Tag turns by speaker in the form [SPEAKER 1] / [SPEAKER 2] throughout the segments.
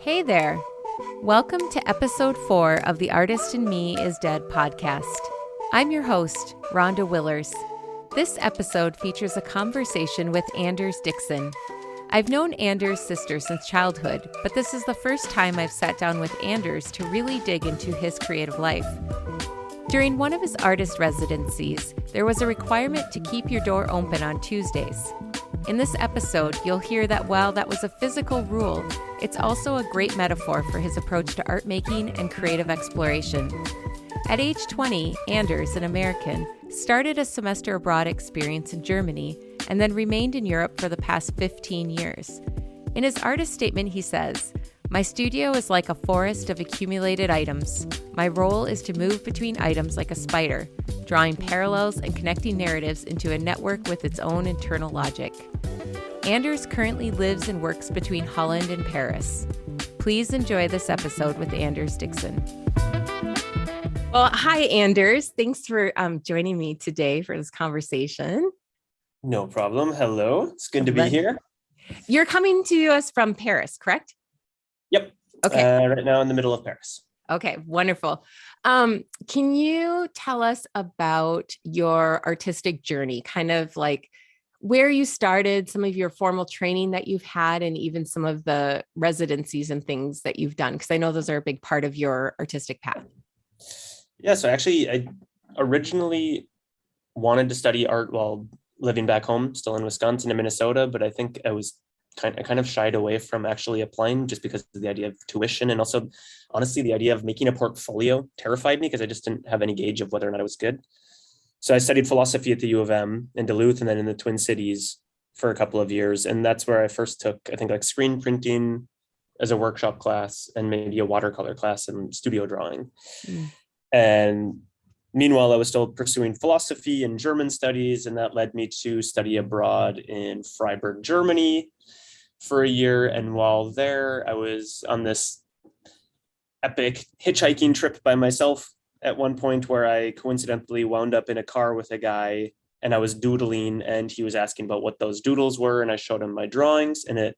[SPEAKER 1] Hey there. Welcome to episode 4 of the Artist in Me is Dead podcast. I'm your host, Rhonda Willers. This episode features a conversation with Anders Dickson. I've known Anders' sister since childhood, but this is the first time I've sat down with Anders to really dig into his creative life. During one of his artist residencies, there was a requirement to keep your door open on Tuesdays. In this episode, you'll hear that while that was a physical rule, it's also a great metaphor for his approach to art making and creative exploration. At age 20, Anders, an American, started a semester abroad experience in Germany and then remained in Europe for the past 15 years. In his artist statement, he says, "My studio is like a forest of accumulated items. My role is to move between items like a spider, drawing parallels and connecting narratives into a network with its own internal logic." Anders currently lives and works between Holland and Paris. Please enjoy this episode with Anders Dickson. Well, hi, Anders. Thanks for joining me today for this conversation.
[SPEAKER 2] No problem. Hello. It's good to be here.
[SPEAKER 1] You're coming to us from Paris, correct?
[SPEAKER 2] Yep.
[SPEAKER 1] Okay.
[SPEAKER 2] Right now in the middle of Paris.
[SPEAKER 1] Okay, wonderful. Can you tell us about your artistic journey, kind of like where you started, some of your formal training that you've had, and even some of the residencies and things that you've done? Because I know those are a big part of your artistic path.
[SPEAKER 2] Yeah, so actually I originally wanted to study art while living back home, still in Wisconsin and Minnesota, but I think I kind of shied away from actually applying just because of the idea of tuition. And also, honestly, the idea of making a portfolio terrified me because I just didn't have any gauge of whether or not it was good. So I studied philosophy at the U of M in Duluth and then in the Twin Cities for a couple of years. And that's where I first took, I think, like screen printing as a workshop class and maybe a watercolor class and studio drawing. And meanwhile, I was still pursuing philosophy and German studies, and that led me to study abroad in Freiburg, Germany for a year. And while there, I was on this epic hitchhiking trip by myself at one point where I coincidentally wound up in a car with a guy and I was doodling and he was asking about what those doodles were. And I showed him my drawings, and it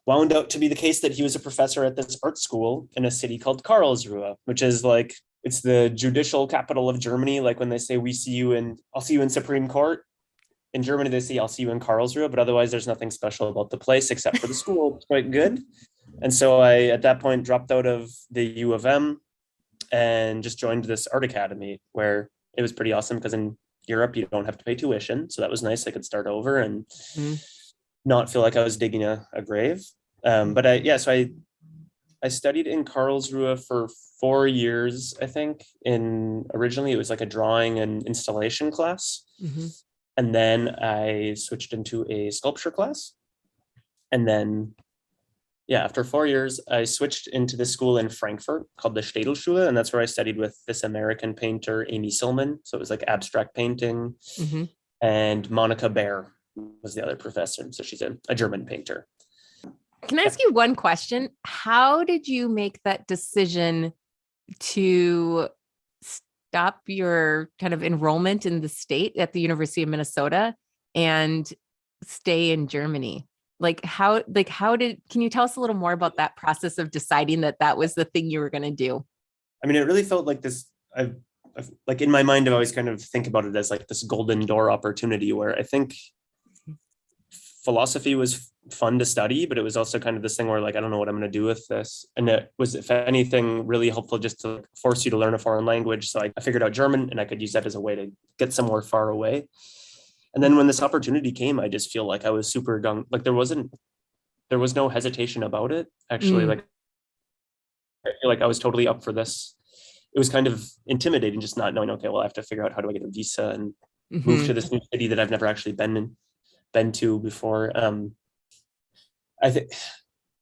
[SPEAKER 2] wound out to be the case that he was a professor at this art school in a city called Karlsruhe, which is like, it's the judicial capital of Germany. Like when they say, I'll see you in Supreme Court. In Germany, they say, I'll see you in Karlsruhe, but otherwise there's nothing special about the place except for the school. It's quite good. And so I, at that point, dropped out of the U of M and just joined this art academy where it was pretty awesome because in Europe, you don't have to pay tuition. So that was nice. I could start over and not feel like I was digging a grave. So I studied in Karlsruhe for 4 years, I think. Originally, it was like a drawing and installation class. And then I switched into a sculpture class. And then, after 4 years, I switched into the school in Frankfurt called the Städelschule. And that's where I studied with this American painter, Amy Silman. So it was like abstract painting. And Monica Baer was the other professor. So she's a German painter.
[SPEAKER 1] Can I ask you one question? How did you make that decision to stop your kind of enrollment in the state at the University of Minnesota and stay in Germany? Can you tell us a little more about that process of deciding that was the thing you were going to do?
[SPEAKER 2] I mean, it really felt like this, I've like in my mind, I always kind of think about it as like this golden door opportunity where I think philosophy was fun to study, but it was also kind of this thing where like, I don't know what I'm going to do with this. And it was, if anything, really helpful just to force you to learn a foreign language. So I figured out German and I could use that as a way to get somewhere far away. And then when this opportunity came, I just feel like I was super gung. Like there was no hesitation about it. Actually, like I feel like I was totally up for this. It was kind of intimidating just not knowing, okay, well, I have to figure out how do I get a visa and move to this new city that I've never actually been to before. I think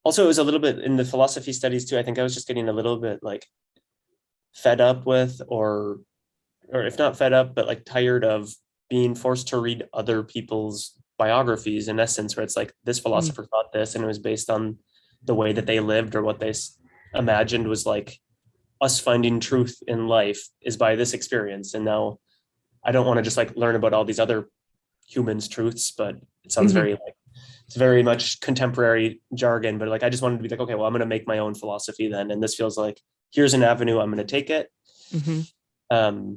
[SPEAKER 2] also it was a little bit in the philosophy studies too. I think I was just getting a little bit like fed up with, or if not fed up, but like tired of being forced to read other people's biographies in essence, where it's like this philosopher thought this and it was based on the way that they lived or what they imagined was like us finding truth in life is by this experience. And now I don't want to just like learn about all these other humans' truths, but it sounds very like it's very much contemporary jargon, but like I just wanted to be like, okay, well, I'm going to make my own philosophy then, and this feels like here's an avenue, I'm going to take it.
[SPEAKER 1] Mm-hmm.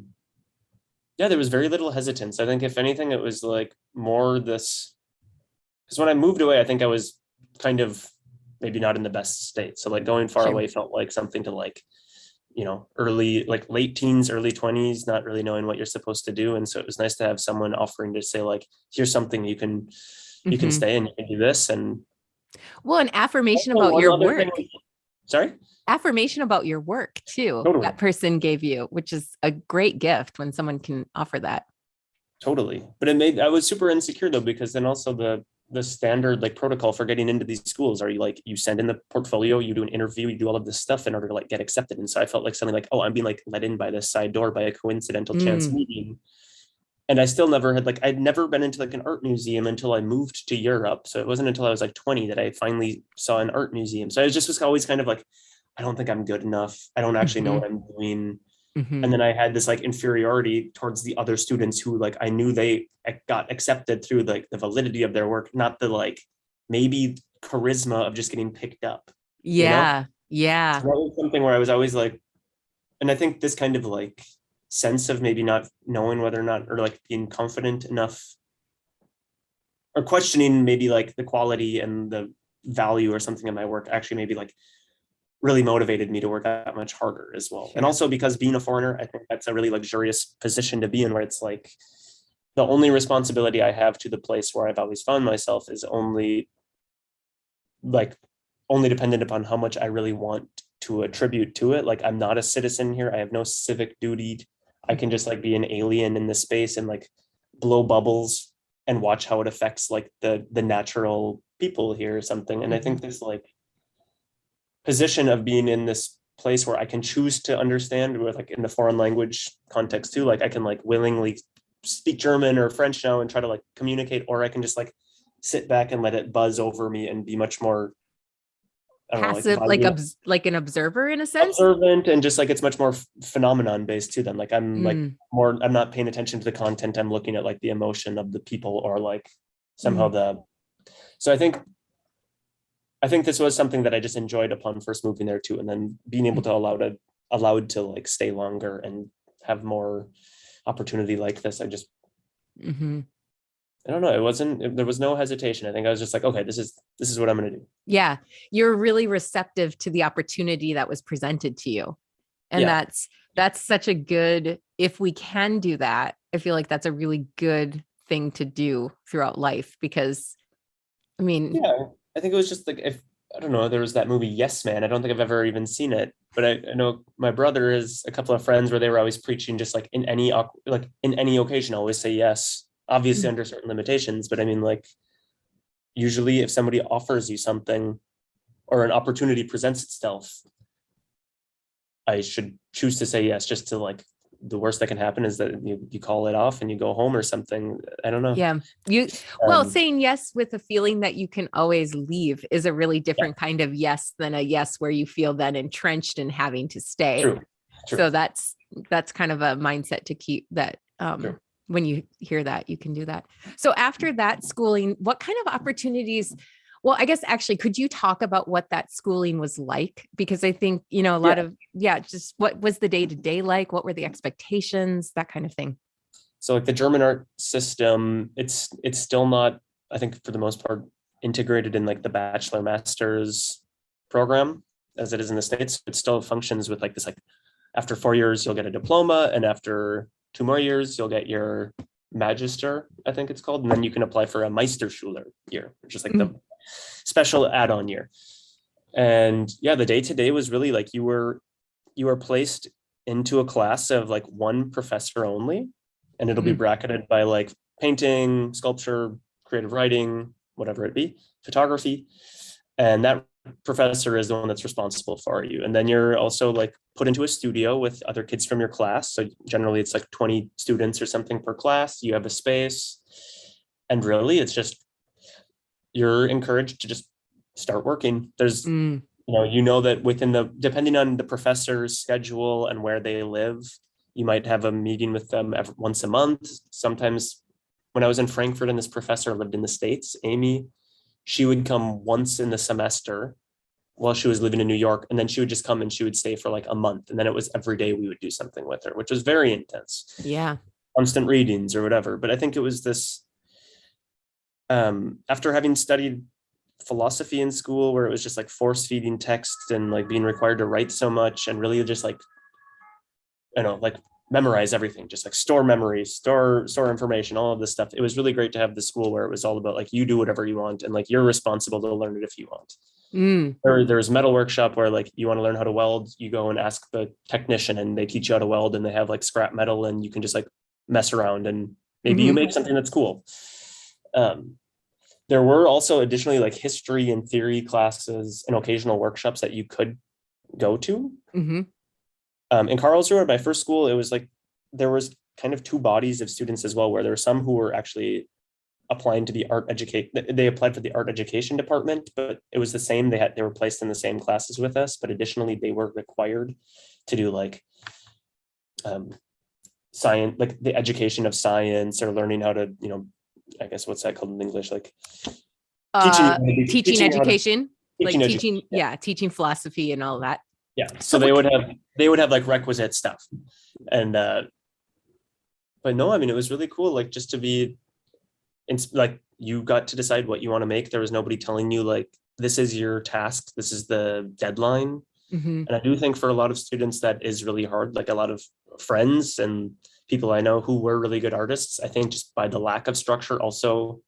[SPEAKER 2] Yeah, there was very little hesitance. I think if anything, it was like more this, because when I moved away, I think I was kind of maybe not in the best state. So like going far
[SPEAKER 1] Sure.
[SPEAKER 2] away felt like something to like, you know, early, like late teens, early 20s, not really knowing what you're supposed to do. And so it was nice to have someone offering to say like, here's something you can
[SPEAKER 1] Mm-hmm.
[SPEAKER 2] stay and you can do this. And
[SPEAKER 1] Well, an affirmation
[SPEAKER 2] also
[SPEAKER 1] about
[SPEAKER 2] one
[SPEAKER 1] your
[SPEAKER 2] other thing,
[SPEAKER 1] work.
[SPEAKER 2] sorry?
[SPEAKER 1] Affirmation about your work too,
[SPEAKER 2] Totally.
[SPEAKER 1] that person gave you, which is a great gift when someone can offer that.
[SPEAKER 2] Totally. But I was super insecure though, because then also the standard like protocol for getting into these schools are you like, you send in the portfolio, you do an interview, you do all of this stuff in order to like get accepted. And so I felt like something like, oh, I'm being like let in by this side door by a coincidental chance meeting. And I still never had like, I'd never been into like an art museum until I moved to Europe. So it wasn't until I was like 20 that I finally saw an art museum. So I was always kind of like, I don't think I'm good enough. I don't actually know what I'm doing.
[SPEAKER 1] Mm-hmm.
[SPEAKER 2] And then I had this like inferiority towards the other students who like I knew they got accepted through like the validity of their work, not the like maybe charisma of just getting picked up.
[SPEAKER 1] Yeah.
[SPEAKER 2] You know?
[SPEAKER 1] Yeah.
[SPEAKER 2] So that was something where I was always like, and I think this kind of like sense of maybe not knowing whether or not, or like being confident enough or questioning maybe like the quality and the value or something in my work actually maybe like really motivated me to work that much harder as well.
[SPEAKER 1] Sure.
[SPEAKER 2] And also because being a foreigner, I think that's a really luxurious position to be in, where it's like the only responsibility I have to the place where I've always found myself is only dependent upon how much I really want to attribute to it. Like I'm not a citizen here. I have no civic duty. I can just like be an alien in this space and like blow bubbles and watch how it affects like the natural people here or something. And I think this like position of being in this place where I can choose to understand with like in the foreign language context too, like I can like willingly speak German or French now and try to like communicate, or I can just like sit back and let it buzz over me and be much more, I don't know,
[SPEAKER 1] Passive, like an observer in a sense.
[SPEAKER 2] Observant, and just like it's much more phenomenon based too. Then like I'm like more, I'm not paying attention to the content. I'm looking at like the emotion of the people, or like somehow so I think this was something that I just enjoyed upon first moving there too, and then being able to allowed to like stay longer and have more opportunity like this. I just, I don't know. There was no hesitation. I think I was just like, okay, this is what I'm going to do.
[SPEAKER 1] Yeah. You're really receptive to the opportunity that was presented to you. And
[SPEAKER 2] Yeah.
[SPEAKER 1] that's such a good, if we can do that, I feel like that's a really good thing to do throughout life, because I mean,
[SPEAKER 2] yeah, I think it was just like, if I don't know, there was that movie Yes Man. I don't think I've ever even seen it, but I know my brother has a couple of friends where they were always preaching just like in any occasion, always say yes, obviously under certain limitations. But I mean, like usually if somebody offers you something or an opportunity presents itself, I should choose to say yes, just to like, the worst that can happen is that you call it off and you go home or something. I don't know.
[SPEAKER 1] Yeah. Saying yes with a feeling that you can always leave is a really different kind of yes than a yes where you feel then entrenched in having to stay.
[SPEAKER 2] True.
[SPEAKER 1] So that's kind of a mindset to keep that. When you hear that, you can do that. So after that schooling, what kind of opportunities? Well, I guess actually, could you talk about what that schooling was like? Because I think, a lot of, just what was the day-to-day like? What were the expectations, that kind of thing?
[SPEAKER 2] So like the German art system, it's still not, I think for the most part, integrated in like the bachelor master's program as it is in the States. It still functions with like this, like after 4 years, you'll get a diploma, and after 2 more years, you'll get your magister, I think it's called. And then you can apply for a Meisterschüler year, which is like the special add-on year. And yeah, the day-to-day was really like you were placed into a class of like one professor only, and it'll be bracketed by like painting, sculpture, creative writing, whatever it be, photography. And that professor is the one that's responsible for you. And then you're also like put into a studio with other kids from your class. So generally it's like 20 students or something per class. You have a space, and really it's just, you're encouraged to just start working. There's, that depending on the professor's schedule and where they live, you might have a meeting with them once a month. Sometimes when I was in Frankfurt and this professor lived in the States, Amy, she would come once in the semester while she was living in New York. And then she would just come and she would stay for like a month. And then it was every day we would do something with her, which was very intense.
[SPEAKER 1] Yeah.
[SPEAKER 2] Constant readings or whatever. But I think it was this, after having studied philosophy in school, where it was just like force feeding text and like being required to write so much and really just like, like memorize everything, just like store memories, store information, all of this stuff. It was really great to have the school where it was all about like, you do whatever you want and like you're responsible to learn it if you want. There's metal workshop where like you want to learn how to weld, you go and ask the technician and they teach you how to weld, and they have like scrap metal and you can just like mess around and maybe you make something that's cool. There were also additionally like history and theory classes and occasional workshops that you could go to. In Karlsruhe, my first school, it was like there was kind of two bodies of students as well, where there were some who were actually applying to be they applied for the art education department, but it was the same. They were placed in the same classes with us, but additionally they were required to do like science, like the education of science, or learning how to, I guess what's that called in English? Like
[SPEAKER 1] teaching education, teaching philosophy and all that.
[SPEAKER 2] Yeah. So they would have like requisite stuff. And but no, I mean, it was really cool, like just to be like, you got to decide what you want to make. There was nobody telling you like, this is your task, this is the deadline. And I do think for a lot of students that is really hard. Like a lot of friends and people I know who were really good artists, I think just by the lack of structure, also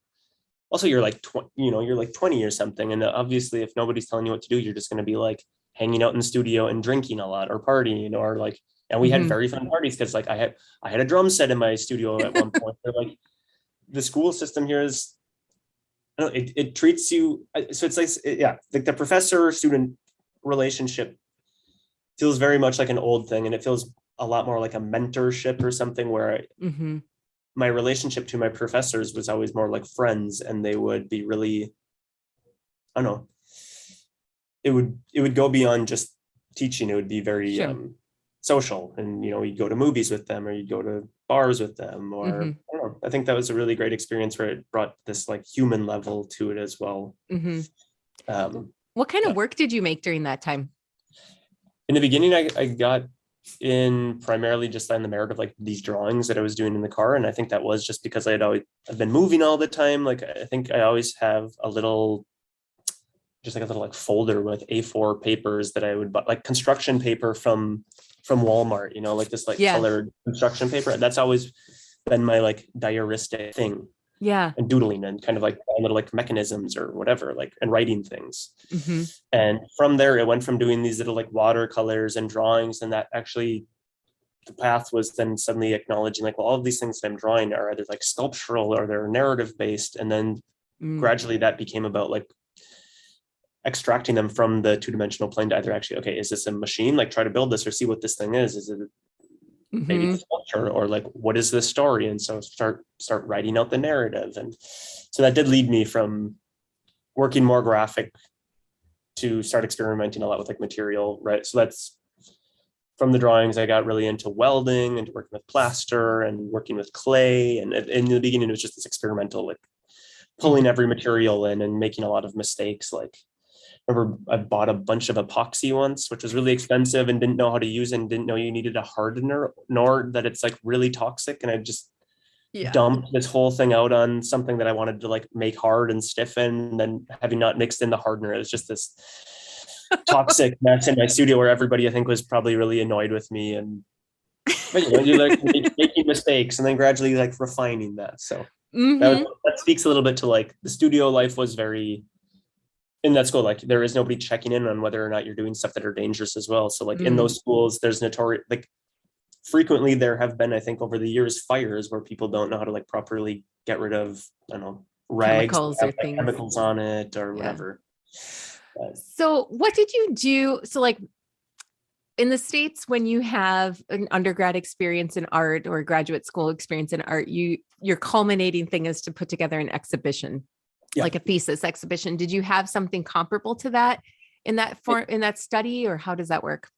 [SPEAKER 2] you're like, you're like 20 or something. And obviously if nobody's telling you what to do, you're just going to be like hanging out in the studio and drinking a lot or partying, or like, and we had very fun parties. Cause like I had a drum set in my studio at one point. Like the school system here is, it treats you. So it's like, like the professor student relationship feels very much like an old thing, and it feels a lot more like a mentorship or something, where my relationship to my professors was always more like friends, and they would be really, I don't know, it would go beyond just teaching. It would be very social, and you'd go to movies with them, or you'd go to bars with them, or I don't know. I think that was a really great experience where it brought this like human level to it as well.
[SPEAKER 1] What kind of work did you make during that time?
[SPEAKER 2] In the beginning, I got in primarily just on the merit of like these drawings that I was doing in the car. And I think that was just because I've been moving all the time. Like, I think I always have a little like folder with A4 papers that I would buy, like construction paper from Walmart, like this like colored construction paper. That's always been my like diaristic thing. And doodling and kind of like little like mechanisms or whatever, like, and writing things. And from there, it went from doing these little like watercolors and drawings. And that actually, the path was then suddenly acknowledging like, well, all of these things that I'm drawing are either like sculptural or they're narrative based. And then gradually that became about like extracting them from the two-dimensional plane to either actually, okay, is this a machine? Like try to build this or see what this thing is. Is it maybe it's a sculpture, or like, what is this story? And so start writing out the narrative. And so that did lead me from working more graphic to start experimenting a lot with like material, right? So that's from the drawings, I got really into welding and working with plaster and working with clay. And in the beginning, it was just this experimental, like pulling every material in and making a lot of mistakes. Like, remember I bought a bunch of epoxy once, which was really expensive, and didn't know how to use it, and didn't know you needed a hardener, nor that it's like really toxic. And I just dumped this whole thing out on something that I wanted to like make hard and stiffen. And then having not mixed in the hardener, it was just this toxic mess in my studio where everybody I think was probably really annoyed with me. And you like making mistakes and then gradually like refining that. So that speaks a little bit to like the studio life was very, in that school, like there is nobody checking in on whether or not you're doing stuff that are dangerous as well. So like in those schools, there's notorious, like frequently there have been, I think over the years, fires where people don't know how to like properly get rid of, I don't know, rags,
[SPEAKER 1] chemicals or things,
[SPEAKER 2] chemicals on it or whatever.
[SPEAKER 1] So what did you do? So like in the States, when you have an undergrad experience in art or graduate school experience in art, your culminating thing is to put together an exhibition. Like a thesis exhibition. Did you have something comparable to that in that form, in that study, or how does that work?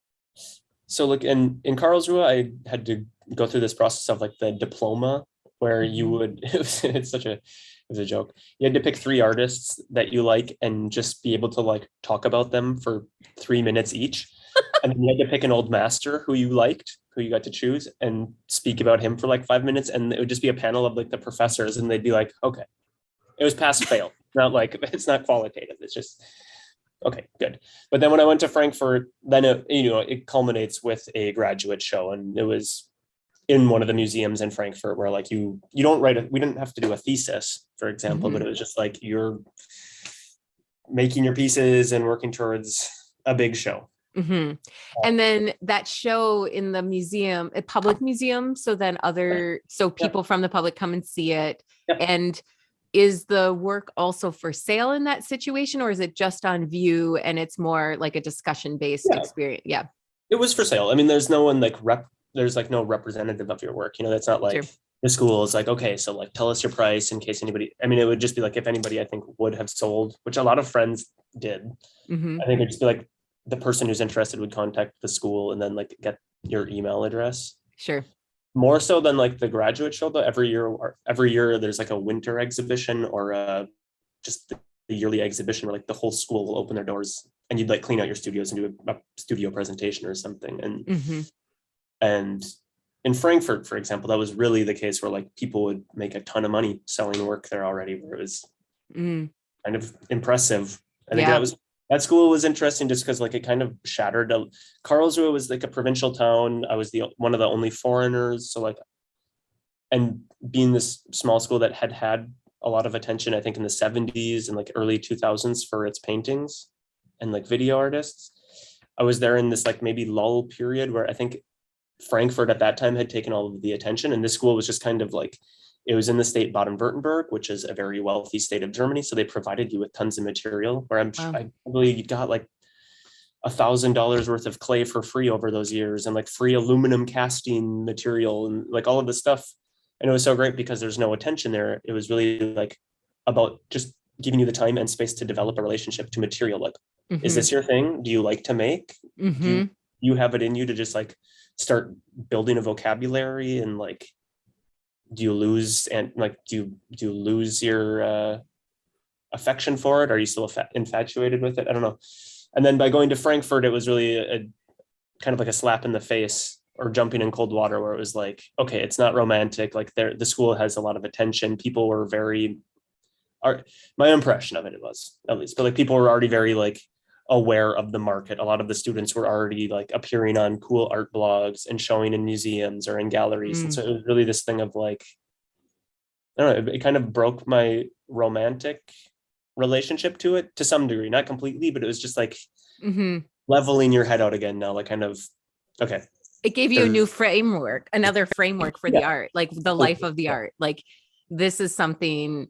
[SPEAKER 2] So like in Karlsruhe, I had to go through this process of like the diploma where you would, it's such a was a joke. You had to pick 3 artists that you like and just be able to like talk about them for 3 minutes each. And then you had to pick an old master who you liked, who you got to choose, and speak about him for like 5 minutes. And it would just be a panel of like the professors, and they'd be like, okay, it was pass fail. Not like, it's not qualitative. It's just, okay, good. But then when I went to Frankfurt, then it culminates with a graduate show. And it was in one of the museums in Frankfurt where like you don't write we didn't have to do a thesis, for example, but it was just like you're making your pieces and working towards a big show.
[SPEAKER 1] And then that show in the museum, a public museum, so then people from the public come and see it. And is the work also for sale in that situation, or is it just on view and it's more like a discussion based experience? Yeah,
[SPEAKER 2] it was for sale. I mean, there's no one like there's like no representative of your work, that's not like the school is like, okay, so like tell us your price in case anybody, I mean, it would just be like if anybody I think would have sold, which a lot of friends did. I think it'd just be like the person who's interested would contact the school and then like get your email address.
[SPEAKER 1] Sure.
[SPEAKER 2] More so than like the graduate show, though. Every year there's like a winter exhibition or just the yearly exhibition where like the whole school will open their doors and you'd like clean out your studios and do a studio presentation or something. And in Frankfurt, for example, that was really the case where like people would make a ton of money selling work there already, where it was kind of impressive. I think that school was interesting just because like it kind of shattered. Karlsruhe was like a provincial town. I was one of the only foreigners. So like, and being this small school that had a lot of attention, I think in the 70s and like early 2000s for its paintings and like video artists, I was there in this like maybe lull period where I think Frankfurt at that time had taken all of the attention, and this school was just kind of like, it was in the state Baden-Württemberg, which is a very wealthy state of Germany. So they provided you with tons of material where I probably got like $1,000 worth of clay for free over those years and like free aluminum casting material and like all of this stuff. And it was so great because there's no attention there. It was really like about just giving you the time and space to develop a relationship to material. Like, is this your thing? Do you like to make? Do you have it in you to just like start building a vocabulary, and like, do you lose your affection for it? Are you still infatuated with it? I don't know. And then by going to Frankfurt, it was really a kind of like a slap in the face or jumping in cold water, where it was like, okay, it's not romantic. Like the school has a lot of attention. People were my impression of it was, at least, but like people were already very like aware of the market. A lot of the students were already like appearing on cool art blogs and showing in museums or in galleries. And so it was really this thing of like, I don't know, it kind of broke my romantic relationship to it to some degree, not completely, but it was just like leveling your head out again now, like kind of, okay.
[SPEAKER 1] It gave you a new framework, another framework for the art, like the life of the art. Like this is something,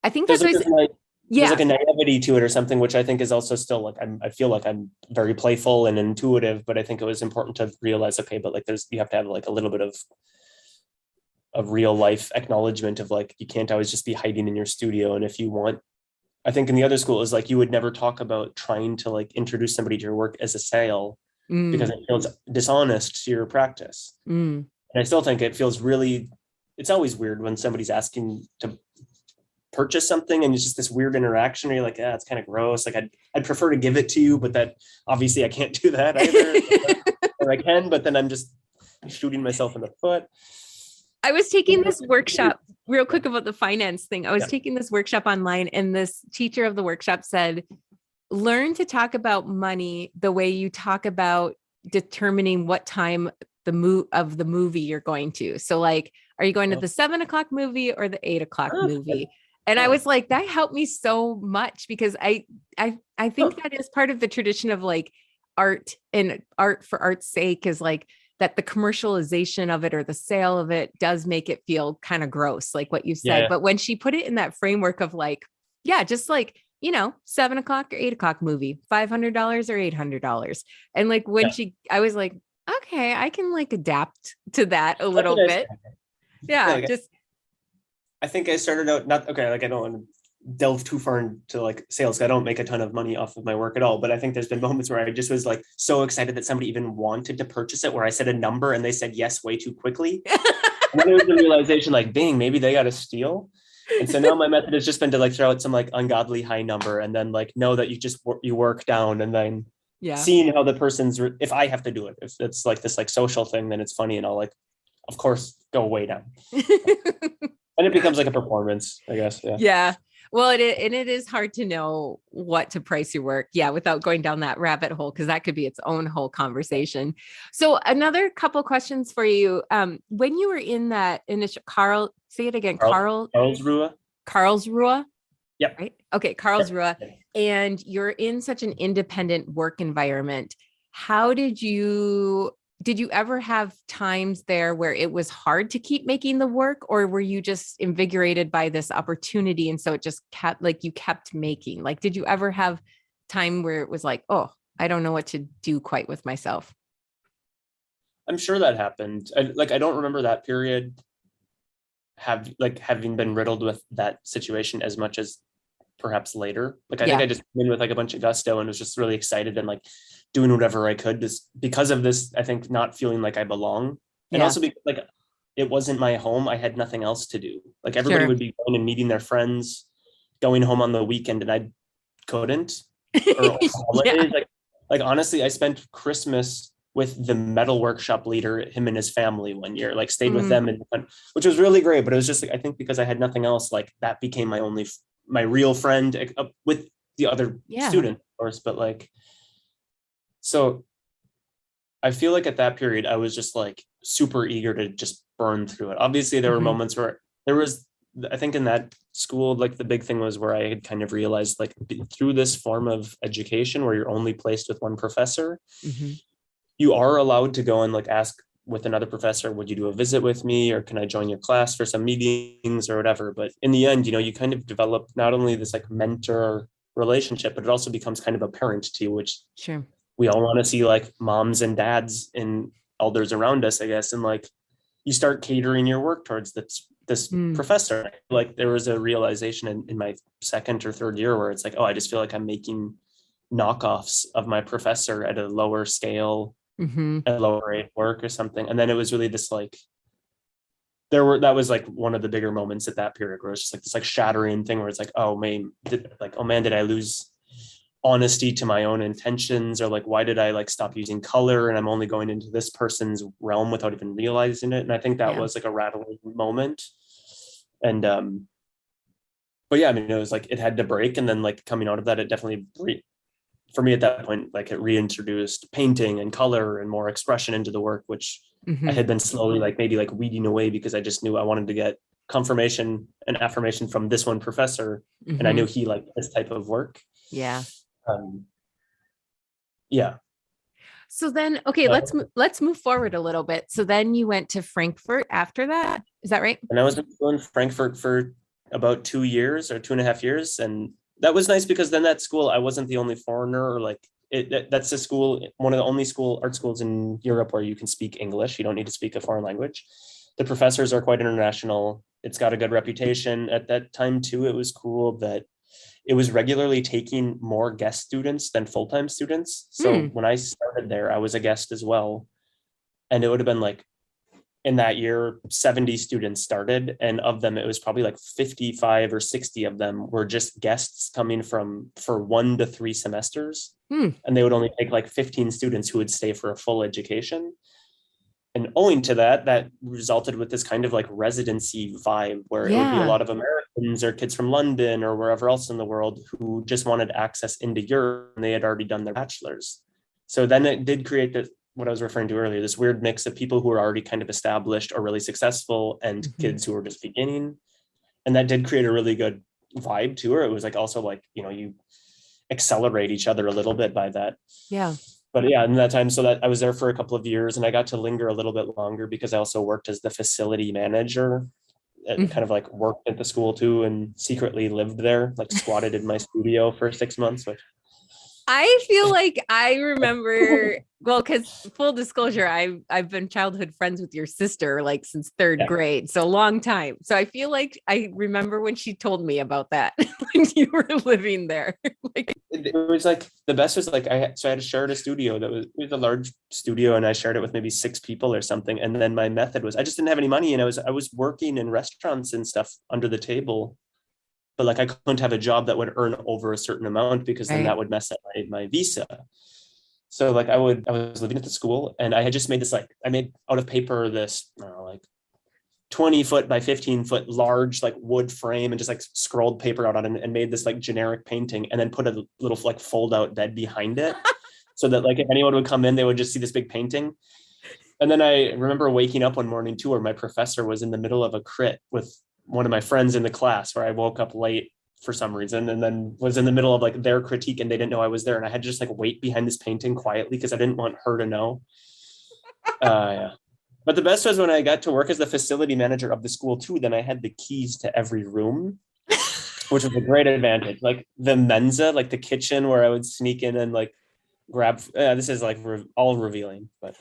[SPEAKER 1] I think that's
[SPEAKER 2] there's like a naivety to it or something, which I think is also still like, I feel like I'm very playful and intuitive, but I think it was important to realize, okay, but like you have to have like a little bit of real life acknowledgement of like, you can't always just be hiding in your studio. And if you want, I think in the other school is like, you would never talk about trying to like introduce somebody to your work as a sale because it feels dishonest to your practice. And I still think it feels it's always weird when somebody's asking to purchase something and it's just this weird interaction where you're like, it's kind of gross. Like I'd prefer to give it to you, but that obviously I can't do that either. Or I can, but then I'm just shooting myself in the foot.
[SPEAKER 1] I was taking this workshop real quick about the finance thing. I was taking this workshop online, and this teacher of the workshop said, learn to talk about money the way you talk about determining what time the movie you're going to. So like, are you going to the 7:00 movie or the 8:00 movie? And I was like, that helped me so much, because I think that is part of the tradition of like art, and art for art's sake is like that the commercialization of it or the sale of it does make it feel kind of gross, like what you said. But when she put it in that framework of like, just like, 7:00 or 8:00 movie, $500 or $800. And like when I was like, okay, I can like adapt to that a little bit.
[SPEAKER 2] I think I started out like I don't want to delve too far into like sales. I don't make a ton of money off of my work at all, but I think there's been moments where I just was like so excited that somebody even wanted to purchase it, where I said a number and they said yes way too quickly. And then there was the realization like, dang, maybe they got a steal. And so now my method has just been to like throw out some like ungodly high number and then like know that you work down and then
[SPEAKER 1] Yeah.
[SPEAKER 2] seeing how the person's if I have to do it, if it's like this like social thing, then it's funny and I'll like, of course, go way down. And it becomes like a performance, I guess. Yeah.
[SPEAKER 1] Yeah. Well, it is hard to know what to price your work. Yeah. Without going down that rabbit hole, because that could be its own whole conversation. So another couple questions for you. When you were in that initial say it again,
[SPEAKER 2] Karlsruhe.
[SPEAKER 1] Karlsruhe.
[SPEAKER 2] Yep.
[SPEAKER 1] Right. Okay. Karlsruhe.
[SPEAKER 2] Yep.
[SPEAKER 1] And you're in such an independent work environment. How did you ever have times there where it was hard to keep making the work, or were you just invigorated by this opportunity? And so it just kept like you kept making, like, did you ever have time where it was like, oh, I don't know what to do quite with myself?
[SPEAKER 2] I'm sure that happened. I don't remember that period having been riddled with that situation as much as perhaps later. Like I think I just went in with like a bunch of gusto and was just really excited and like doing whatever I could just because of this, I think not feeling like I belong. And also because like it wasn't my home. I had nothing else to do. Like everybody would be going and meeting their friends, going home on the weekend, and I couldn't. Or holidays. Like honestly, I spent Christmas with the metal workshop leader, him and his family one year, like stayed with them, which was really great. But it was just like, I think because I had nothing else, like that became my real friend with the other student, of course. But like, so I feel like at that period, I was just like super eager to just burn through it. Obviously, there were moments where I think in that school, like the big thing was where I had kind of realized like through this form of education where you're only placed with one professor, you are allowed to go and like ask with another professor, would you do a visit with me, or can I join your class for some meetings or whatever? But in the end, you kind of develop not only this like mentor relationship, but it also becomes kind of a parent to you, which we all want to see like moms and dads and elders around us, I guess. And like, you start catering your work towards this professor. Like there was a realization in my second or third year where it's like, oh, I just feel like I'm making knockoffs of my professor at a lower scale, at a lower rate work or something. And then it was really this like, that was like one of the bigger moments at that period where it's just like this like shattering thing where it's like, oh man, did I lose honesty to my own intentions, or like why did I like stop using color and I'm only going into this person's realm without even realizing it? And I think that was like a rattling moment. And but yeah, I mean, it was like it had to break, and then like coming out of that, it definitely for me at that point, like it reintroduced painting and color and more expression into the work, which I had been slowly like maybe like weeding away because I just knew I wanted to get confirmation and affirmation from this one professor, and I knew he liked this type of work. Yeah.
[SPEAKER 1] So then, okay, let's move forward a little bit. So then you went to Frankfurt after that. Is that right?
[SPEAKER 2] And I was in Frankfurt for about 2 years or 2.5 years. And that was nice because then that school, I wasn't the only foreigner, or like that's a school, one of the only art schools in Europe where you can speak English. You don't need to speak a foreign language. The professors are quite international. It's got a good reputation. At that time too, it was cool that it was regularly taking more guest students than full-time students. So when I started there, I was a guest as well. And it would have been like, in that year, 70 students started. And of them, it was probably like 55 or 60 of them were just guests coming for 1 to 3 semesters. And they would only take like 15 students who would stay for a full education. And owing to that resulted with this kind of like residency vibe where it would be a lot of Americans or kids from London or wherever else in the world who just wanted access into Europe, and they had already done their bachelor's. So then it did create what I was referring to earlier, this weird mix of people who are already kind of established or really successful and kids who are just beginning. And that did create a really good vibe to her. It was like also like, you accelerate each other a little bit by that.
[SPEAKER 1] Yeah.
[SPEAKER 2] But yeah, in that time, so that I was there for a couple of years, and I got to linger a little bit longer because I also worked as the facility manager, and kind of like worked at the school too, and secretly lived there, like squatted in my studio for 6 months, which
[SPEAKER 1] I feel like I remember, well, because full disclosure, I've been childhood friends with your sister like since third
[SPEAKER 2] Yeah.
[SPEAKER 1] grade, so a long time. So I feel like I remember when she told me about that when you were living there. Like,
[SPEAKER 2] It was like the best was like I had shared a studio it was a large studio, and I shared it with maybe 6 people or something. And then my method was I just didn't have any money, and I was working in restaurants and stuff under the table, but like I couldn't have a job that would earn over a certain amount because then
[SPEAKER 1] right.
[SPEAKER 2] that would mess up my visa. So like I was living at the school, and I had just made this like I made out of paper this I don't know, like 20 foot by 15 foot large like wood frame, and just like scrolled paper out on it and made this like generic painting, and then put a little like fold out bed behind it so that like if anyone would come in, they would just see this big painting. And then I remember waking up one morning too, where my professor was in the middle of a crit with one of my friends in the class, where I woke up late for some reason, and then was in the middle of like their critique, and they didn't know I was there. And I had to just like wait behind this painting quietly because I didn't want her to know. Yeah. But the best was when I got to work as the facility manager of the school too, then I had the keys to every room, which was a great advantage. Like the Mensa, like the kitchen where I would sneak in and like grab, this is like all revealing, but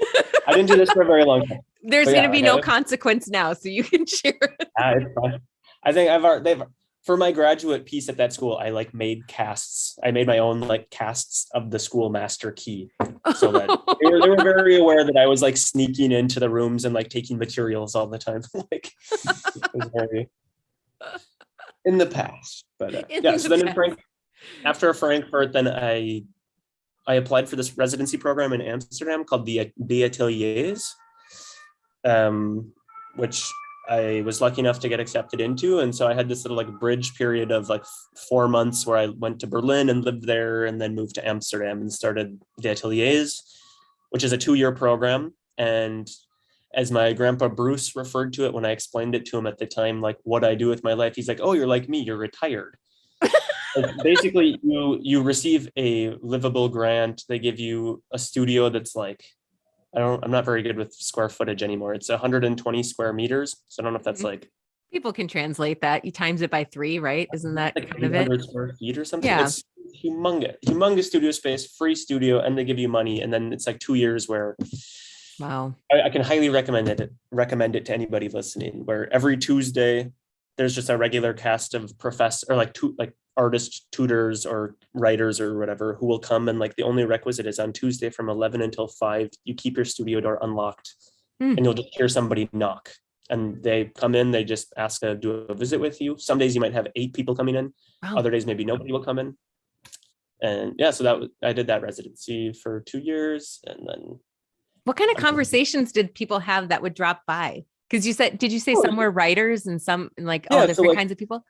[SPEAKER 2] I didn't do this for a very long time.
[SPEAKER 1] There's
[SPEAKER 2] But
[SPEAKER 1] going
[SPEAKER 2] yeah,
[SPEAKER 1] to be
[SPEAKER 2] like
[SPEAKER 1] no consequence now, so you can share.
[SPEAKER 2] it's fine. I think they've for my graduate piece at that school, I like made casts. I made my own like casts of the school master key, so that they were very aware that I was like sneaking into the rooms and like taking materials all the time. Like it was very in the past, but yeah. So then after Frankfurt, then I applied for this residency program in Amsterdam called the Ateliers, which I was lucky enough to get accepted into. And so I had this little like bridge period of like 4 months where I went to Berlin and lived there, and then moved to Amsterdam and started the Ateliers, which is a 2-year program. And as my grandpa Bruce referred to it when I explained it to him at the time, like what I do with my life, he's like, oh, you're like me, you're retired. Basically, you receive a livable grant. They give you a studio that's like, I'm not very good with square footage anymore. It's 120 square meters. So I don't know if that's like
[SPEAKER 1] People can translate that. You times it by 3, right? Isn't that
[SPEAKER 2] like
[SPEAKER 1] kind of it?
[SPEAKER 2] 800 square feet or something.
[SPEAKER 1] Yeah.
[SPEAKER 2] It's humongous studio space, free studio, and they give you money. And then it's like 2 years where
[SPEAKER 1] Wow.
[SPEAKER 2] I can highly recommend it to anybody listening, where every Tuesday there's just a regular cast of like artist tutors or writers or whatever who will come, and like the only requisite is on Tuesday from 11 until 5 you keep your studio door unlocked, and you'll just hear somebody knock, and they come in, they just ask to do a visit with you. Some days you might have 8 people coming in.
[SPEAKER 1] Wow.
[SPEAKER 2] Other days maybe nobody will come in. And yeah, so I did that residency for 2 years. And then
[SPEAKER 1] What kind of conversations did people have that would drop by? Because did you say some were writers and some like all different kinds of people?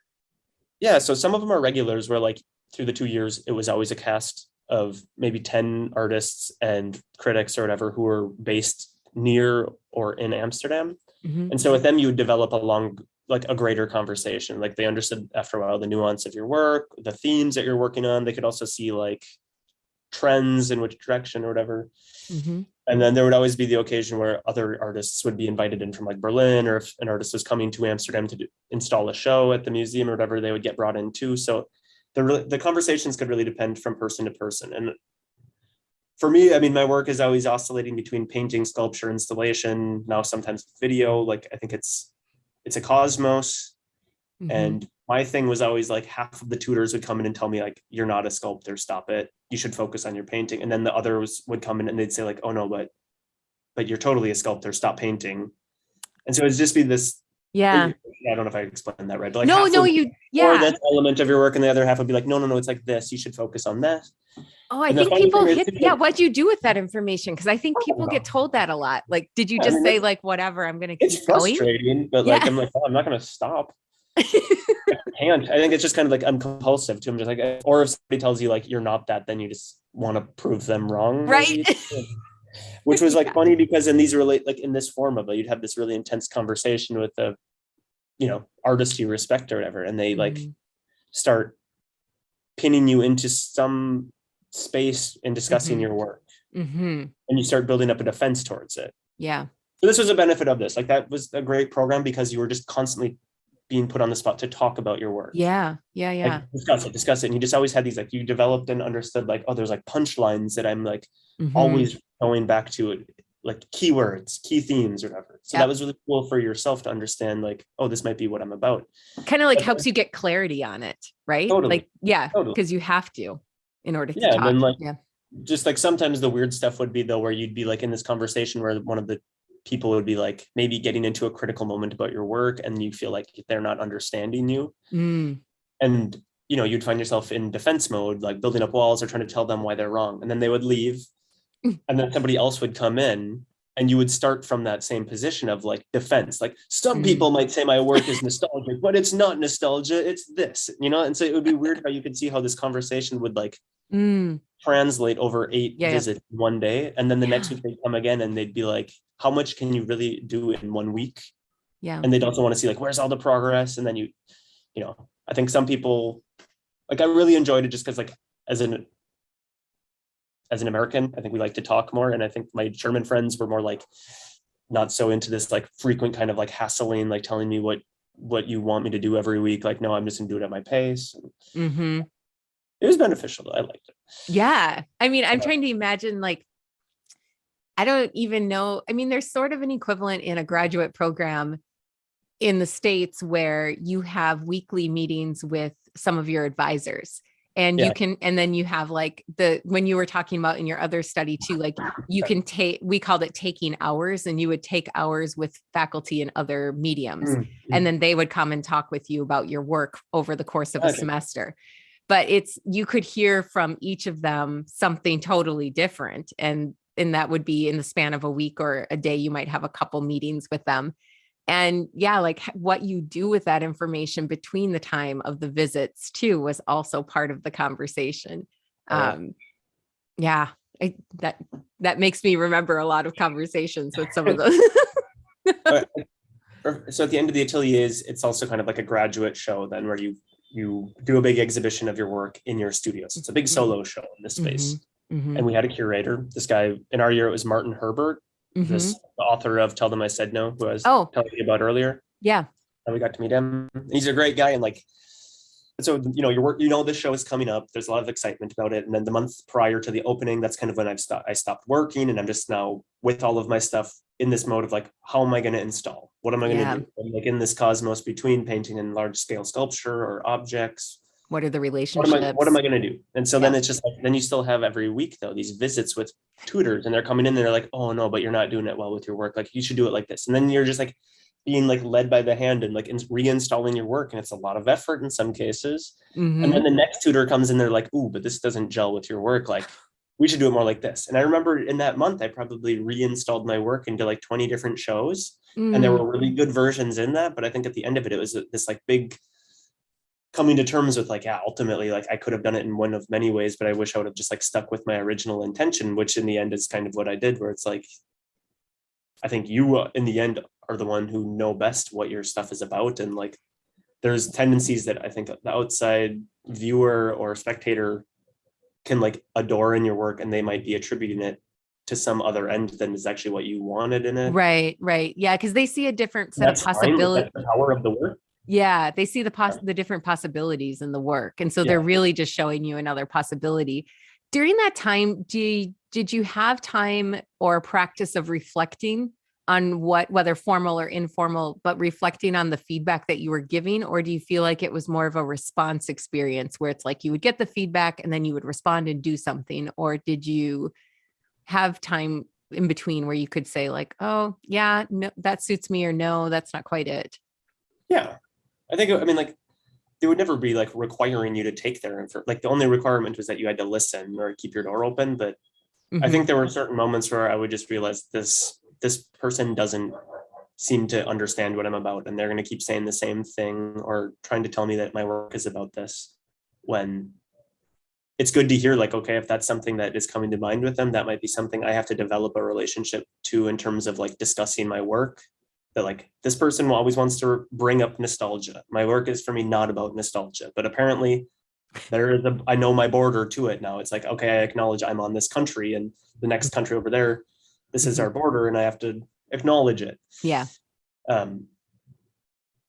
[SPEAKER 2] Yeah, so some of them are regulars where like through the 2 years, it was always a cast of maybe 10 artists and critics or whatever who were based near or in Amsterdam.
[SPEAKER 1] Mm-hmm.
[SPEAKER 2] And so with them, you would develop like a greater conversation. Like they understood after a while the nuance of your work, the themes that you're working on. They could also see like trends in which direction or whatever.
[SPEAKER 1] Mm-hmm.
[SPEAKER 2] And then there would always be the occasion where other artists would be invited in from like Berlin, or if an artist was coming to Amsterdam to install a show at the museum or whatever, they would get brought in too. So the conversations could really depend from person to person. And for me, I mean, my work is always oscillating between painting, sculpture, installation, now sometimes video. Like I think it's a cosmos.
[SPEAKER 1] Mm-hmm.
[SPEAKER 2] And my thing was always like half of the tutors would come in and tell me like, you're not a sculptor, stop it. You should focus on your painting. And then the others would come in and they'd say like, oh no, but you're totally a sculptor, stop painting. And so it'd just be this.
[SPEAKER 1] Yeah.
[SPEAKER 2] I don't know if I explained that right, but like
[SPEAKER 1] or
[SPEAKER 2] that element of your work, and the other half would be like, no, it's like this. You should focus on that.
[SPEAKER 1] Oh, I think people what'd you do with that information? Because I think people get told that a lot. Like, did you just say like, whatever, I'm going to keep going?
[SPEAKER 2] It's frustrating, but like, I'm like, oh, I'm not going to stop. I think it's just kind of like uncompulsive to him, just like, or if somebody tells you like you're not that, then you just want to prove them wrong,
[SPEAKER 1] right?
[SPEAKER 2] Which was like funny because in these in this form of it, you'd have this really intense conversation with the artist you respect or whatever, and they like start pinning you into some space in discussing your work, and you start building up a defense towards it.
[SPEAKER 1] Yeah.
[SPEAKER 2] So this was a benefit of this. Like that was a great program because you were just constantly being put on the spot to talk about your work.
[SPEAKER 1] Yeah.
[SPEAKER 2] Like discuss it. And you just always had these, like, you developed and understood, like, oh, there's like punchlines that I'm like always going back to it, like keywords, key themes, or whatever. So that was really cool for yourself to understand, like, oh, this might be what I'm about.
[SPEAKER 1] Kind of like helps you get clarity on it, right?
[SPEAKER 2] Totally.
[SPEAKER 1] Like,
[SPEAKER 2] Totally.
[SPEAKER 1] because you have to in order to
[SPEAKER 2] talk. And then, like, just like sometimes the weird stuff would be, though, where you'd be like in this conversation where one of the people would be like maybe getting into a critical moment about your work, and you feel like they're not understanding you. And, you know, you'd find yourself in defense mode, like building up walls or trying to tell them why they're wrong. And then they would leave, and then somebody else would come in, and you would start from that same position of like defense. Like, some people might say my work is nostalgic, but it's not nostalgia, it's this, you know? And so it would be weird how you could see how this conversation would like translate over 8 visits one day. And then the next week they'd come again, and they'd be like, how much can you really do in 1 week?
[SPEAKER 1] Yeah.
[SPEAKER 2] And they'd also want to see, like, where's all the progress? And then you know, I think some people, like, I really enjoyed it just because, like, as an American, I think we like to talk more. And I think my German friends were more like not so into this like frequent kind of like hassling, like telling me what you want me to do every week. Like, no, I'm just gonna do it at my pace. It was beneficial though. I liked it.
[SPEAKER 1] Yeah. I mean, I'm trying to imagine, like, I don't even know. I mean, there's sort of an equivalent in a graduate program in the States where you have weekly meetings with some of your advisors, and you can, and then you have like when you were talking about in your other study too, like you can we called it taking hours, and you would take hours with faculty in other mediums, and then they would come and talk with you about your work over the course of a semester. But you could hear from each of them something totally different. And that would be in the span of a week or a day, you might have a couple meetings with them. And like what you do with that information between the time of the visits too was also part of the conversation. That makes me remember a lot of conversations with some of those.
[SPEAKER 2] So at the end of the ateliers, it's also kind of like a graduate show then, where you do a big exhibition of your work in your studios. It's a big solo show in this space. And we had a curator. This guy, in our year, it was Martin Herbert, the author of Tell Them I Said No, who I was telling you about earlier.
[SPEAKER 1] Yeah.
[SPEAKER 2] And we got to meet him. He's a great guy. And like, so, you know, your work, you know, this show is coming up. There's a lot of excitement about it. And then the month prior to the opening, that's kind of when I stopped working. And I'm just now with all of my stuff in this mode of like, how am I going to install? What am I going to do? I'm like in this cosmos between painting and large scale sculpture or objects.
[SPEAKER 1] What are the relationships?
[SPEAKER 2] What am I going to do? And so then it's just like, then you still have every week though, these visits with tutors, and they're coming in and they're like, oh no, but you're not doing it well with your work. Like, you should do it like this. And then you're just like being like led by the hand and like reinstalling your work. And it's a lot of effort in some cases. And then the next tutor comes in, they're like, ooh, but this doesn't gel with your work. Like, we should do it more like this. And I remember in that month, I probably reinstalled my work into like 20 different shows. And there were really good versions in that. But I think at the end of it, it was this like big coming to terms with like, ultimately, like I could have done it in one of many ways, but I wish I would have just like stuck with my original intention, which in the end is kind of what I did, where it's like, I think you in the end are the one who know best what your stuff is about. And like, there's tendencies that I think the outside viewer or spectator can like adore in your work, and they might be attributing it to some other end than is actually what you wanted in it.
[SPEAKER 1] Right. Yeah. Cause they see a different set of possibilities.
[SPEAKER 2] That's the power of the work.
[SPEAKER 1] Yeah. They see the different possibilities in the work. And so they're really just showing you another possibility. During that time, did you have time or practice of reflecting on whether formal or informal, but reflecting on the feedback that you were giving? Or do you feel like it was more of a response experience where it's like you would get the feedback and then you would respond and do something? Or did you have time in between where you could say like, oh yeah, no, that suits me, or no, that's not quite it?
[SPEAKER 2] Yeah. I mean, like, they would never be like requiring you to take their info. Like, the only requirement was that you had to listen or keep your door open. But I think there were certain moments where I would just realize this person doesn't seem to understand what I'm about, and they're going to keep saying the same thing or trying to tell me that my work is about this, when it's good to hear like, okay, if that's something that is coming to mind with them, that might be something I have to develop a relationship to in terms of like discussing my work. That like, this person always wants to bring up nostalgia. My work is for me not about nostalgia, but apparently I know my border to it now. It's like, okay, I acknowledge I'm on this country, and the next country over there, this is our border, and I have to acknowledge it.
[SPEAKER 1] Yeah.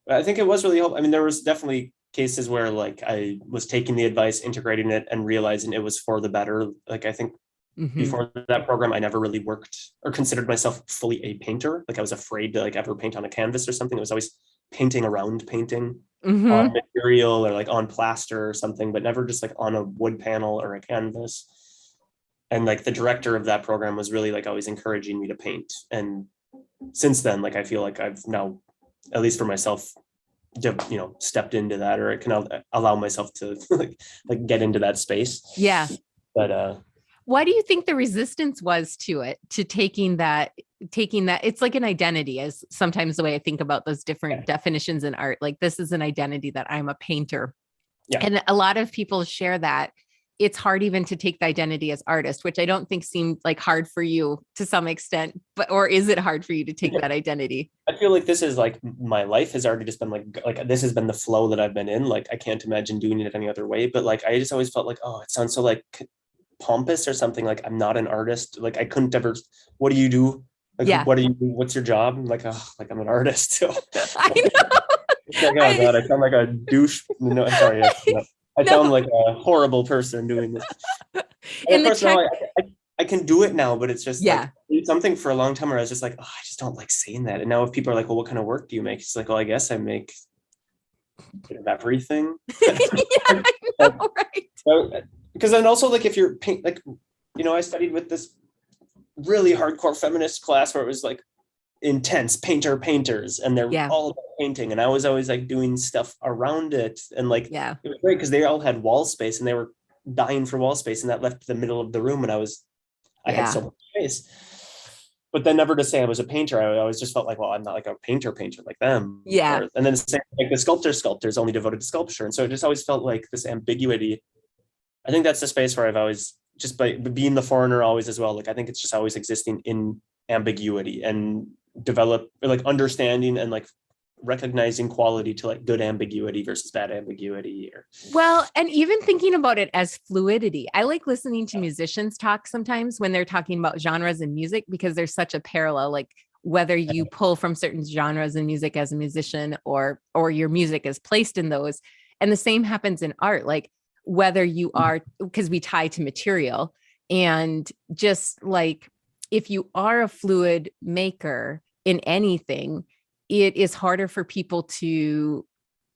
[SPEAKER 2] I think it was really helpful. I mean, there was definitely cases where like I was taking the advice, integrating it, and realizing it was for the better. Like I think
[SPEAKER 1] Hmm.
[SPEAKER 2] before that program, I never really worked or considered myself fully a painter. Like I was afraid to like ever paint on a canvas or something. It was always painting around painting
[SPEAKER 1] Hmm.
[SPEAKER 2] on material or like on plaster or something, but never just like on a wood panel or a canvas. And like the director of that program was really like always encouraging me to paint. And since then, like I feel like I've now, at least for myself, stepped into that, or I can allow myself to like get into that space.
[SPEAKER 1] Yeah.
[SPEAKER 2] But
[SPEAKER 1] Why do you think the resistance was to it, to taking that it's like an identity, as sometimes the way I think about those different
[SPEAKER 2] yeah,
[SPEAKER 1] definitions in art, like this is an identity that I'm a painter.
[SPEAKER 2] yeah.
[SPEAKER 1] And a lot of people share that. It's hard even to take the identity as artist, which I don't think seemed like hard for you to some extent, but, or is it hard for you to take that identity?
[SPEAKER 2] I feel like this is like my life has already just been like this has been the flow that I've been in. Like I can't imagine doing it any other way. But like I just always felt like, oh, it sounds so like pompous or something. Like I'm not an artist. Like I couldn't ever. What do you do? Like
[SPEAKER 1] Yeah.
[SPEAKER 2] what do you do? What's your job? I'm like, oh, like I'm an artist. So
[SPEAKER 1] I know.
[SPEAKER 2] it's like, oh
[SPEAKER 1] I,
[SPEAKER 2] god, I sound like a douche. No, I'm sorry. I sound
[SPEAKER 1] no,
[SPEAKER 2] like a horrible person doing this. And
[SPEAKER 1] in
[SPEAKER 2] of
[SPEAKER 1] the
[SPEAKER 2] course, now
[SPEAKER 1] Czech,
[SPEAKER 2] I can do it now, but it's just like
[SPEAKER 1] yeah.
[SPEAKER 2] it's something for a long time where I was just like, oh, I just don't like saying that. And now if people are like, well, what kind of work do you make? It's like, well, I guess I make a bit of everything.
[SPEAKER 1] Yeah, I know, right?
[SPEAKER 2] So, because then also like if you're paint, like, I studied with this really hardcore feminist class where it was like intense painters, and they're
[SPEAKER 1] Yeah.
[SPEAKER 2] all about painting. And I was always like doing stuff around it. And like,
[SPEAKER 1] Yeah.
[SPEAKER 2] it was great because they all had wall space and they were dying for wall space. And that left the middle of the room. And I had
[SPEAKER 1] Yeah.
[SPEAKER 2] so much space. But then never to say I was a painter. I always just felt like, well, I'm not like a painter like them.
[SPEAKER 1] Yeah.
[SPEAKER 2] And then the same, like the sculptor is only devoted to sculpture. And so it just always felt like this ambiguity. I think that's the space where I've always, just by being the foreigner always as well, like I think it's just always existing in ambiguity and develop or like understanding and like recognizing quality to like good ambiguity versus bad ambiguity. Or
[SPEAKER 1] Well, and even thinking about it as fluidity. I like listening to musicians talk sometimes when they're talking about genres in music, because there's such a parallel, like whether you pull from certain genres in music as a musician, or your music is placed in those. And the same happens in art, like whether you are, because we tie to material, and just like if you are a fluid maker in anything, it is harder for people to,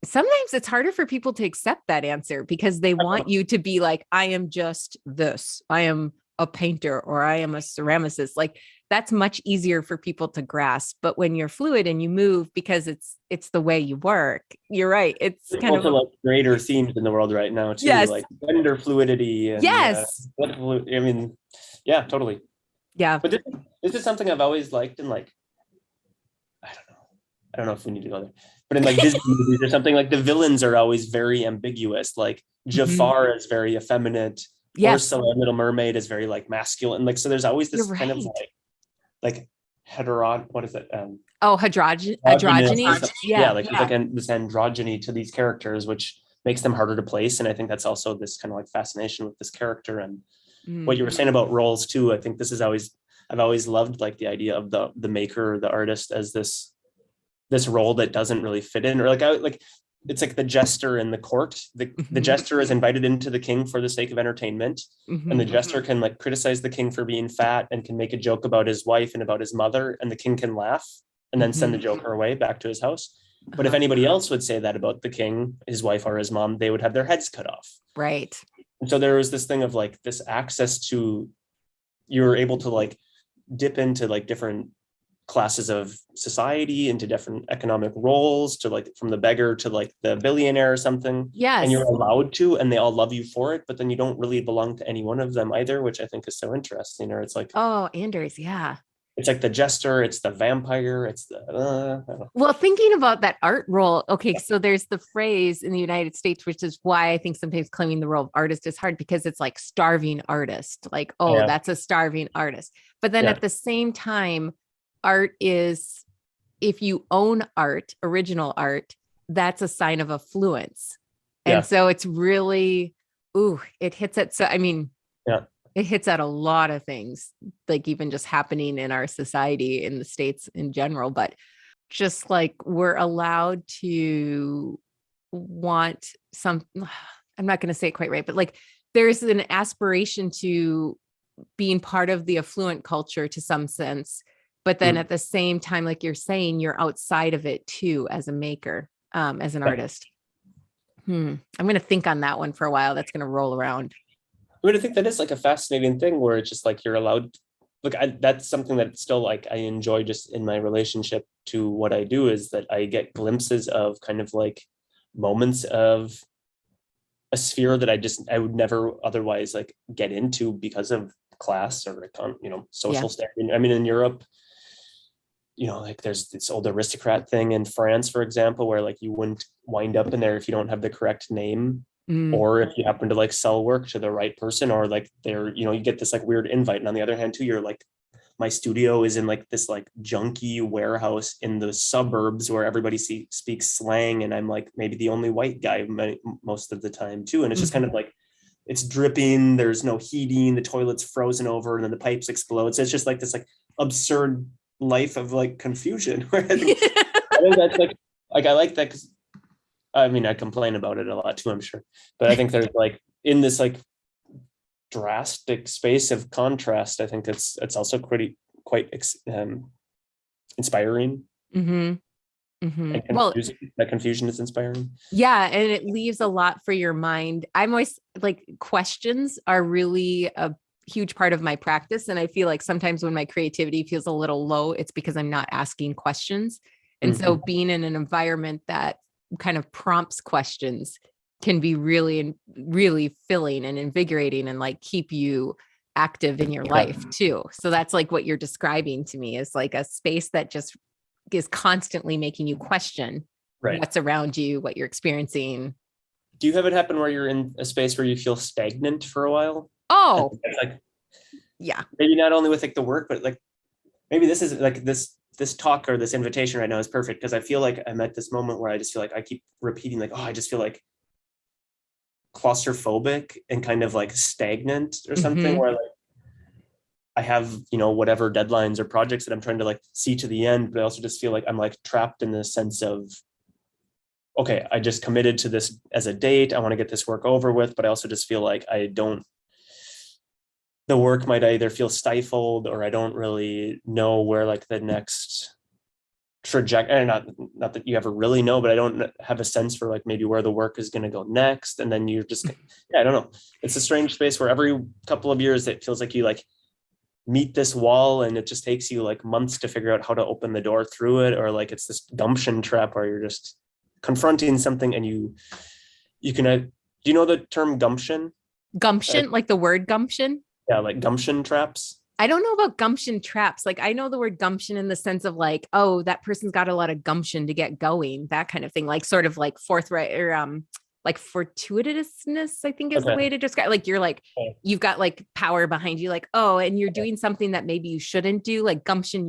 [SPEAKER 1] sometimes it's harder for people to accept that answer, because they want you to be like, I am just this, I am a painter, or I am a ceramicist. Like that's much easier for people to grasp. But when you're fluid and you move because it's the way you work, you're right. It's
[SPEAKER 2] there's
[SPEAKER 1] kind of
[SPEAKER 2] also like greater themes in the world right now too,
[SPEAKER 1] yes.
[SPEAKER 2] like gender fluidity and
[SPEAKER 1] Yes.
[SPEAKER 2] I mean, yeah, totally.
[SPEAKER 1] Yeah.
[SPEAKER 2] But this is something I've always liked in like, I don't know. I don't know if we need to go there, but in like Disney movies or something, like the villains are always very ambiguous. Like
[SPEAKER 1] Mhm.
[SPEAKER 2] Jafar is very effeminate.
[SPEAKER 1] Yes.
[SPEAKER 2] Ursula, Little Mermaid, is very like masculine. Like, so there's always
[SPEAKER 1] You're
[SPEAKER 2] this kind of
[SPEAKER 1] right.
[SPEAKER 2] like what is it?
[SPEAKER 1] Oh,
[SPEAKER 2] Androgynous or
[SPEAKER 1] androgyny.
[SPEAKER 2] something. Yeah,
[SPEAKER 1] Yeah.
[SPEAKER 2] like there's like this androgyny to these characters, which makes them harder to place. And I think that's also this kind of like fascination with this character. And what
[SPEAKER 1] Mm.
[SPEAKER 2] you were saying about roles too, I think this is always, I've always loved like the idea of the maker or the artist as this role that doesn't really fit in, or like it's like the jester in the court. The
[SPEAKER 1] Mhm.
[SPEAKER 2] jester is invited into the king for the sake of entertainment, and the
[SPEAKER 1] Mhm.
[SPEAKER 2] jester can like criticize the king for being fat and can make a joke about his wife and about his mother, and the king can laugh and then send the
[SPEAKER 1] Mhm.
[SPEAKER 2] joker away back to his house. But if
[SPEAKER 1] Uh-huh.
[SPEAKER 2] anybody else would say that about the king, his wife or his mom, they would have their heads cut off.
[SPEAKER 1] Right.
[SPEAKER 2] And so there was this thing of like this access to, you're able to like dip into like different classes of society, into different economic roles, to like from the beggar to like the billionaire or something, and you're
[SPEAKER 1] Yes.
[SPEAKER 2] allowed to, and they all love you for it, but then you don't really belong to any one of them either, which I think is so interesting. Or
[SPEAKER 1] Oh, Anders. Yeah.
[SPEAKER 2] it's like the jester, it's the vampire, it's the I don't know.
[SPEAKER 1] Well, thinking about that art role, okay, so there's the phrase in the United States, which is why I think sometimes claiming the role of artist is hard, because it's like starving artist, like, oh,
[SPEAKER 2] Yeah,
[SPEAKER 1] that's a starving artist. But then
[SPEAKER 2] yeah,
[SPEAKER 1] at the same time, art is, if you own art, original art, that's a sign of affluence. And
[SPEAKER 2] yeah,
[SPEAKER 1] so it's really, ooh, it hits at, so I mean,
[SPEAKER 2] yeah.
[SPEAKER 1] it hits at a lot of things, like even just happening in our society in the States in general. But just like we're allowed to want some, I'm not going to say it quite right, but like there's an aspiration to being part of the affluent culture to some sense. But then at the same time, like you're saying, you're outside of it too, as a maker, as an artist. I'm going to think on that one for a while. That's going to roll around.
[SPEAKER 2] I mean, I think that is like a fascinating thing where it's just like you're allowed. Look, that's something that still like I enjoy just in my relationship to what I do, is that I get glimpses of kind of like moments of a sphere that I would never otherwise like get into because of class or social standing. I mean, in Europe, like there's this old aristocrat thing in France, for example, where like you wouldn't wind up in there if you don't have the correct name, or if you happen to like sell work to the right person, or like you get this like weird invite. And on the other hand too, you're like, my studio is in like this like junky warehouse in the suburbs where everybody speaks slang, and I'm like maybe the only white guy most of the time too. And it's just kind of like, it's dripping, there's no heating, the toilet's frozen over, and then the pipes explode. So it's just like this like absurd life of like confusion where I think that's like I like that, because I mean I complain about it a lot too, I'm sure, but I think there's like in this like drastic space of contrast, I think it's also quite inspiring. And
[SPEAKER 1] Well,
[SPEAKER 2] that confusion is inspiring.
[SPEAKER 1] Yeah. And it leaves a lot for your mind. I'm always like, questions are really a huge part of my practice. And I feel like sometimes when my creativity feels a little low, it's because I'm not asking questions. And so being in an environment that kind of prompts questions can be really, really filling and invigorating, and like keep you active in your life too. So that's like what you're describing to me, is like a space that just is constantly making you question what's around you, what you're experiencing.
[SPEAKER 2] Do you have it happen where you're in a space where you feel stagnant for a while?
[SPEAKER 1] Oh,
[SPEAKER 2] like,
[SPEAKER 1] yeah.
[SPEAKER 2] Maybe not only with like the work, but like maybe this is like this talk or this invitation right now is perfect, because I feel like I'm at this moment where I just feel like I keep repeating like, oh, I just feel like claustrophobic and kind of like stagnant or something, where like I have, whatever deadlines or projects that I'm trying to like see to the end, but I also just feel like I'm like trapped in the sense of, okay, I just committed to this as a date, I want to get this work over with, but I also just feel like the work might either feel stifled, or I don't really know where like the next trajectory, not that you ever really know, but I don't have a sense for like maybe where the work is going to go next. And then you're just, I don't know. It's a strange space where every couple of years it feels like you like meet this wall, and it just takes you like months to figure out how to open the door through it, or like it's this gumption trap where you're just confronting something and you can, do you know the term gumption?
[SPEAKER 1] Like the word gumption?
[SPEAKER 2] Yeah, like gumption traps.
[SPEAKER 1] I don't know about gumption traps. Like I know the word gumption in the sense of like, oh, that person's got a lot of gumption to get going, that kind of thing. Like sort of like forthright, or like fortuitousness, I think is the way to describe. Like you're like, you've got like power behind you, like, oh, and you're doing something that maybe you shouldn't do. Like gumption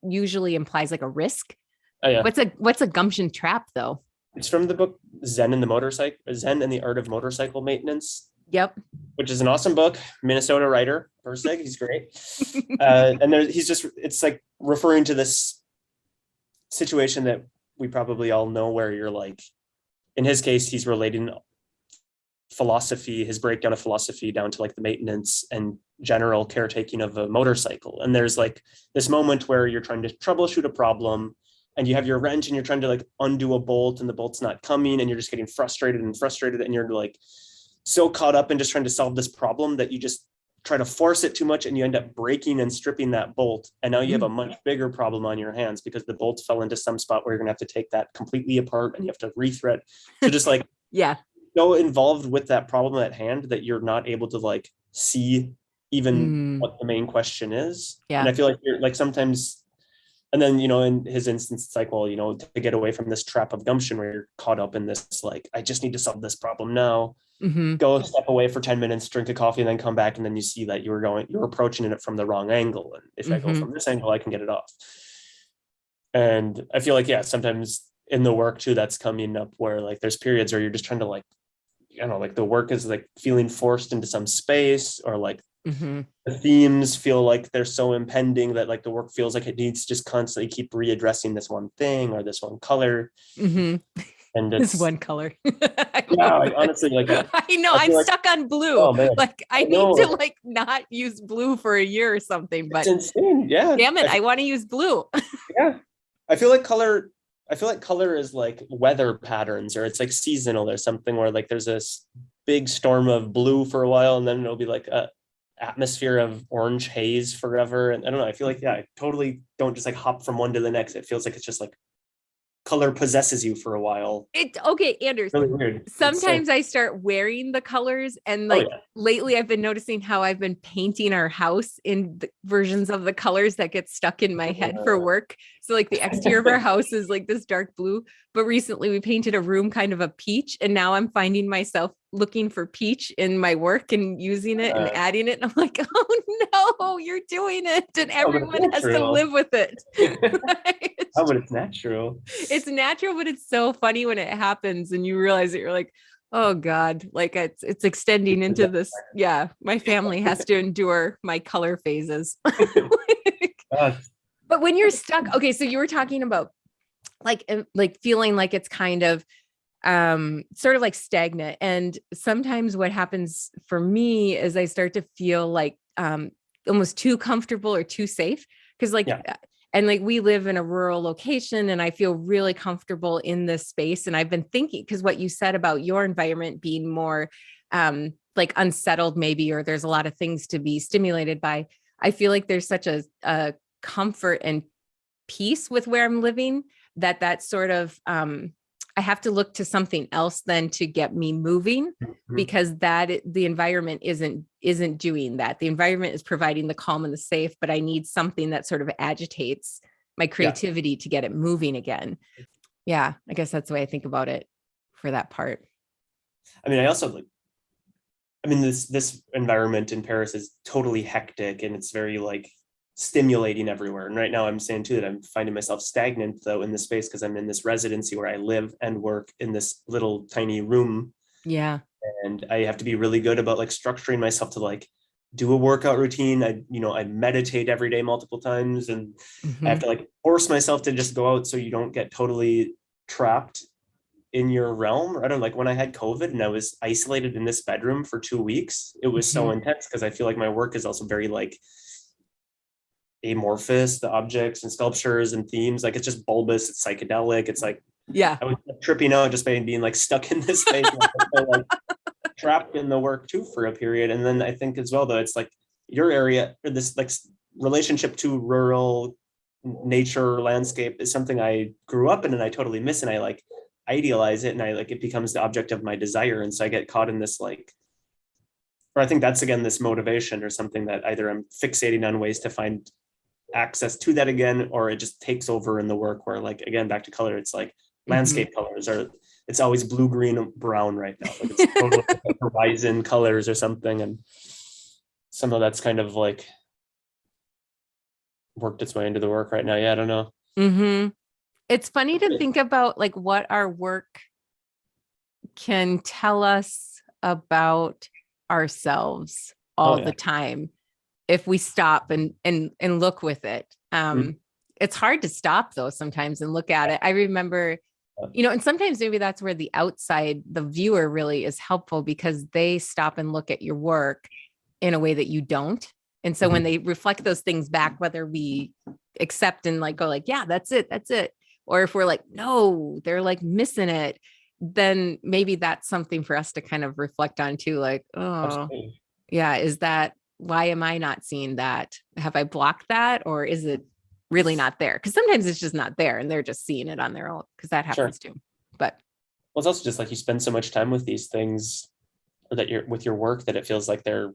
[SPEAKER 1] usually implies like a risk.
[SPEAKER 2] Oh, yeah.
[SPEAKER 1] What's a gumption trap though?
[SPEAKER 2] It's from the book Zen and the Art of Motorcycle Maintenance.
[SPEAKER 1] Yep.
[SPEAKER 2] Which is an awesome book. Minnesota writer, Persig, he's great. And it's like referring to this situation that we probably all know, where you're like, in his case, he's relating philosophy, his breakdown of philosophy, down to like the maintenance and general caretaking of a motorcycle. And there's like this moment where you're trying to troubleshoot a problem, and you have your wrench and you're trying to like undo a bolt, and the bolt's not coming, and you're just getting frustrated, and you're like so caught up in just trying to solve this problem that you just try to force it too much, and you end up breaking and stripping that bolt. And now you have a much bigger problem on your hands, because the bolt fell into some spot where you're going to have to take that completely apart, and you have to rethread. So just like, so involved with that problem at hand that you're not able to like see even what the main question is. And I feel like you're like sometimes, and then, in his instance, it's like, well, to get away from this trap of gumption where you're caught up in this, like, I just need to solve this problem now. Go step away for 10 minutes, drink a coffee, and then come back. And then you see that you're approaching it from the wrong angle. And if I go from this angle, I can get it off. And I feel like, sometimes in the work too, that's coming up where like, there's periods where you're just trying to like, like the work is like feeling forced into some space, or like
[SPEAKER 1] Mm-hmm.
[SPEAKER 2] The themes feel like they're so impending that like the work feels like it needs to just constantly keep readdressing this one thing or this one color.
[SPEAKER 1] Mm-hmm.
[SPEAKER 2] And
[SPEAKER 1] This
[SPEAKER 2] it's,
[SPEAKER 1] one color. I
[SPEAKER 2] yeah,
[SPEAKER 1] love
[SPEAKER 2] like
[SPEAKER 1] it.
[SPEAKER 2] honestly, like
[SPEAKER 1] I know
[SPEAKER 2] I
[SPEAKER 1] I'm
[SPEAKER 2] feel like,
[SPEAKER 1] stuck on blue.
[SPEAKER 2] oh man,
[SPEAKER 1] Like I
[SPEAKER 2] I
[SPEAKER 1] need
[SPEAKER 2] know,
[SPEAKER 1] to
[SPEAKER 2] like
[SPEAKER 1] like not use blue for a year or something,
[SPEAKER 2] it's
[SPEAKER 1] but
[SPEAKER 2] insane. Yeah.
[SPEAKER 1] damn it, I want to use blue.
[SPEAKER 2] Yeah. I feel like color, I feel like color is like weather patterns or it's like seasonal or something where like there's this big storm of blue for a while and then it'll be like a atmosphere of orange haze forever. And I don't know, I feel like, yeah, I totally don't just like hop from one to the next. It feels like it's just like color possesses you for a while.
[SPEAKER 1] Okay, Anders.
[SPEAKER 2] Really weird. It's so,
[SPEAKER 1] Sometimes I start wearing the colors, and
[SPEAKER 2] oh
[SPEAKER 1] like
[SPEAKER 2] yeah.
[SPEAKER 1] lately I've been noticing how I've been painting our house in the versions of the colors that get stuck in my head for work. So like the exterior of our house is like this dark blue, but recently we painted a room kind of a peach, and now I'm finding myself looking for peach in my work and using it and adding it. And I'm like, oh no, you're doing it, and everyone has to live with it.
[SPEAKER 2] Oh, but it's natural.
[SPEAKER 1] It's natural, but it's so funny when it happens and you realize that you're like, oh God, like it's extending into this. Yeah, my family has to endure my color phases. But when you're stuck, okay, so you were talking about like feeling like it's kind of sort of like stagnant. And sometimes what happens for me is I start to feel like almost too comfortable or too safe. Because like and like we live in a rural location and I feel really comfortable in this space. And I've been thinking, because what you said about your environment being more like unsettled maybe, or there's a lot of things to be stimulated by. I feel like there's such a comfort and peace with where I'm living that sort of I have to look to something else then to get me moving, because the environment isn't doing that. The environment is providing the calm and the safe, but I need something that sort of agitates my creativity to get it moving again. Yeah, I guess that's the way I think about it for that part.
[SPEAKER 2] I mean, this environment in Paris is totally hectic and it's very like stimulating everywhere. And right now I'm saying too that I'm finding myself stagnant though in this space because I'm in this residency where I live and work in this little tiny room.
[SPEAKER 1] Yeah.
[SPEAKER 2] And I have to be really good about like structuring myself to like do a workout routine. I meditate every day multiple times and I have to like force myself to just go out so you don't get totally trapped in your realm. I don't know, like when I had COVID and I was isolated in this bedroom for 2 weeks, it was so intense because I feel like my work is also very like amorphous, the objects and sculptures and themes, like it's just bulbous, it's psychedelic, it's like I was tripping out just by being like stuck in this space like trapped in the work too for a period. And then I think as well though, it's like your area or this like relationship to rural nature landscape is something I grew up in and I totally miss, and I like idealize it and I like it becomes the object of my desire. And so I get caught in this like, or I think that's again this motivation or something that either I'm fixating on ways to find access to that again, or it just takes over in the work where like, again, back to color, it's like landscape colors or it's always blue, green, brown right now. Like it's totally like horizon colors or something. And some of that's kind of like worked its way into the work right now. Yeah, I don't know.
[SPEAKER 1] It's funny to think about like what our work can tell us about ourselves all the time if we stop and look with it. It's hard to stop though sometimes and look at it. I remember, and sometimes maybe that's where the viewer really is helpful, because they stop and look at your work in a way that you don't. And so when they reflect those things back, whether we accept and like go like, yeah, that's it. Or if we're like, no, they're like missing it, then maybe that's something for us to kind of reflect on too. Like, oh, yeah, why am I not seeing that? Have I blocked that? Or is it really not there? Because sometimes it's just not there and they're just seeing it on their own, because that happens too. But
[SPEAKER 2] well, it's also just like you spend so much time with these things, or that you're with your work, that it feels like they're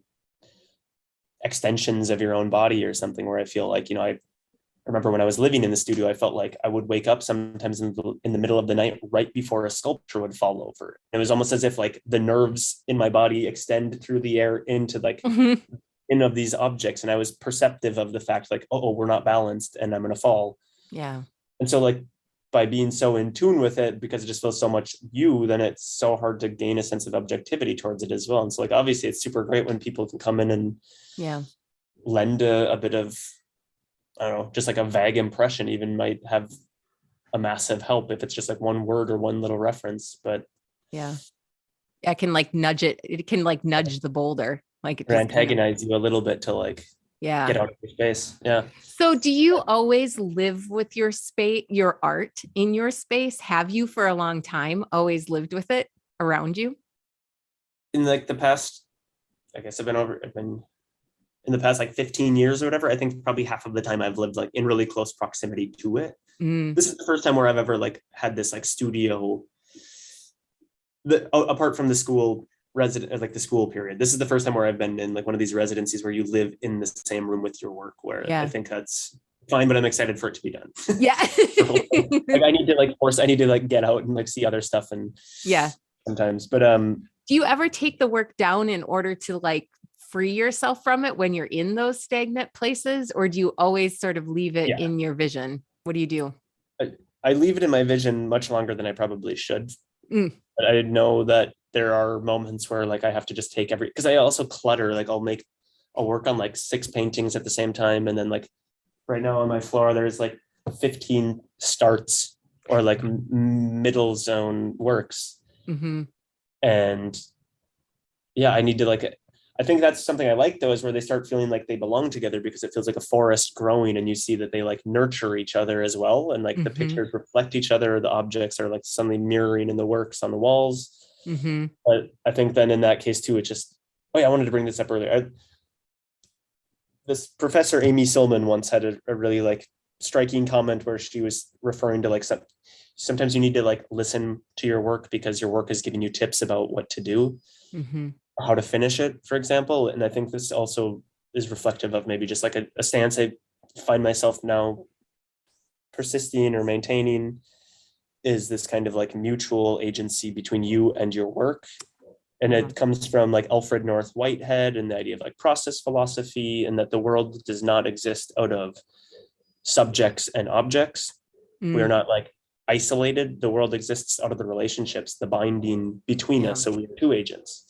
[SPEAKER 2] extensions of your own body or something, where I feel like, I remember when I was living in the studio, I felt like I would wake up sometimes in the middle of the night right before a sculpture would fall over. It was almost as if like the nerves in my body extend through the air into like in of these objects. And I was perceptive of the fact like, oh, we're not balanced and I'm going to fall.
[SPEAKER 1] Yeah.
[SPEAKER 2] And so like by being so in tune with it, because it just feels so much you, then it's so hard to gain a sense of objectivity towards it as well. And so like, obviously it's super great when people can come in and lend a bit of, I don't know, just like a vague impression even might have a massive help if it's just like one word or one little reference. But
[SPEAKER 1] I can like nudge it. It can like nudge the boulder, like it just
[SPEAKER 2] antagonize you a little bit to like get out of your space. Yeah.
[SPEAKER 1] So do you always live with your space, your art in your space? Have you for a long time always lived with it around you?
[SPEAKER 2] In like the past, I guess I've been in the past like 15 years or whatever. I think probably half of the time I've lived like in really close proximity to it. This is the first time where I've ever like had this like studio, apart from the school resident, like the school period. This is the first time where I've been in like one of these residencies where you live in the same room with your work, where I think that's fine, but I'm excited for it to be done. Like I need to like get out and like see other stuff and sometimes, but
[SPEAKER 1] do you ever take the work down in order to like free yourself from it when you're in those stagnant places, or do you always sort of leave it in your vision? What do you do?
[SPEAKER 2] I leave it in my vision much longer than I probably should. But I know that there are moments where like I have to just take because I also clutter. Like I'll work on like 6 paintings at the same time. And then like right now on my floor, there's like 15 starts or like middle zone works. And I need to like, I think that's something I like though, is where they start feeling like they belong together, because it feels like a forest growing and you see that they like nurture each other as well. And like the pictures reflect each other, the objects are like suddenly mirroring in the works on the walls. But I think then in that case too, it's just, I wanted to bring this up earlier. This professor, Amy Silman, once had a really like striking comment where she was referring to like sometimes you need to like listen to your work because your work is giving you tips about what to do. How to finish it, for example. And I think this also is reflective of maybe just like a stance I find myself now persisting or maintaining, is this kind of like mutual agency between you and your work. And it comes from like Alfred North Whitehead and the idea of like process philosophy, and that the world does not exist out of subjects and objects. We're not like isolated. The world exists out of the relationships, the binding between us. So we are two agents.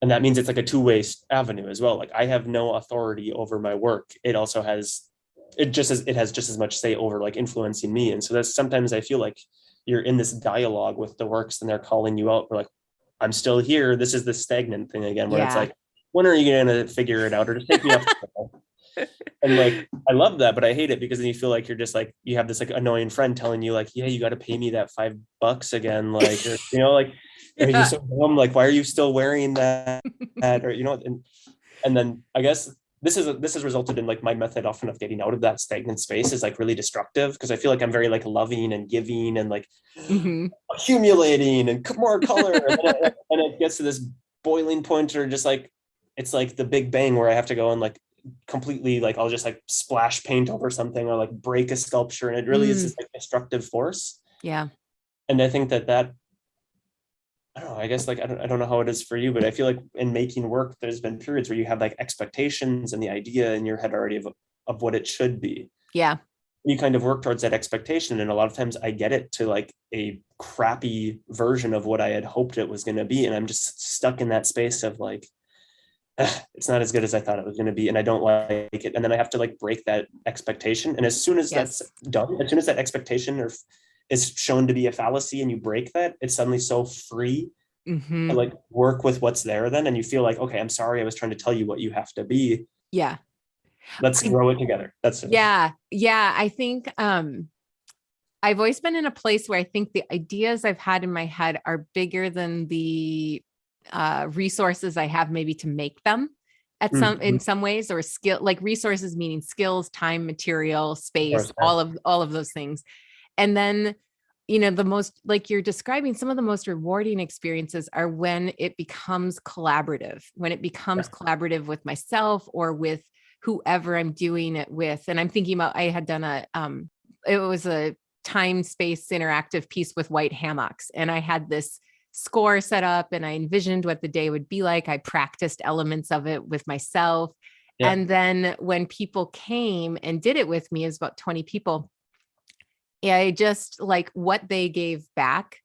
[SPEAKER 2] And that means it's like a two-way avenue as well. Like I have no authority over my work. It also has, it has just as much say over like influencing me. And so that's sometimes I feel like you're in this dialogue with the works and they're calling you out. We're like, I'm still here. This is the stagnant thing again, where it's like, when are you going to figure it out, or just take me off? And like, I love that, but I hate it because then you feel like you're just like, you have this like annoying friend telling you like, yeah, you got to pay me that $5 again. Like, or, you know, like, are you so dumb? Like, why are you still wearing that? Or, you know, and then I guess this has resulted in like my method often of getting out of that stagnant space is like really destructive, because I feel like I'm very like loving and giving and like accumulating and more color. And it gets to this boiling point, or just like, it's like the Big Bang where I have to go and like completely like, I'll just like splash paint over something or like break a sculpture. And it really is this like destructive force. And I think that I don't know, I guess like, I don't know how it is for you, but I feel like in making work, there's been periods where you have like expectations and the idea in your head already of what it should be. You kind of work towards that expectation. And a lot of times I get it to like a crappy version of what I had hoped it was going to be. And I'm just stuck in that space of like, it's not as good as I thought it was going to be. And I don't like it. And then I have to like break that expectation. And as soon as that's done, as soon as that expectation is shown to be a fallacy and you break that, it's suddenly so free to like work with what's there then. And you feel like, okay, I'm sorry, I was trying to tell you what you have to be. Let's grow it together. That's it.
[SPEAKER 1] I think I've always been in a place where I think the ideas I've had in my head are bigger than the resources I have maybe to make them in some ways, or skill, like resources, meaning skills, time, material, space, all of those things. And then, you know, the most, like you're describing, some of the most rewarding experiences are when it becomes collaborative, collaborative with myself or with whoever I'm doing it with. And I'm thinking about, I had done it was a time space interactive piece with white hammocks. And I had this score set up and I envisioned what the day would be like. I practiced elements of it with myself. And then when people came and did it with me, it was about 20 people. I just like what they gave back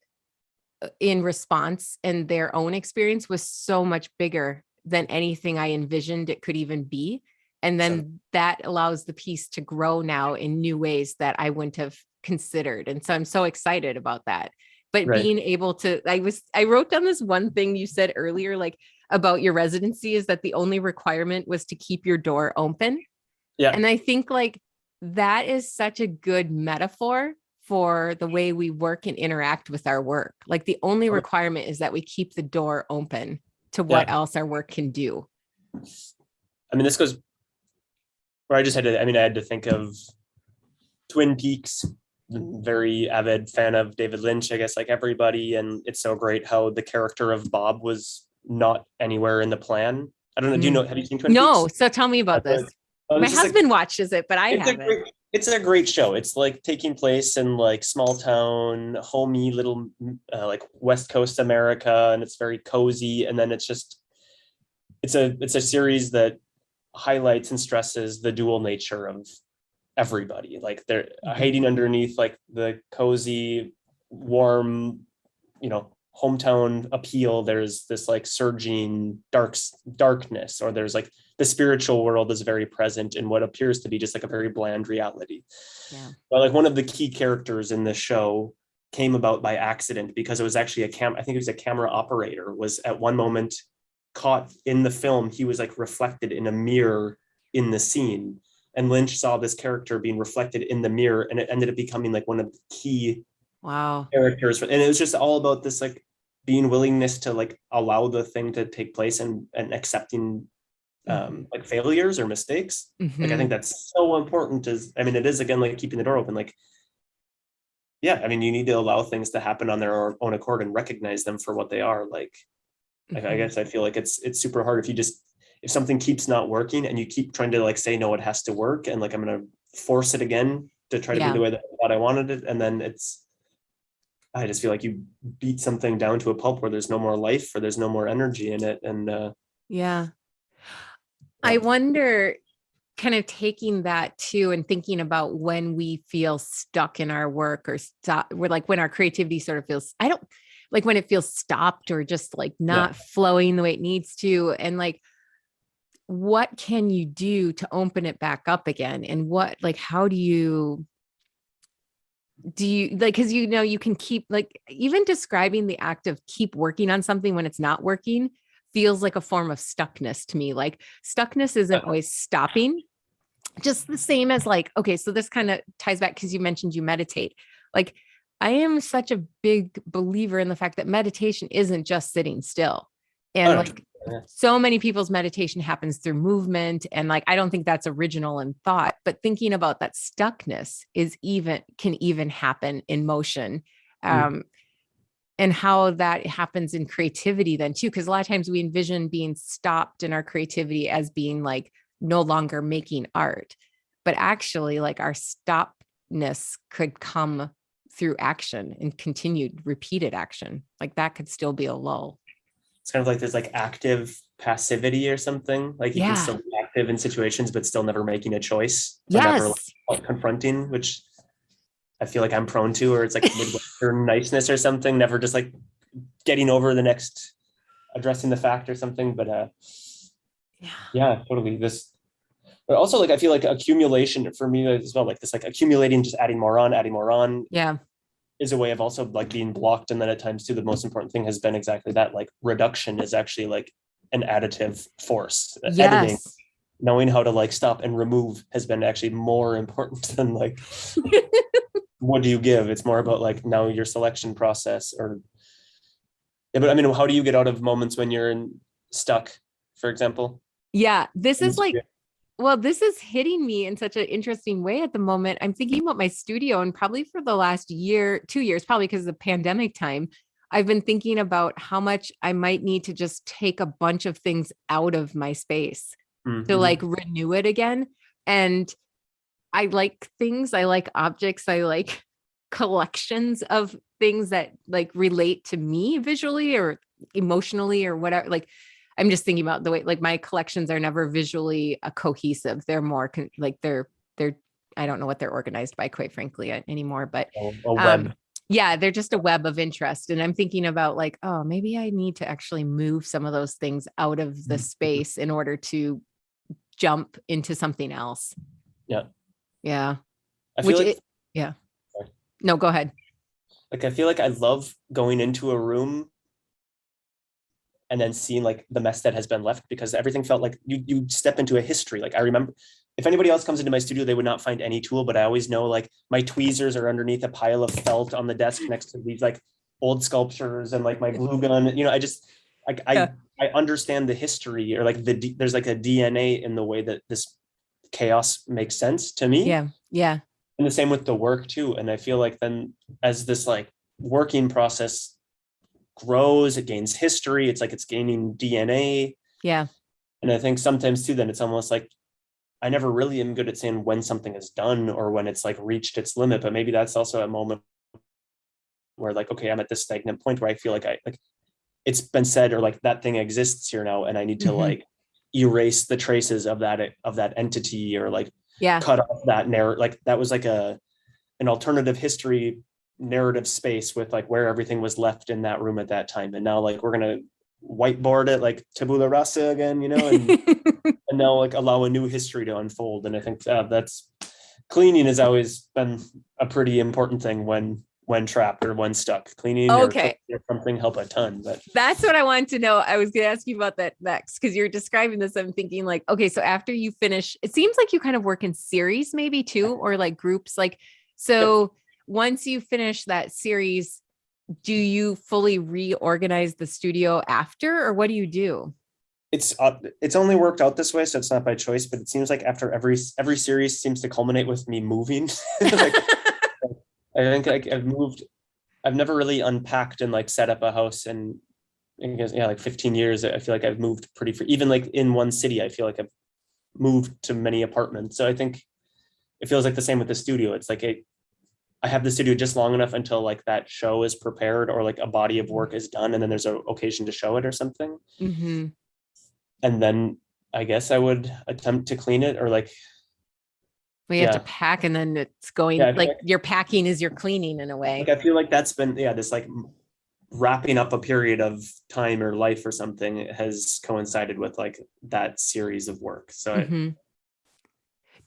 [SPEAKER 1] in response, and their own experience was so much bigger than anything I envisioned it could even be. And then
[SPEAKER 2] Sure.
[SPEAKER 1] that allows the piece to grow now in new ways that I wouldn't have considered. And so I'm so excited about that. But
[SPEAKER 2] Right.
[SPEAKER 1] being able to, I wrote down this one thing you said earlier, like about your residency, is that the only requirement was to keep your door open.
[SPEAKER 2] Yeah.
[SPEAKER 1] And I think like that is such a good metaphor for the way we work and interact with our work. Like the only requirement is that we keep the door open to what else our work can do.
[SPEAKER 2] I mean, this goes where I just had to, I mean, I had to think of Twin Peaks, very avid fan of David Lynch, I guess, like everybody. And it's so great how the character of Bob was not anywhere in the plan. I don't know. Do you know, have you seen Twin
[SPEAKER 1] No.
[SPEAKER 2] Peaks?
[SPEAKER 1] So tell me about this. My husband watches it, but I haven't.
[SPEAKER 2] It's a great show. It's like taking place in like small town, homey little like West Coast America, and it's very cozy. And then it's just it's a series that highlights and stresses the dual nature of everybody. Like they're hiding underneath like the cozy, warm, hometown appeal. There's this like surging darkness, or there's like the spiritual world is very present in what appears to be just like a very bland reality.
[SPEAKER 1] Yeah.
[SPEAKER 2] But like one of the key characters in this show came about by accident, because it was actually I think it was a camera operator was at one moment caught in the film. He was like reflected in a mirror in the scene, and Lynch saw this character being reflected in the mirror, and it ended up becoming like one of the key characters. And it was just all about this like being willingness to like allow the thing to take place, and accepting like failures or mistakes. Like I think that's so important. I mean, it is again like keeping the door open. Like, yeah, I mean, you need to allow things to happen on their own accord and recognize them for what they are. Like, I guess I feel like it's super hard if something keeps not working and you keep trying to like say no, it has to work, and like I'm gonna force it again to try to be the way that I thought I wanted it, and then I just feel like you beat something down to a pulp where there's no more life, or there's no more energy in it. And
[SPEAKER 1] I wonder, kind of taking that too and thinking about when we feel stuck in our work, or we're like when our creativity sort of feels, I don't like when it feels stopped or just like not flowing the way it needs to. And like, what can you do to open it back up again? And how do you like, cause you can keep like, even describing the act of keep working on something when it's not working feels like a form of stuckness to me. Like stuckness isn't always stopping, just the same as like, okay, so this kind of ties back because you mentioned you meditate. Like I am such a big believer in the fact that meditation isn't just sitting still. And so many people's meditation happens through movement. And like, I don't think that's original in thought, but thinking about that stuckness can even happen in motion. And how that happens in creativity then too. Cause a lot of times we envision being stopped in our creativity as being like no longer making art, but actually like our stopness could come through action and continued repeated action. Like that could still be a lull.
[SPEAKER 2] It's kind of like there's like active passivity or something. Like you can still be active in situations, but still never making a choice. Or never like confronting, which I feel like I'm prone to, or it's like Midwestern niceness or something, never just like getting over the next addressing the fact or something. But yeah, totally. But also like I feel like accumulation for me as well, like this like accumulating, just adding more on is a way of also like being blocked. And then at times too, the most important thing has been exactly that, like reduction is actually like an additive force. Editing, knowing how to like stop and remove has been actually more important than like what do you give. It's more about like now your selection process. But I mean, how do you get out of moments when you're stuck, for example?
[SPEAKER 1] This is like, well, this is hitting me in such an interesting way at the moment. I'm thinking about my studio, and probably for the last 2 years, probably because of the pandemic time, I've been thinking about how much I might need to just take a bunch of things out of my space to like renew it again. And I like things, I like objects, I like collections of things that like relate to me visually or emotionally or whatever. Like I'm just thinking about the way like my collections are never visually cohesive. They're more like they're I don't know what they're organized by, quite frankly, anymore, but
[SPEAKER 2] A web.
[SPEAKER 1] yeah, they're just a web of interest. And I'm thinking about like, oh, maybe I need to actually move some of those things out of the space in order to jump into something else.
[SPEAKER 2] Yeah.
[SPEAKER 1] Yeah.
[SPEAKER 2] I feel like,
[SPEAKER 1] yeah.
[SPEAKER 2] sorry.
[SPEAKER 1] No, go ahead.
[SPEAKER 2] Like, I feel like I love going into a room and then seeing like the mess that has been left, because everything felt like you step into a history. Like I remember, if anybody else comes into my studio, they would not find any tool, but I always know like my tweezers are underneath a pile of felt on the desk next to these like old sculptures, and like my glue gun, you know, I just like, I understand the history, or like there's like a DNA in the way that this chaos makes sense to me.
[SPEAKER 1] Yeah. Yeah.
[SPEAKER 2] And the same with the work too. And I feel like then as this like working process grows, it gains history, it's like it's gaining DNA.
[SPEAKER 1] Yeah.
[SPEAKER 2] And I think sometimes too, then it's almost like I never really am good at saying when something is done or when it's like reached its limit, but maybe that's also a moment where like, okay, I'm at this stagnant point where I feel like it's been said, or like that thing exists here now, and I need to like erase the traces of that entity, or like cut off that narrative. Like that was like an alternative history narrative space with like where everything was left in that room at that time. And now like we're gonna whiteboard it like tabula rasa again, you know, and and now like allow a new history to unfold. And I think that's cleaning has always been a pretty important thing when trapped or when stuck. Cleaning or something help a ton. But
[SPEAKER 1] that's what I wanted to know. I was going to ask you about that next, because you're describing this. I'm thinking like, okay, so after you finish, it seems like you kind of work in series maybe too, or like groups. Like, so once you finish that series, do you fully reorganize the studio after, or what do you do?
[SPEAKER 2] It's only worked out this way, so it's not by choice, but it seems like after every series seems to culminate with me moving. Like, I think like I've never really unpacked and like set up a house, and I guess, like 15 years, I feel like I've moved pretty free. Even like in one city, I feel like I've moved to many apartments. So I think it feels like the same with the studio. It's like I have the studio just long enough until like that show is prepared, or like a body of work is done, and then there's an occasion to show it or something.
[SPEAKER 1] Mm-hmm.
[SPEAKER 2] And then I guess I would attempt to clean it, or like
[SPEAKER 1] you have to pack, and then it's going like your packing is your cleaning in a way.
[SPEAKER 2] Like I feel like that's been this like wrapping up a period of time or life or something has coincided with like that series of work. So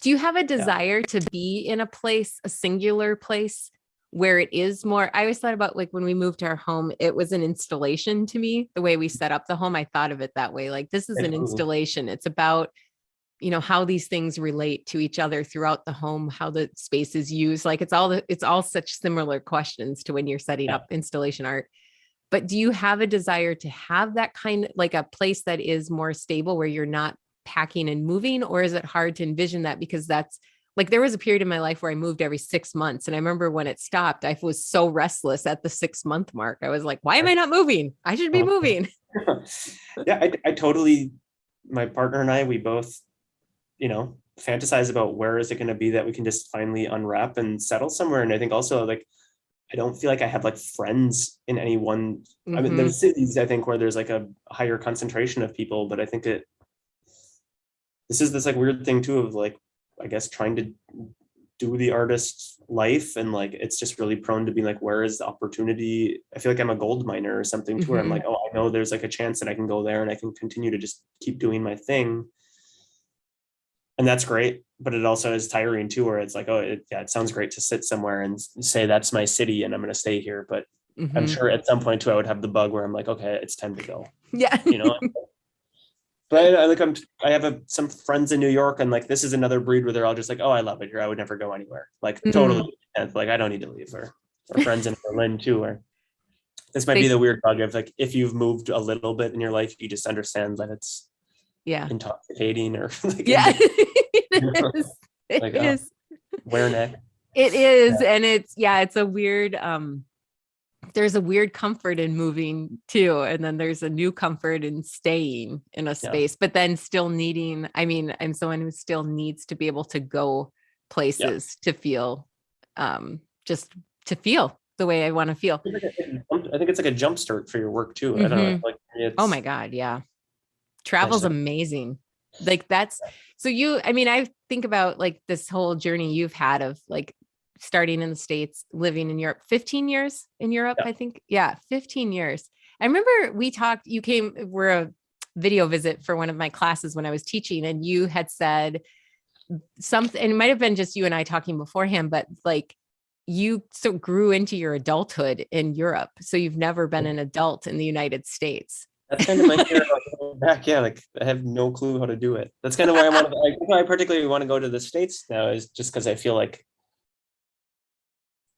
[SPEAKER 1] do you have a desire to be in a place, a singular place, where it is more? I always thought about like when we moved to our home, it was an installation to me. The way we set up the home, I thought of it that way. Like this is an installation. It's about, how these things relate to each other throughout the home, how the space is used. Like it's all such similar questions to when you're setting up installation art. But do you have a desire to have that kind of like a place that is more stable, where you're not packing and moving? Or is it hard to envision that? Because that's like, there was a period in my life where I moved every 6 months. And I remember when it stopped, I was so restless at the 6-month mark. I was like, why am I not moving? I should be moving.
[SPEAKER 2] I totally, my partner and I, we both, fantasize about where is it going to be that we can just finally unwrap and settle somewhere. And I think also like, I don't feel like I have like friends in any one. I mean, there's cities, I think, where there's like a higher concentration of people, but I think this is this like weird thing too of like, I guess trying to do the artist's life, and like it's just really prone to being like, where is the opportunity? I feel like I'm a gold miner or something too, where I'm like, oh, I know there's like a chance that I can go there and I can continue to just keep doing my thing. And that's great, but it also is tiring too, where it's like, oh, it sounds great to sit somewhere and say that's my city and I'm going to stay here. But I'm sure at some point too, I would have the bug where I'm like, okay, it's time to go.
[SPEAKER 1] Yeah.
[SPEAKER 2] But I have some friends in New York, and like this is another breed where they're all just like, oh, I love it here, I would never go anywhere. Like totally, like I don't need to leave. Or friends in Berlin too, where this might be the weird bug of like, if you've moved a little bit in your life, you just understand that it's intoxicating, or like,
[SPEAKER 1] it is. It is.
[SPEAKER 2] Where next?
[SPEAKER 1] It is. And it's a weird, there's a weird comfort in moving too. And then there's a new comfort in staying in a space, but then still needing, I'm someone who still needs to be able to go places to feel, just to feel the way I want to feel.
[SPEAKER 2] I think it's like a jump start for your work too. I don't know. Like
[SPEAKER 1] oh my God. Yeah. Travel's amazing. Like that's, so I mean, I think about like this whole journey you've had of like starting in the States, living in Europe, 15 years in Europe,
[SPEAKER 2] Yeah.
[SPEAKER 1] I think. Yeah, 15 years. I remember we talked, we're a video visit for one of my classes when I was teaching, and you had said something, and it might have been just you and I talking beforehand, but like you so grew into your adulthood in Europe. So you've never been an adult in the United States.
[SPEAKER 2] That's kind of my fear about going back. Yeah, like I have no clue how to do it. That's kind of why I particularly want to go to the States now, is just because I feel like,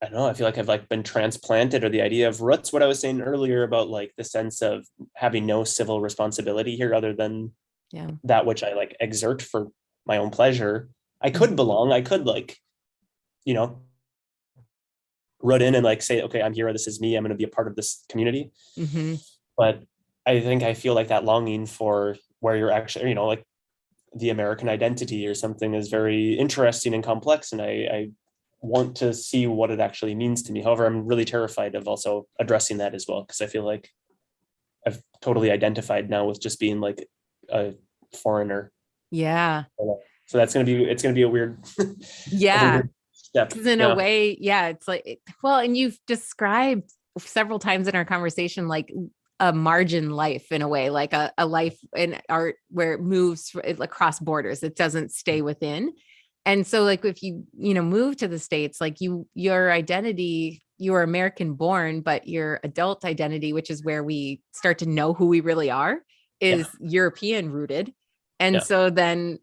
[SPEAKER 2] I don't know, I feel like I've like been transplanted, or the idea of roots, what I was saying earlier about like the sense of having no civil responsibility here other than
[SPEAKER 1] Yeah.
[SPEAKER 2] that which I like exert for my own pleasure. I could belong, I could like, you know, root in and like say, okay, I'm here, this is me, I'm going to be a part of this community.
[SPEAKER 1] Mm-hmm.
[SPEAKER 2] But I think I feel like that longing for where you're actually, you know, like the American identity or something is very interesting and complex. And I want to see what it actually means to me. However, I'm really terrified of also addressing that as well, because I feel like I've totally identified now with just being like a foreigner.
[SPEAKER 1] Yeah.
[SPEAKER 2] So it's gonna be a weird, a
[SPEAKER 1] Yeah.
[SPEAKER 2] weird step.
[SPEAKER 1] Because in a
[SPEAKER 2] Yeah.
[SPEAKER 1] way, yeah, it's like, well, and you've described several times in our conversation, like a margin life in a way, like a life in art where it moves across borders. It doesn't stay within. And so like, if you move to the States, like your identity, you are American born, but your adult identity, which is where we start to know who we really are,
[SPEAKER 2] Yeah.
[SPEAKER 1] is European rooted. And
[SPEAKER 2] Yeah.
[SPEAKER 1] so then,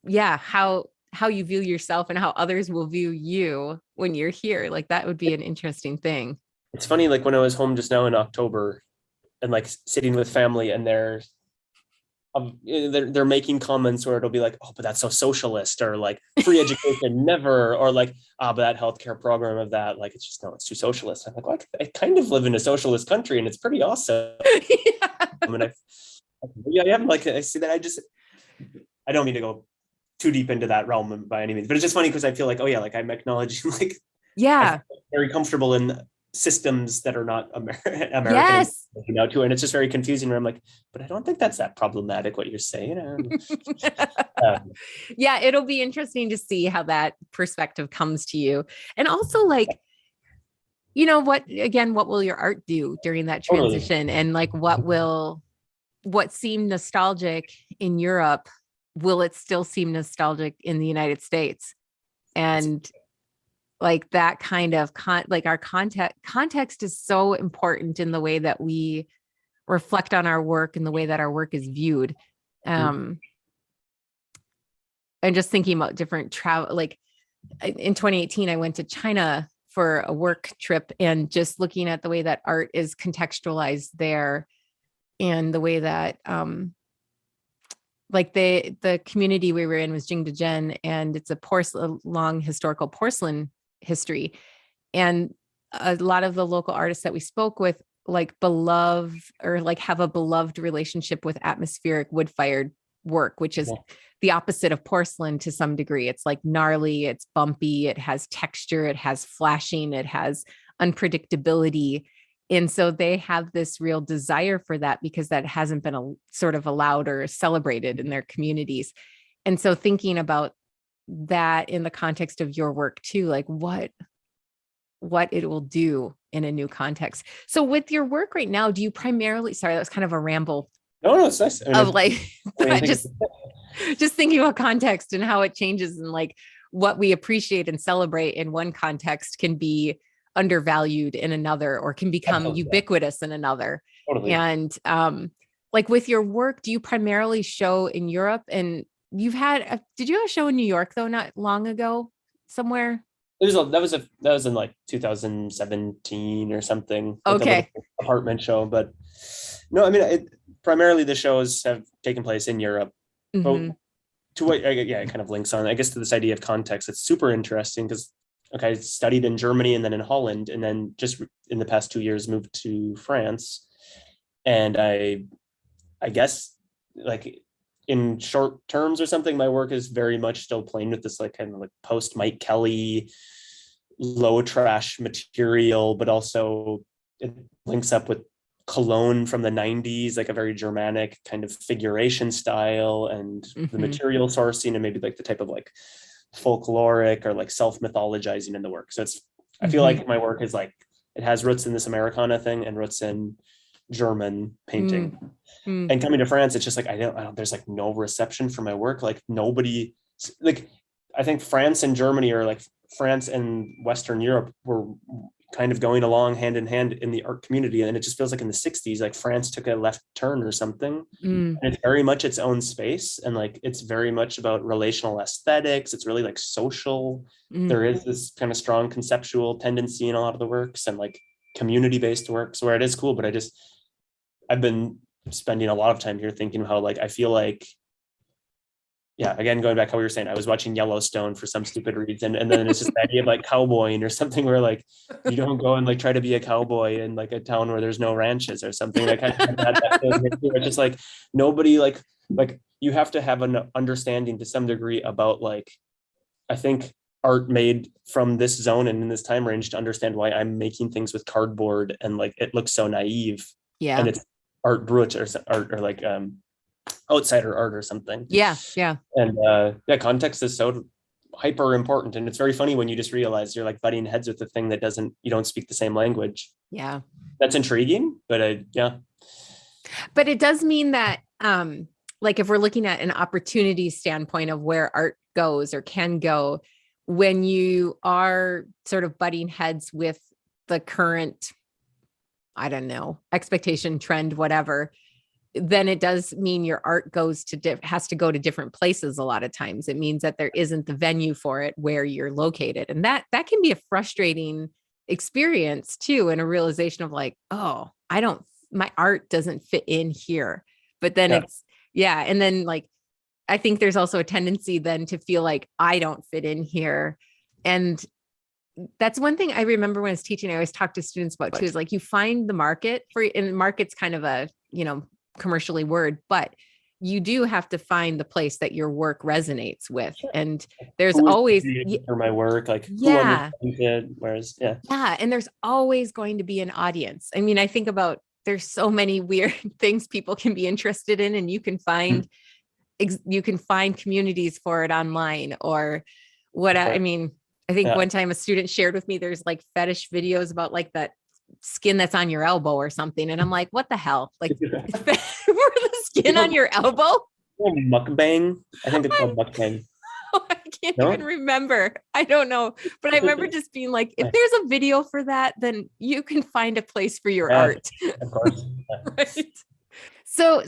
[SPEAKER 1] yeah, how you view yourself and how others will view you when you're here, like that would be an interesting thing.
[SPEAKER 2] It's funny, like when I was home just now in October and like sitting with family, and they're making comments where it'll be like, oh, but that's so socialist, or like free education never, or like, but that healthcare program of that, like it's just, no, it's too socialist. I'm like, well, I kind of live in a socialist country and it's pretty awesome.
[SPEAKER 1] Yeah.
[SPEAKER 2] I mean, I'm like, I see that. I don't mean to go too deep into that realm by any means, but it's just funny because I feel like, oh yeah, like I'm acknowledging like I
[SPEAKER 1] Yeah.
[SPEAKER 2] feel very comfortable in systems that are not American,
[SPEAKER 1] Yes.
[SPEAKER 2] you know, too. And it's just very confusing where I'm like, but I don't think that's that problematic what you're saying.
[SPEAKER 1] Yeah, it'll be interesting to see how that perspective comes to you. And also like, what will your art do during that
[SPEAKER 2] Totally.
[SPEAKER 1] transition? And like what seemed nostalgic in Europe, will it still seem nostalgic in the United States? And like that kind of like our context is so important in the way that we reflect on our work and the way that our work is viewed. And just thinking about different travel, like in 2018, I went to China for a work trip, and just looking at the way that art is contextualized there, and the way that like the community we were in was Jingdezhen, and it's a long historical porcelain history. And a lot of the local artists that we spoke with like beloved, or like have a beloved relationship with atmospheric wood-fired work, which is the opposite of porcelain to some degree. It's like gnarly, it's bumpy, it has texture, it has flashing, it has unpredictability. And so they have this real desire for that, because that hasn't been sort of allowed or celebrated in their communities. And so thinking about that in the context of your work too, like what it will do in a new context. So with your work right now, do you primarily, sorry, that was kind of a ramble.
[SPEAKER 2] No, it's nice.
[SPEAKER 1] Of like, just thinking about context and how it changes, and like what we appreciate and celebrate in one context can be undervalued in another, or can become ubiquitous in another.
[SPEAKER 2] Totally.
[SPEAKER 1] And like with your work, do you primarily show in Europe? And did you have a show in New York though, not long ago somewhere?
[SPEAKER 2] That was in like 2017 or something. Like
[SPEAKER 1] Okay.
[SPEAKER 2] a little apartment show, but no, I mean, primarily the shows have taken place in Europe.
[SPEAKER 1] Mm-hmm.
[SPEAKER 2] But to what, it kind of links on, I guess, to this idea of context. It's super interesting because, okay, I studied in Germany and then in Holland, and then just in the past 2 years moved to France. And I guess like in short terms or something, my work is very much still playing with this like kind of like post Mike Kelly, low trash material, but also it links up with cologne from the 90s, like a very Germanic kind of figuration style, and the material sourcing, and maybe like the type of like folkloric or like self-mythologizing in the work. So I feel like my work is like, it has roots in this Americana thing and roots in German painting. And coming to France, it's just like, I don't, there's like no reception for my work. Like nobody, like, I think France and Germany, or like France and Western Europe, were kind of going along hand in hand in the art community. And it just feels like in the 60s, like France took a left turn or something. And it's very much its own space. And like, it's very much about relational aesthetics. It's really like social. There is this kind of strong conceptual tendency in a lot of the works, and like community-based works, where it is cool. But I've been spending a lot of time here thinking how like, I feel like, yeah, again, going back how we were saying, I was watching Yellowstone for some stupid reason. And then it's just the idea of like cowboying or something, where like, you don't go and like try to be a cowboy in like a town where there's no ranches or something. Like, it's just like nobody like you have to have an understanding to some degree about like, I think art made from this zone and in this time range, to understand why I'm making things with cardboard and like, it looks so naive.
[SPEAKER 1] Yeah.
[SPEAKER 2] And it's art brut or art, or like, outsider art or something.
[SPEAKER 1] Yeah.
[SPEAKER 2] And yeah, context is so hyper important. And it's very funny when you just realize you're like butting heads with the thing that you don't speak the same language.
[SPEAKER 1] Yeah.
[SPEAKER 2] That's intriguing, but yeah.
[SPEAKER 1] But it does mean that, like if we're looking at an opportunity standpoint of where art goes or can go, when you are sort of butting heads with the current, I don't know, expectation, trend, whatever, then it does mean your art has to go to different places. A lot of times it means that there isn't the venue for it where you're located. And that can be a frustrating experience too. And a realization of like, oh, my art doesn't fit in here, but then and then like, I think there's also a tendency then to feel like I don't fit in here. And that's one thing I remember when I was teaching, I always talk to students about too, is like, you find the market and the market's kind of a, commercially word, but you do have to find the place that your work resonates with. And there's always
[SPEAKER 2] for my work, like who understands it, whereas
[SPEAKER 1] and there's always going to be an audience. I mean, I think about, there's so many weird things people can be interested in, and you can find communities for it online or what. I mean, I think one time a student shared with me, there's like fetish videos about like that skin that's on your elbow or something. And I'm like, what the hell? Like, were the skin on your elbow?
[SPEAKER 2] Mukbang. I think it's called mukbang.
[SPEAKER 1] I can't even remember. I don't know. But I remember just being like, if there's a video for that, then you can find a place for your art.
[SPEAKER 2] Of course.
[SPEAKER 1] Right. So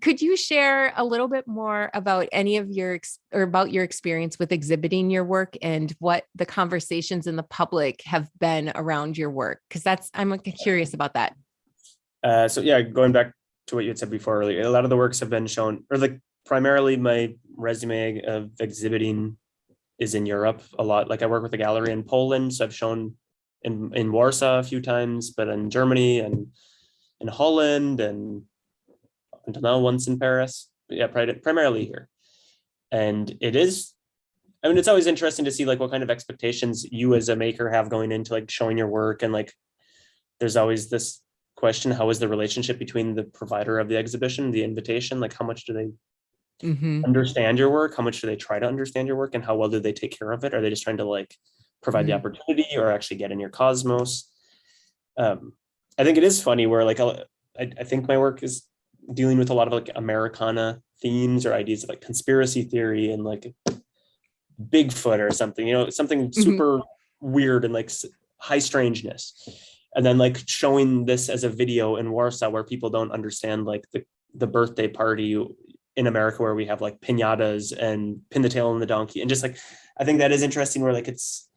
[SPEAKER 1] could you share a little bit more about any of your experience with exhibiting your work and what the conversations in the public have been around your work? Because I'm curious about that.
[SPEAKER 2] So yeah, going back to what you had said before earlier, a lot of the works have been shown, or like primarily my resume of exhibiting is in Europe a lot. Like I work with a gallery in Poland, so I've shown in Warsaw a few times, but in Germany and in Holland, and until now once in Paris. But yeah, primarily here. And it's always interesting to see like what kind of expectations you as a maker have going into like showing your work. And like, there's always this question, how is the relationship between the provider of the exhibition, the invitation, like how much do they understand your work? How much do they try to understand your work? And how well do they take care of it? Are they just trying to like provide the opportunity or actually get in your cosmos? I think it is funny where like, I think my work is dealing with a lot of like Americana themes or ideas of like conspiracy theory and like Bigfoot or something, something super weird and like high strangeness. And then like showing this as a video in Warsaw where people don't understand like the birthday party in America where we have like piñatas and pin the tail on the donkey. And just like, I think that is interesting where like it's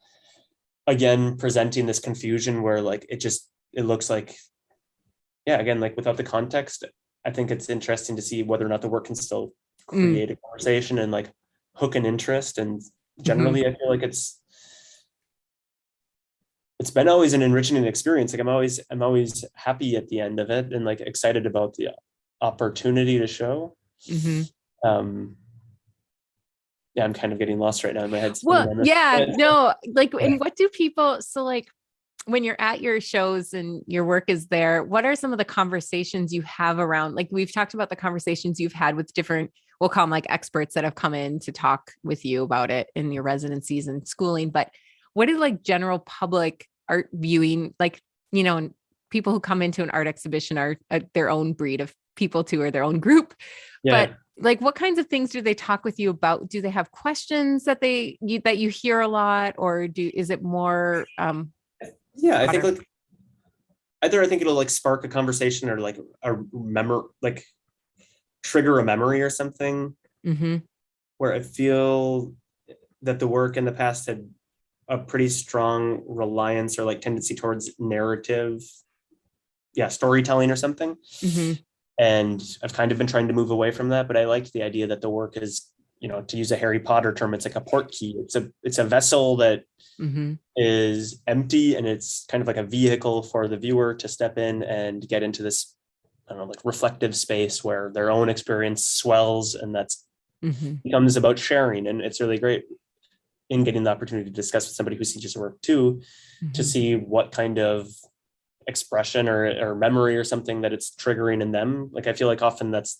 [SPEAKER 2] again presenting this confusion where like it looks like, again, like without the context, I think it's interesting to see whether or not the work can still create a conversation and like hook an interest. And generally I feel like it's been always an enriching experience. Like I'm always happy at the end of it and like excited about the opportunity to show. I'm kind of getting lost right now in my head.
[SPEAKER 1] Well, no, like, and what do people, so like, when you're at your shows and your work is there, what are some of the conversations you have around, like we've talked about the conversations you've had with different, we'll call them like experts that have come in to talk with you about it in your residencies and schooling, but what is like general public art viewing, like, you know, and people who come into an art exhibition are their own breed of people too, or their own group,
[SPEAKER 2] Yeah.
[SPEAKER 1] but like what kinds of things do they talk with you about? Do they have questions that that you hear a lot, or is it more
[SPEAKER 2] Yeah, I think
[SPEAKER 1] broader?
[SPEAKER 2] like either I think it'll like spark a conversation or like a like trigger a memory or something
[SPEAKER 1] Mm-hmm.
[SPEAKER 2] where I feel that the work in the past had a pretty strong reliance or like tendency towards narrative, storytelling or something.
[SPEAKER 1] Mm-hmm.
[SPEAKER 2] And I've kind of been trying to move away from that, but I liked the idea that the work is, to use a Harry Potter term, it's like a port key. It's a vessel that
[SPEAKER 1] Mm-hmm.
[SPEAKER 2] is empty, and it's kind of like a vehicle for the viewer to step in and get into this, I don't know, like reflective space where their own experience swells, and that's
[SPEAKER 1] Mm-hmm.
[SPEAKER 2] becomes about sharing. And it's really great in getting the opportunity to discuss with somebody who sees your work too, to
[SPEAKER 1] Mm-hmm.
[SPEAKER 2] see what kind of expression or memory or something that it's triggering in them. Like I feel like often that's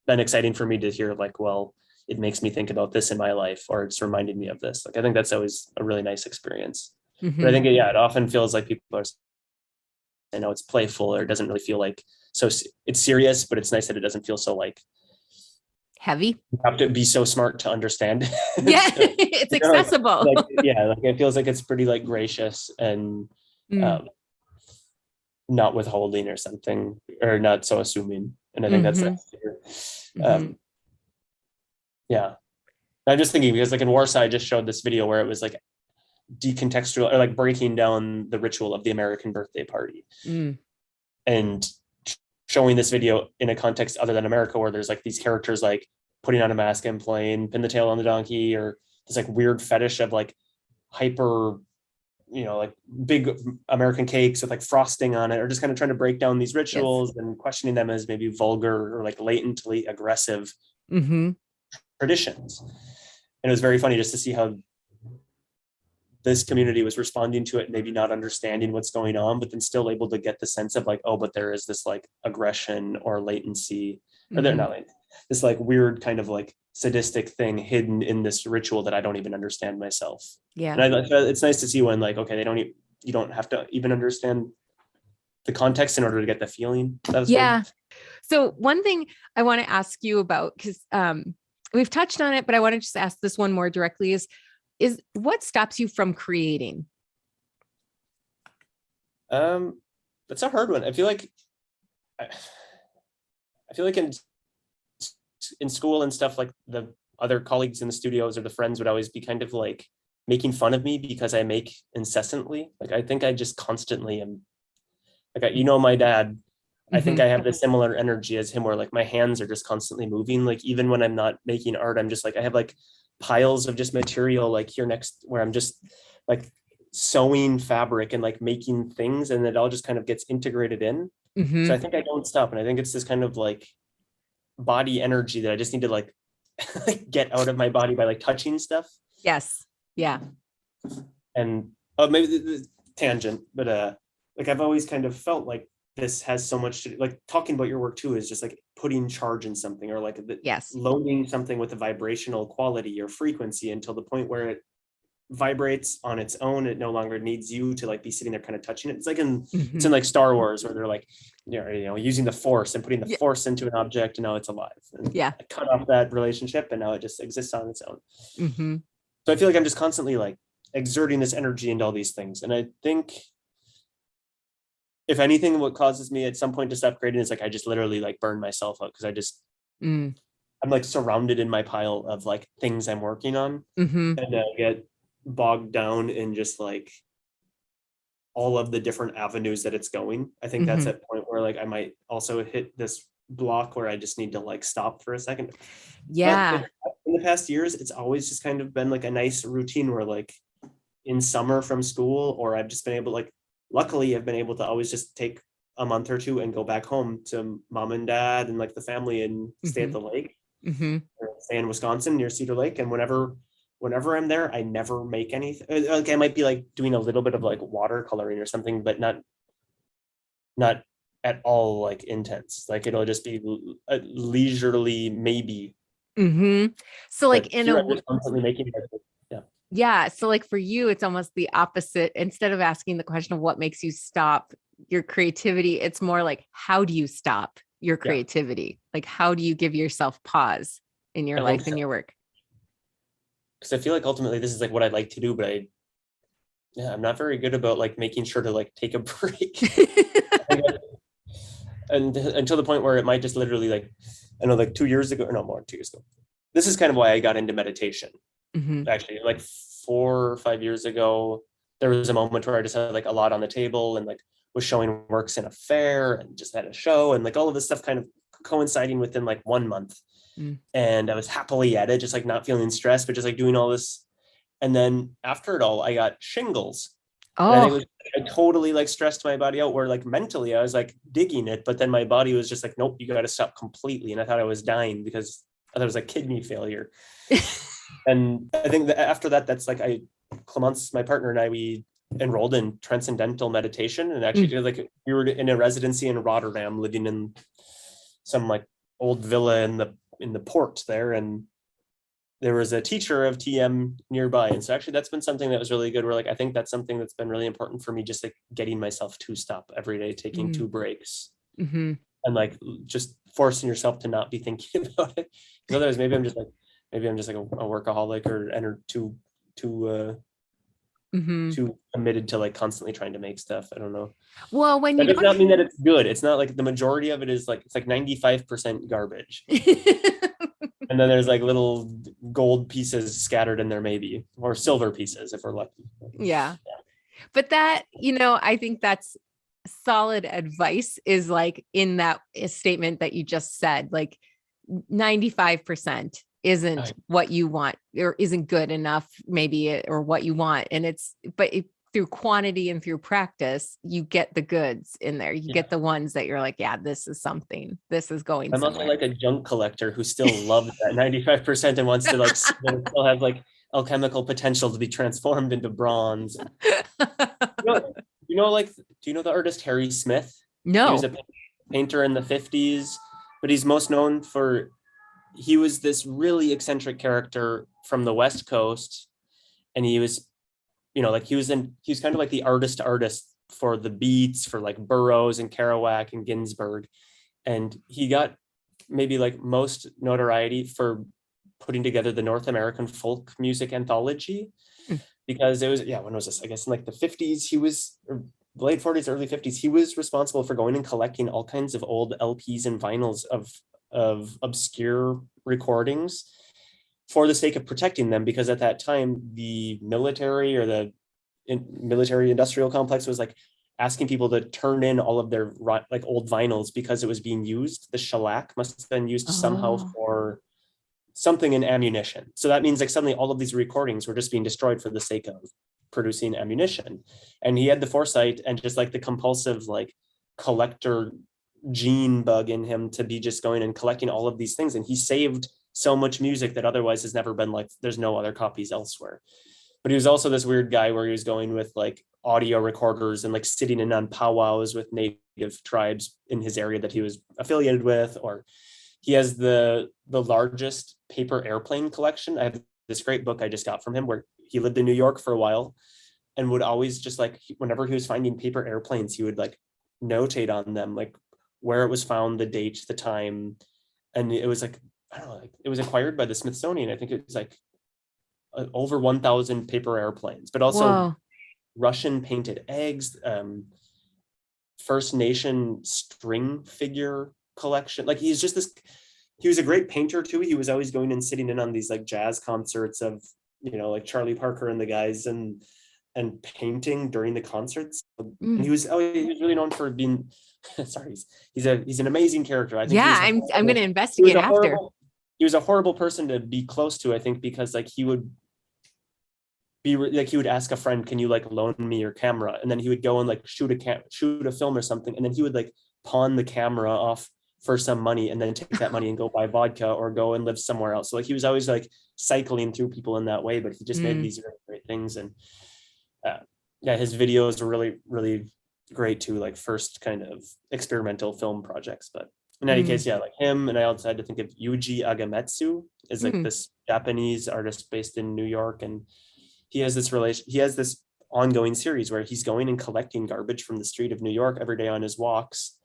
[SPEAKER 2] been exciting for me to hear, like, well, it makes me think about this in my life, or it's reminded me of this. Like I think that's always a really nice experience. But I
[SPEAKER 1] Mm-hmm.
[SPEAKER 2] think it often feels like people are, I know it's playful, or it doesn't really feel like so it's serious, but it's nice that it doesn't feel so like
[SPEAKER 1] Heavy.
[SPEAKER 2] you have to be so smart to understand.
[SPEAKER 1] Yeah,
[SPEAKER 2] So,
[SPEAKER 1] it's
[SPEAKER 2] like,
[SPEAKER 1] accessible.
[SPEAKER 2] like it feels like it's pretty like gracious and
[SPEAKER 1] Mm.
[SPEAKER 2] um, not withholding or something, or not so assuming. And I think that's
[SPEAKER 1] Mm-hmm.
[SPEAKER 2] nice to hear.
[SPEAKER 1] Mm-hmm.
[SPEAKER 2] Yeah. I'm just thinking because like in Warsaw, I just showed this video where it was like decontextual or like breaking down the ritual of the American birthday party
[SPEAKER 1] Mm.
[SPEAKER 2] and showing this video in a context other than America, where there's like these characters like putting on a mask and playing pin the tail on the donkey, or this like weird fetish of like hyper, like big American cakes with like frosting on it, or just kind of trying to break down these
[SPEAKER 1] Yes.
[SPEAKER 2] rituals and questioning them as maybe vulgar or like latently aggressive
[SPEAKER 1] Mm-hmm.
[SPEAKER 2] traditions. And it was very funny just to see how this community was responding to it, maybe not understanding what's going on, but then still able to get the sense of like, oh, but there is this like aggression or latency, or they're
[SPEAKER 1] Mm-hmm.
[SPEAKER 2] not like this like weird kind of like sadistic thing hidden in this ritual that I don't even understand myself.
[SPEAKER 1] Yeah.
[SPEAKER 2] And it's nice to see when like, okay, you don't have to even understand the context in order to get the feeling. That was
[SPEAKER 1] Yeah.
[SPEAKER 2] good.
[SPEAKER 1] So one thing I want to ask you about, because we've touched on it, but I want to just ask this one more directly is what stops you from creating?
[SPEAKER 2] That's a hard one. I feel like in school and stuff, like the other colleagues in the studios or the friends would always be kind of like making fun of me because I make incessantly. Like I think I just constantly am like, my dad, I think
[SPEAKER 1] Mm-hmm.
[SPEAKER 2] I have this similar energy as him where like my hands are just constantly moving. Like even when I'm not making art, I'm just like, I have like piles of just material like here next where I'm just like sewing fabric and like making things, and it all just kind of gets integrated in. So
[SPEAKER 1] Mm-hmm.
[SPEAKER 2] I think I don't stop. And I think it's this kind of like body energy that I just need to like get out of my body by like touching stuff.
[SPEAKER 1] Yes. Yeah.
[SPEAKER 2] And maybe the tangent, but like I've always kind of felt like this has so much to do, like talking about your work too is just like putting charge in something, or like
[SPEAKER 1] Yes.
[SPEAKER 2] loading something with a vibrational quality or frequency until the point where it vibrates on its own. It no longer needs you to like be sitting there kind of touching it. It's like it's
[SPEAKER 1] Mm-hmm.
[SPEAKER 2] in like Star Wars where they're like, using the force and putting the
[SPEAKER 1] Yeah.
[SPEAKER 2] force into an object, and now it's alive. And
[SPEAKER 1] Yeah.
[SPEAKER 2] I cut off that relationship, and now it just exists on its own.
[SPEAKER 1] Mm-hmm.
[SPEAKER 2] So I feel like I'm just constantly like exerting this energy into all these things. And I think if anything, what causes me at some point to stop creating is like I just literally like burn myself out because
[SPEAKER 1] Mm.
[SPEAKER 2] I'm like surrounded in my pile of like things I'm working on,
[SPEAKER 1] Mm-hmm.
[SPEAKER 2] and I get bogged down in just like all of the different avenues that it's going. I think that's
[SPEAKER 1] Mm-hmm.
[SPEAKER 2] a point where like I might also hit this block where I just need to like stop for a second. But
[SPEAKER 1] Yeah.
[SPEAKER 2] in the past years, it's always just kind of been like a nice routine where like in summer from school, or I've just been able like, luckily I've been able to always just take a month or two and go back home to mom and dad and like the family and stay at
[SPEAKER 1] Mm-hmm.
[SPEAKER 2] the lake,
[SPEAKER 1] Mm-hmm.
[SPEAKER 2] or stay in Wisconsin near Cedar Lake. And whenever whenever I'm there, I never make anything. Like I might be like doing a little bit of like watercoloring or something, but not at all like intense. Like it'll just be leisurely, maybe.
[SPEAKER 1] So like
[SPEAKER 2] But
[SPEAKER 1] in
[SPEAKER 2] here
[SPEAKER 1] a
[SPEAKER 2] I'm just constantly making it. Yeah.
[SPEAKER 1] yeah, so like for you, it's almost the opposite. Instead of asking the question of what makes you stop your creativity, it's more like, how do you stop your
[SPEAKER 2] Yeah.
[SPEAKER 1] creativity? Like, how do you give yourself pause in your
[SPEAKER 2] I think
[SPEAKER 1] life and
[SPEAKER 2] so.
[SPEAKER 1] your work?
[SPEAKER 2] Because I feel like ultimately this is like what I'd like to do, but I'm not very good about like making sure to like take a break. And until the point where it might just literally like, I know like 2 years ago, or no more than 2 years ago. This is kind of why I got into meditation. Actually, like 4 or 5 years ago, there was a moment where I just had like a lot on the table and like was showing works in a fair and just had a show and like all of this stuff kind of coinciding within like 1 month. And I was happily at it, just like not feeling stressed, but just like doing all this. And then after it all, I got shingles. And I think it
[SPEAKER 1] Oh,
[SPEAKER 2] was, I totally like stressed my body out where like mentally I was like digging it, but then my body was just like, nope, you got to stop completely. And I thought I was dying because I thought it was like kidney failure. And I think that after that, that's like Clemence, my partner, and I, we enrolled in transcendental meditation and actually did like, we were in a residency in Rotterdam, living in some like old villa in the port there. And there was a teacher of TM nearby. And so actually that's been something that was really good. Where like, I think that's something that's been really important for me, just like getting myself to stop every day, taking 2 breaks and like just forcing yourself to not be thinking about it. Because otherwise maybe I'm just like a workaholic or too committed to like constantly trying to make stuff. I don't know.
[SPEAKER 1] well, when
[SPEAKER 2] That
[SPEAKER 1] you
[SPEAKER 2] does
[SPEAKER 1] don't
[SPEAKER 2] not mean that it's good. It's not like the majority of it is like, it's like 95% garbage. And then there's like little gold pieces scattered in there, maybe, or silver pieces if we're lucky.
[SPEAKER 1] yeah. But that, I think that's solid advice, is like in that statement that you just said, like 95% isn't what you want or isn't good enough, maybe, or what you want. And through quantity and through practice, you get the goods in there. You get the ones that you're like, yeah, this is something, this is going
[SPEAKER 2] I'm
[SPEAKER 1] somewhere.
[SPEAKER 2] also like a junk collector who still loves that 95% and wants to like still have like alchemical potential to be transformed into bronze. Do you know the artist Harry Smith? He was
[SPEAKER 1] No.
[SPEAKER 2] a painter in the 50s, but he's most known for, he was this really eccentric character from the West Coast. And he was, like he was kind of like the artist for the Beats, for like Burroughs and Kerouac and Ginsberg. And he got maybe like most notoriety for putting together the North American folk music anthology, because it was, when was this? I guess in like the 50s, he was, or late 40s, early 50s, he was responsible for going and collecting all kinds of old LPs and vinyls of obscure recordings for the sake of protecting them, because at that time the military or the military industrial complex was like asking people to turn in all of their like old vinyls because it was being used. The shellac must have been used somehow for something in ammunition. So that means like suddenly all of these recordings were just being destroyed for the sake of producing ammunition. And he had the foresight and just like the compulsive like collector gene bug in him to be just going and collecting all of these things. And he saved so much music that otherwise has never been, like, there's no other copies elsewhere. But he was also this weird guy where he was going with like audio recorders and like sitting in on powwows with native tribes in his area that he was affiliated with. Or he has the largest paper airplane collection. I have this great book I just got from him where he lived in New York for a while and would always just like, whenever he was finding paper airplanes, he would like notate on them, like where it was found, the date, the time. And it was like, I don't know, like it was acquired by the Smithsonian. I think it was like over 1,000 paper airplanes, but also Russian painted eggs, First Nation string figure collection. Like he's just this, he was a great painter too. He was always going and sitting in on these like jazz concerts of, like Charlie Parker and the guys, and painting during the concerts. And he was really known for being sorry, he's an amazing character. I think
[SPEAKER 1] I'm going to investigate after.
[SPEAKER 2] He was a horrible person to be close to, I think, because like he would be like, he would ask a friend, can you like loan me your camera? And then he would go and like shoot a film or something, and then he would like pawn the camera off for some money and then take that money and go buy vodka or go and live somewhere else. So like he was always like cycling through people in that way, but he just made these really great things. And yeah, his videos were really, really great too, like first kind of experimental film projects. But in any case, yeah, like him. And I also had to think of Yuji Agametsu is like this Japanese artist based in New York. And he has this ongoing series where he's going and collecting garbage from the street of New York every day on his walks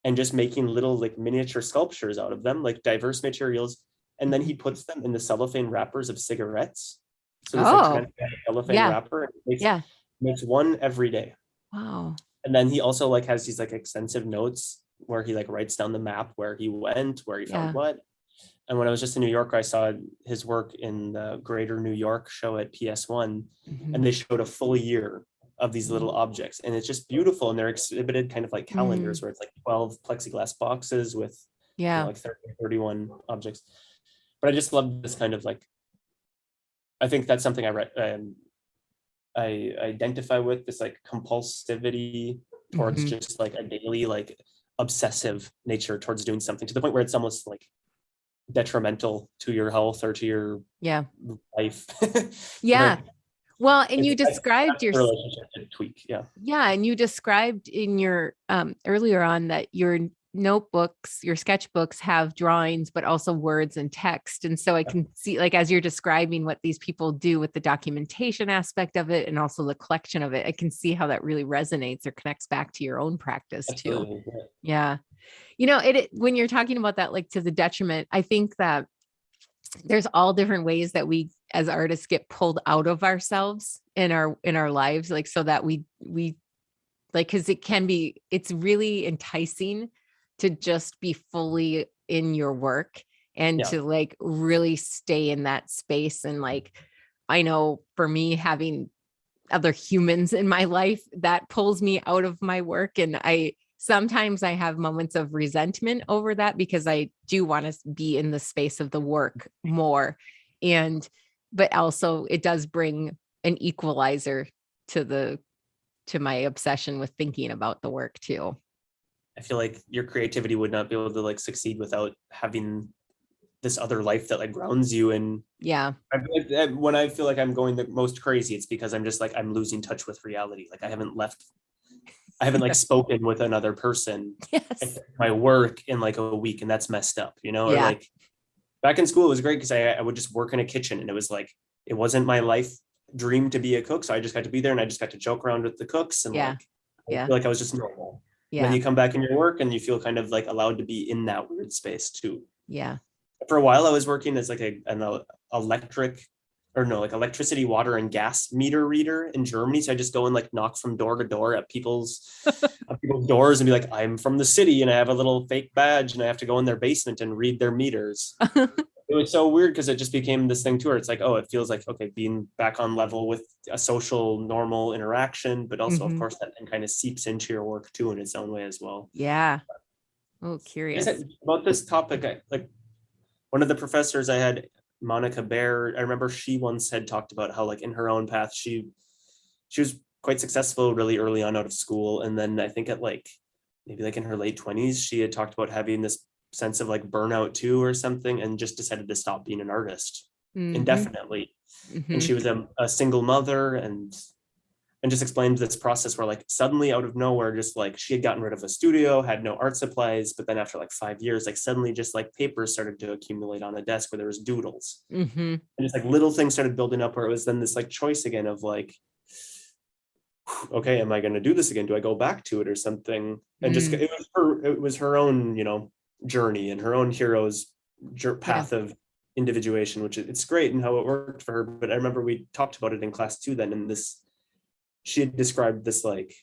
[SPEAKER 2] and just making little like miniature sculptures out of them, like diverse materials. And then he puts them in the cellophane wrappers of cigarettes. So this like transparent cellophane wrapper, and makes one every day.
[SPEAKER 1] Wow.
[SPEAKER 2] And then he also like has these like extensive notes where he like writes down the map where he went, where he found what. And when I was just in New York, I saw his work in the Greater New York show at PS1, and they showed a full year of these little objects, and it's just beautiful. And they're exhibited kind of like calendars where it's like 12 plexiglass boxes with like 30, 31 objects. But I just love this kind of like, I think that's something I identify with, this like compulsivity towards just like a daily like obsessive nature towards doing something, to the point where it's almost like detrimental to your health or to your life.
[SPEAKER 1] Well, and you described your
[SPEAKER 2] relationship to tweak.
[SPEAKER 1] And you described in your earlier on that your notebooks, your sketchbooks have drawings, but also words and text. And so I can see, like, as you're describing what these people do with the documentation aspect of it and also the collection of it, I can see how that really resonates or connects back to your own practice too. Yeah. You know, when you're talking about that, like to the detriment, I think that there's all different ways that we as artists get pulled out of ourselves in our lives, like, so that we like, because it's really enticing to just be fully in your work and to like really stay in that space. And like, I know for me, having other humans in my life, that pulls me out of my work. And sometimes I have moments of resentment over that, because I do want to be in the space of the work more. But also it does bring an equalizer to my obsession with thinking about the work too.
[SPEAKER 2] I feel like your creativity would not be able to like succeed without having this other life that like grounds you. And when I feel like I'm going the most crazy, it's because I'm just like, I'm losing touch with reality. Like I haven't like spoken with another person my work in like a week, and that's messed up, you know. Or like back in school it was great because I would just work in a kitchen, and it was like, it wasn't my life dream to be a cook, so I just got to be there and I just got to joke around with the cooks, and I feel like I was just normal. And then you come back in your work and you feel kind of like allowed to be in that weird space too. For a while I was working as like an electricity, water, and gas meter reader in Germany. So I just go and like knock from door to door at people's doors and be like, I'm from the city and I have a little fake badge and I have to go in their basement and read their meters. It was so weird because it just became this thing too, where it's like, oh, it feels like, okay, being back on level with a social normal interaction, but also of course that then kind of seeps into your work too in its own way as well.
[SPEAKER 1] Oh, curious
[SPEAKER 2] about this topic. Like one of the professors I had, Monica Baer, I remember she once had talked about how like in her own path, she was quite successful really early on out of school. And then I think at like, maybe like in her late 20s, she had talked about having this sense of like burnout too or something, and just decided to stop being an artist indefinitely. And she was a single mother, and just explained this process where like suddenly out of nowhere, just like she had gotten rid of a studio, had no art supplies, but then after like 5 years, like suddenly just like papers started to accumulate on a desk where there was doodles, and just like little things started building up, where it was then this like choice again of like, okay, am I going to do this again? Do I go back to it or something? And just it was her own, you know, journey and her own hero's path of individuation, which it's great and how it worked for her. But I remember we talked about it in class too then, and she had described this like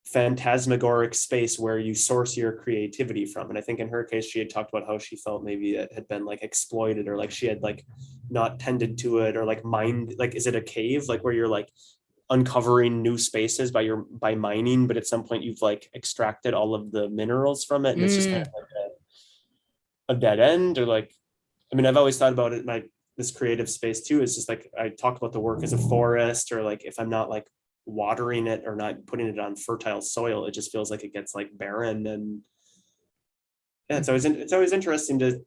[SPEAKER 2] phantasmagoric space where you source your creativity from. And I think in her case, she had talked about how she felt maybe it had been like exploited, or like she had like not tended to it, or like mined, like, is it a cave? Like where you're like uncovering new spaces by mining, but at some point you've like extracted all of the minerals from it, and it's just kind of like a dead end. Or like, I mean, I've always thought about it, this creative space too, is just like, I talk about the work as a forest, or like if I'm not like watering it or not putting it on fertile soil, it just feels like it gets like barren. And yeah, it's always interesting to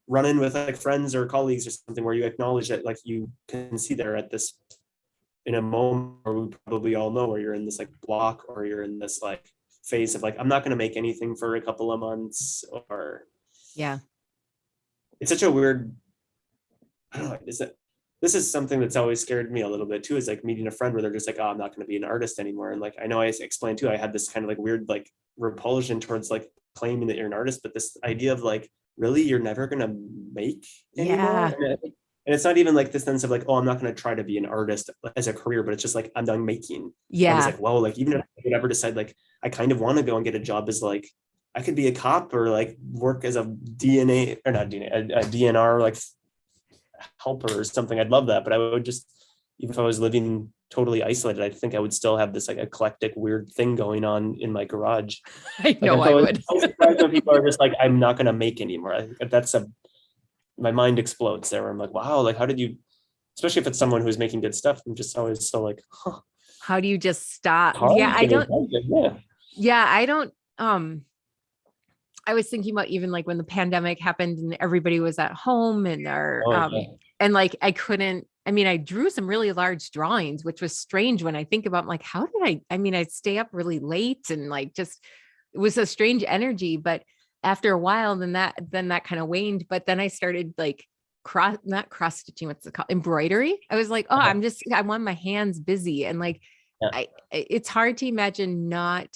[SPEAKER 2] run in with like friends or colleagues or something where you acknowledge that like you can see they're at this in a moment where we probably all know where you're in this like block or you're in this like phase of like, I'm not going to make anything for a couple of months, or
[SPEAKER 1] Yeah.
[SPEAKER 2] it's such a weird, I don't know, this is something that's always scared me a little bit too, is like meeting a friend where they're just like, oh, I'm not going to be an artist anymore. And like, I know I explained too, I had this kind of like weird, like repulsion towards like claiming that you're an artist, but this idea of like, really, you're never going to make anymore.
[SPEAKER 1] Yeah.
[SPEAKER 2] And it's not even like this sense of like, oh, I'm not going to try to be an artist as a career, but it's just like, I'm done making. And it's
[SPEAKER 1] Yeah.
[SPEAKER 2] like, well, like, even if I could ever decide, like, I kind of want to go and get a job as like, I could be a cop or like work as a DNA or not DNA, a DNR, like helper or something. I'd love that. But I would just, even if I was living totally isolated, I think I would still have this like eclectic weird thing going on in my garage.
[SPEAKER 1] I know
[SPEAKER 2] like,
[SPEAKER 1] I would.
[SPEAKER 2] I'm surprised when people are just like, I'm not going to make anymore. I think that's my mind explodes there. I'm like, wow, like how did you, especially if it's someone who's making good stuff, I'm just always so like, huh.
[SPEAKER 1] How do you just stop?
[SPEAKER 2] Hard,
[SPEAKER 1] Yeah, I don't.
[SPEAKER 2] Yeah.
[SPEAKER 1] Yeah, I don't. I was thinking about even like when the pandemic happened and everybody was at home and and like I drew some really large drawings, which was strange when I think about like, how did I'd stay up really late and like just, it was a strange energy. But after a while, then that kind of waned. But then I started like not cross stitching, what's it called? Embroidery. I was like, oh, I want my hands busy. And like, it's hard to imagine not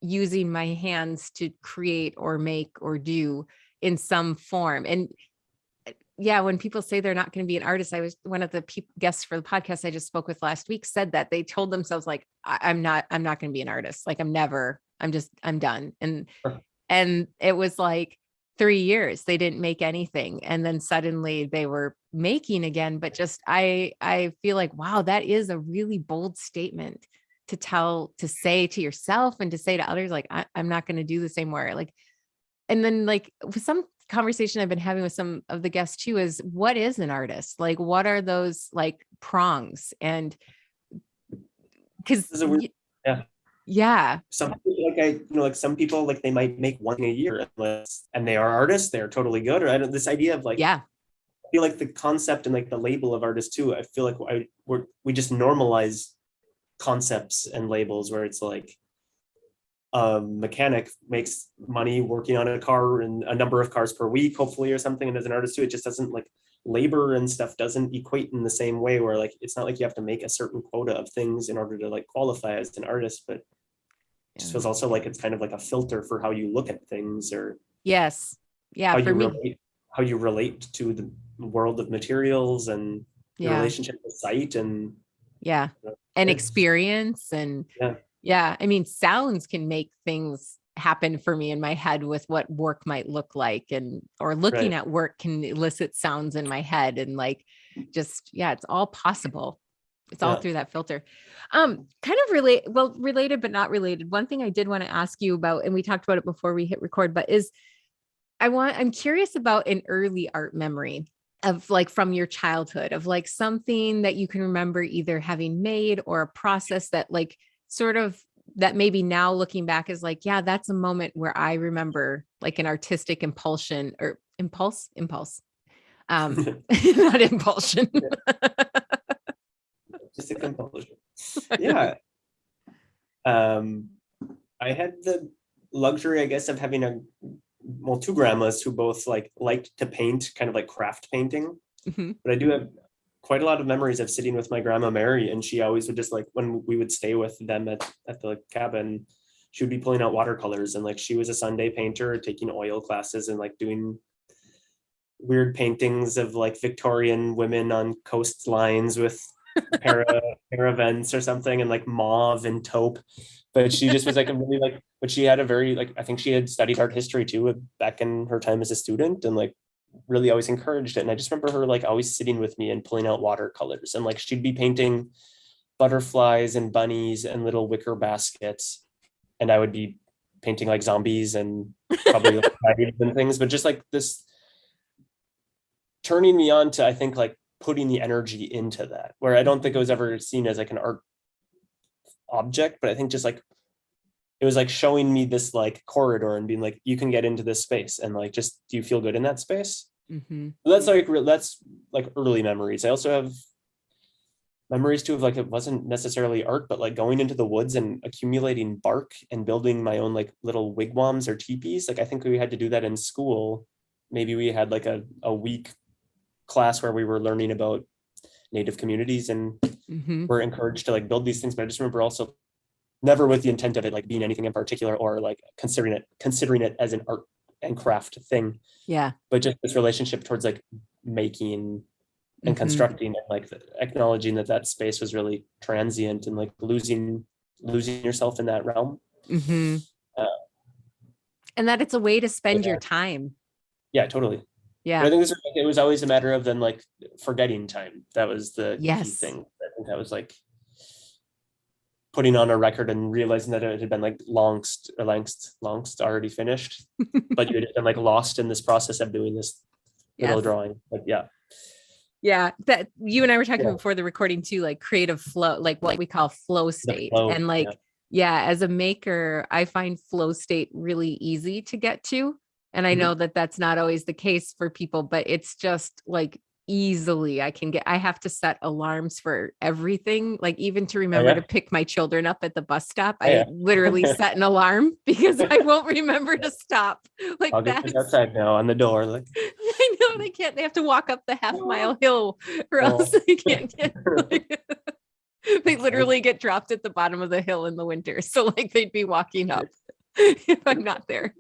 [SPEAKER 1] using my hands to create or make or do in some form. And yeah, when people say they're not going to be an artist, I was one of the guests for the podcast I just spoke with last week said that they told themselves like, I'm not going to be an artist. Like I'm done. And it was like 3 years, they didn't make anything. And then suddenly they were making again. But just, I feel like, wow, that is a really bold statement to say to yourself and to say to others, like, I'm not going to do this anymore. Like, and then like with some conversation I've been having with some of the guests too, is what is an artist? Like, what are those like prongs? And because yeah.
[SPEAKER 2] Some people, like some people like they might make one a year and they are artists, they're totally good. Or I don't, this idea of like,
[SPEAKER 1] yeah,
[SPEAKER 2] I feel like the concept and like the label of artist too, I feel like we just normalize concepts and labels where it's like a mechanic makes money working on a car and a number of cars per week, hopefully, or something. And as an artist too, it just doesn't like labor and stuff doesn't equate in the same way, where like, it's not like you have to make a certain quota of things in order to like qualify as an artist, but it just feels also like it's kind of like a filter for how you look at things, or
[SPEAKER 1] yes. Yeah.
[SPEAKER 2] How you relate to the world of materials and your relationship with sight and
[SPEAKER 1] and experience. And I mean, sounds can make things happen for me in my head with what work might look like, or looking at work can elicit sounds in my head, and like, just, it's all possible. It's all through that filter. Kind of related, but not related. One thing I did want to ask you about, and we talked about it before we hit record, but I'm curious about an early art memory of like from your childhood, of like something that you can remember either having made or a process that like sort of that maybe now looking back is like, yeah, that's a moment where I remember like an artistic impulsion or impulse, not impulsion.
[SPEAKER 2] Artistic impulsion. Yeah. I had the luxury, I guess, of having two grandmas who both like liked to paint, kind of like craft painting.
[SPEAKER 1] Mm-hmm.
[SPEAKER 2] But I do have quite a lot of memories of sitting with my grandma Mary, and she always would just like, when we would stay with them at the cabin, she would be pulling out watercolors, and like she was a Sunday painter taking oil classes and like doing weird paintings of like Victorian women on coastlines with paravents or something, and like mauve and taupe. But she just was like but she had a very like, I think she had studied art history too back in her time as a student, and like really always encouraged it. And I just remember her like always sitting with me and pulling out watercolors, and like she'd be painting butterflies and bunnies and little wicker baskets, and I would be painting like zombies and probably like and things, but just like this turning me on to, I think, like putting the energy into that, where I don't think it was ever seen as like an art object, but I think just like it was like showing me this like corridor and being like, you can get into this space, and like, just, do you feel good in that space?
[SPEAKER 1] Mm-hmm.
[SPEAKER 2] That's like early memories. I also have memories too of like, it wasn't necessarily art, but like going into the woods and accumulating bark and building my own like little wigwams or teepees. Like I think we had to do that in school. Maybe we had like a week class where we were learning about native communities, and
[SPEAKER 1] Mm-hmm.
[SPEAKER 2] we're encouraged to like build these things. But I just remember also never with the intent of it like being anything in particular, or like considering it as an art and craft thing,
[SPEAKER 1] Yeah.
[SPEAKER 2] but just this relationship towards like making and
[SPEAKER 1] Mm-hmm.
[SPEAKER 2] constructing, and like acknowledging that that space was really transient, and like losing yourself in that realm.
[SPEAKER 1] Mm-hmm.
[SPEAKER 2] uh,
[SPEAKER 1] And that it's a way to spend
[SPEAKER 2] yeah,
[SPEAKER 1] your time.
[SPEAKER 2] yeah, totally. But I
[SPEAKER 1] Yeah.
[SPEAKER 2] think it was always a matter of then like forgetting time. That was the key
[SPEAKER 1] Yes.
[SPEAKER 2] thing. I think that was like putting on a record and realizing that it had been like longst already finished, but you had been like lost in this process of doing this little
[SPEAKER 1] Yes.
[SPEAKER 2] drawing. Like, yeah.
[SPEAKER 1] Yeah. That you and I were talking
[SPEAKER 2] Yeah.
[SPEAKER 1] before the recording too, like creative flow, like what we call flow state.
[SPEAKER 2] Flow,
[SPEAKER 1] And like, yeah, as a maker, I find flow state really easy to get to. And I know that that's not always the case for people, but it's just like easily I have to set alarms for everything. Like even to remember to pick my children up at the bus stop, I literally set an alarm because I won't remember to stop. Like
[SPEAKER 2] I'll get outside now on the door. Like,
[SPEAKER 1] I know they have to walk up the half-mile hill or else they can't get like, they literally get dropped at the bottom of the hill in the winter. So like they'd be walking up if I'm not there.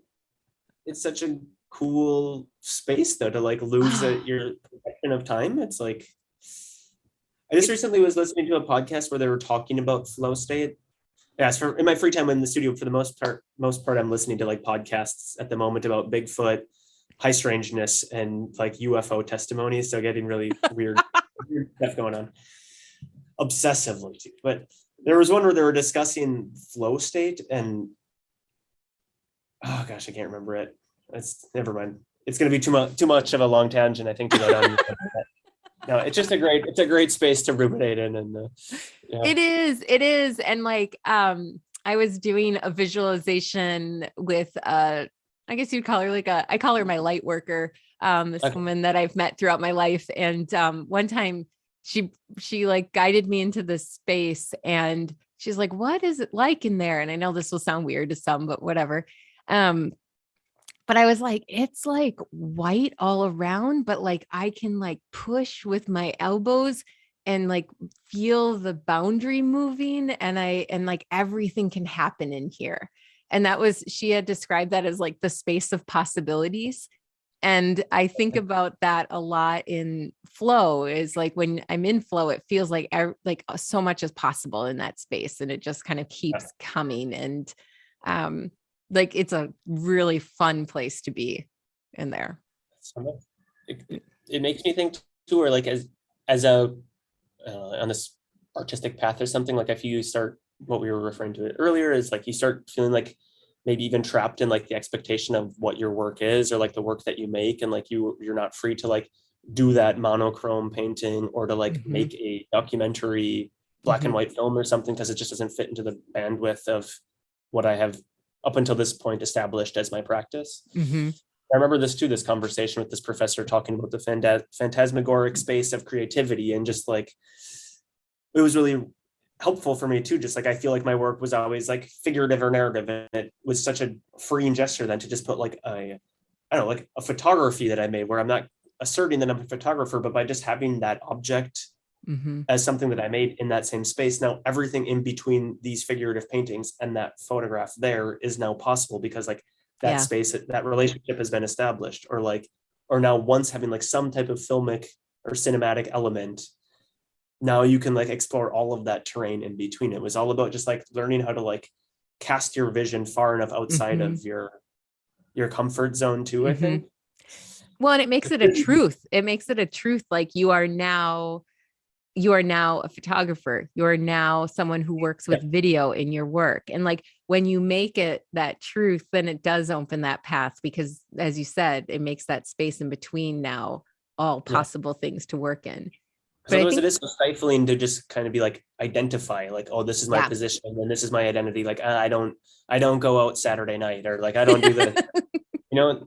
[SPEAKER 2] It's such a cool space though to like lose your perception of time. It's like, I just recently was listening to a podcast where they were talking about flow state. Yeah, so in my free time in the studio, for the most part, I'm listening to like podcasts at the moment about Bigfoot, high strangeness, and like UFO testimonies. So getting really weird stuff going on obsessively too. But there was one where they were discussing flow state, and oh gosh, I can't remember it. It's never mind. It's going to be too much of a long tangent, I think, to go down. No, it's just a great space to ruminate in, and yeah.
[SPEAKER 1] It is, and like I was doing a visualization with I guess you'd call her I call her my light worker, this woman that I've met throughout my life, and one time she like guided me into this space, and she's like, "What is it like in there?" And I know this will sound weird to some, but whatever. But I was like, it's like white all around, but like I can like push with my elbows and like feel the boundary moving, and like everything can happen in here. And she had described that as like the space of possibilities. And I think about that a lot in flow, is like when I'm in flow, it feels like so much is possible in that space, and it just kind of keeps coming. And like it's a really fun place to be in there.
[SPEAKER 2] It makes me think too, or like as a on this artistic path or something, like if you start, what we were referring to it earlier, is like you start feeling like maybe even trapped in like the expectation of what your work is, or like the work that you make, and like you're not free to like do that monochrome painting, or to like make a documentary black and white film or something, because it just doesn't fit into the bandwidth of what I have up until this point established as my practice. I remember this conversation with this professor talking about the phantasmagoric space of creativity, and just like, it was really helpful for me too. Just like, I feel like my work was always like figurative or narrative, and it was such a freeing gesture then to just put like I don't know, like a photography that I made, where I'm not asserting that I'm a photographer, but by just having that object as something that I made in that same space, now everything in between these figurative paintings and that photograph there is now possible, because like that space, that relationship has been established, or now once having like some type of filmic or cinematic element, now you can like explore all of that terrain in between. It was all about just like learning how to like cast your vision far enough outside of your comfort zone too, I think.
[SPEAKER 1] Well, and it makes it a truth. It makes it a truth. Like you are now a photographer. You're now someone who works with video in your work. And like when you make it that truth, then it does open that path, because as you said, it makes that space in between now all possible things to work in. But I
[SPEAKER 2] otherwise
[SPEAKER 1] think,
[SPEAKER 2] it is so stifling to just kind of be like, identify like, oh, this is my
[SPEAKER 1] yeah.
[SPEAKER 2] position and this is my identity. Like, I don't go out Saturday night, or like, I don't do this, you know?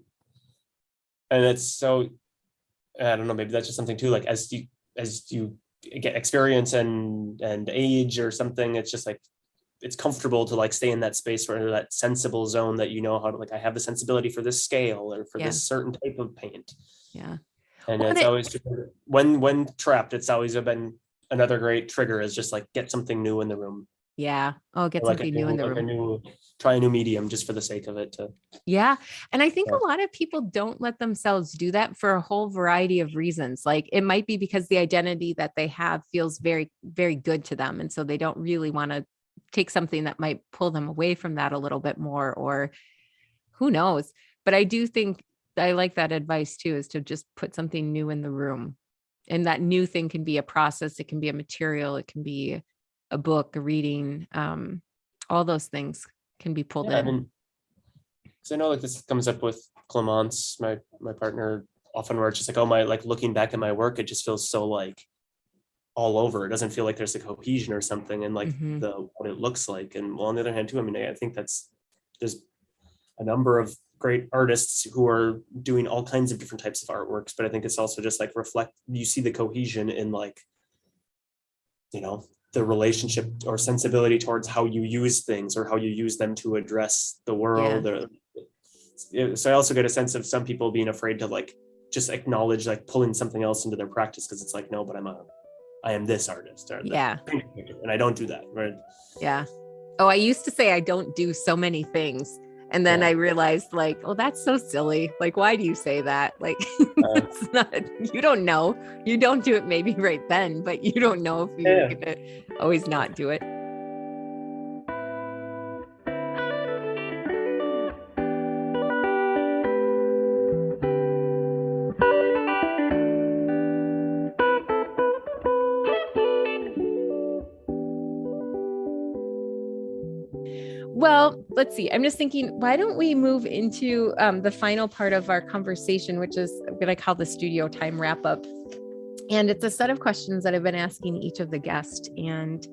[SPEAKER 2] And it's so, I don't know, maybe that's just something too, like as you get experience and age or something, it's just like, it's comfortable to like stay in that space or that sensible zone that you know how to, like, I have the sensibility for this scale or for
[SPEAKER 1] Yeah.
[SPEAKER 2] this certain type of paint.
[SPEAKER 1] Yeah.
[SPEAKER 2] And
[SPEAKER 1] Well,
[SPEAKER 2] it's always, when trapped, it's always been another great trigger is just like, get something new in the room.
[SPEAKER 1] yeah. Oh, get
[SPEAKER 2] Or like
[SPEAKER 1] something new in the room.
[SPEAKER 2] try a new medium just for the sake of it.
[SPEAKER 1] Yeah. And I think
[SPEAKER 2] Yeah.
[SPEAKER 1] a lot of people don't let themselves do that for a whole variety of reasons. Like it might be because the identity that they have feels very, very good to them. And so they don't really want to take something that might pull them away from that a little bit more, or who knows. But I do think I like that advice too, is to just put something new in the room. And that new thing can be a process, it can be a material, it can be a book, a reading, all those things can be pulled
[SPEAKER 2] Yeah, I
[SPEAKER 1] in.
[SPEAKER 2] mean, because I know like this comes up with Clemence, my partner, often, where it's just like, oh, my, like looking back at my work, it just feels so like all over. It doesn't feel like there's a cohesion or something and like
[SPEAKER 1] Mhm.
[SPEAKER 2] what it looks like. And well, on the other hand too, I mean, I think there's a number of great artists who are doing all kinds of different types of artworks, but I think it's also just like you see the cohesion in like, you know, the relationship or sensibility towards how you use things or how you use them to address the world. So I also get a sense of some people being afraid to like just acknowledge like pulling something else into their practice, because it's like, no, but I am this artist or
[SPEAKER 1] Yeah.
[SPEAKER 2] and I don't do that, right?
[SPEAKER 1] Yeah. Oh, I used to say I don't do so many things. And then I realized like, oh, that's so silly. Like, why do you say that? Like, it's not, you don't know. You don't do it maybe right then, but you don't know if you're going to always not do it. Well, let's see. I'm just thinking, why don't we move into the final part of our conversation, which is I'm going to call the studio time wrap up. And it's a set of questions that I've been asking each of the guests. And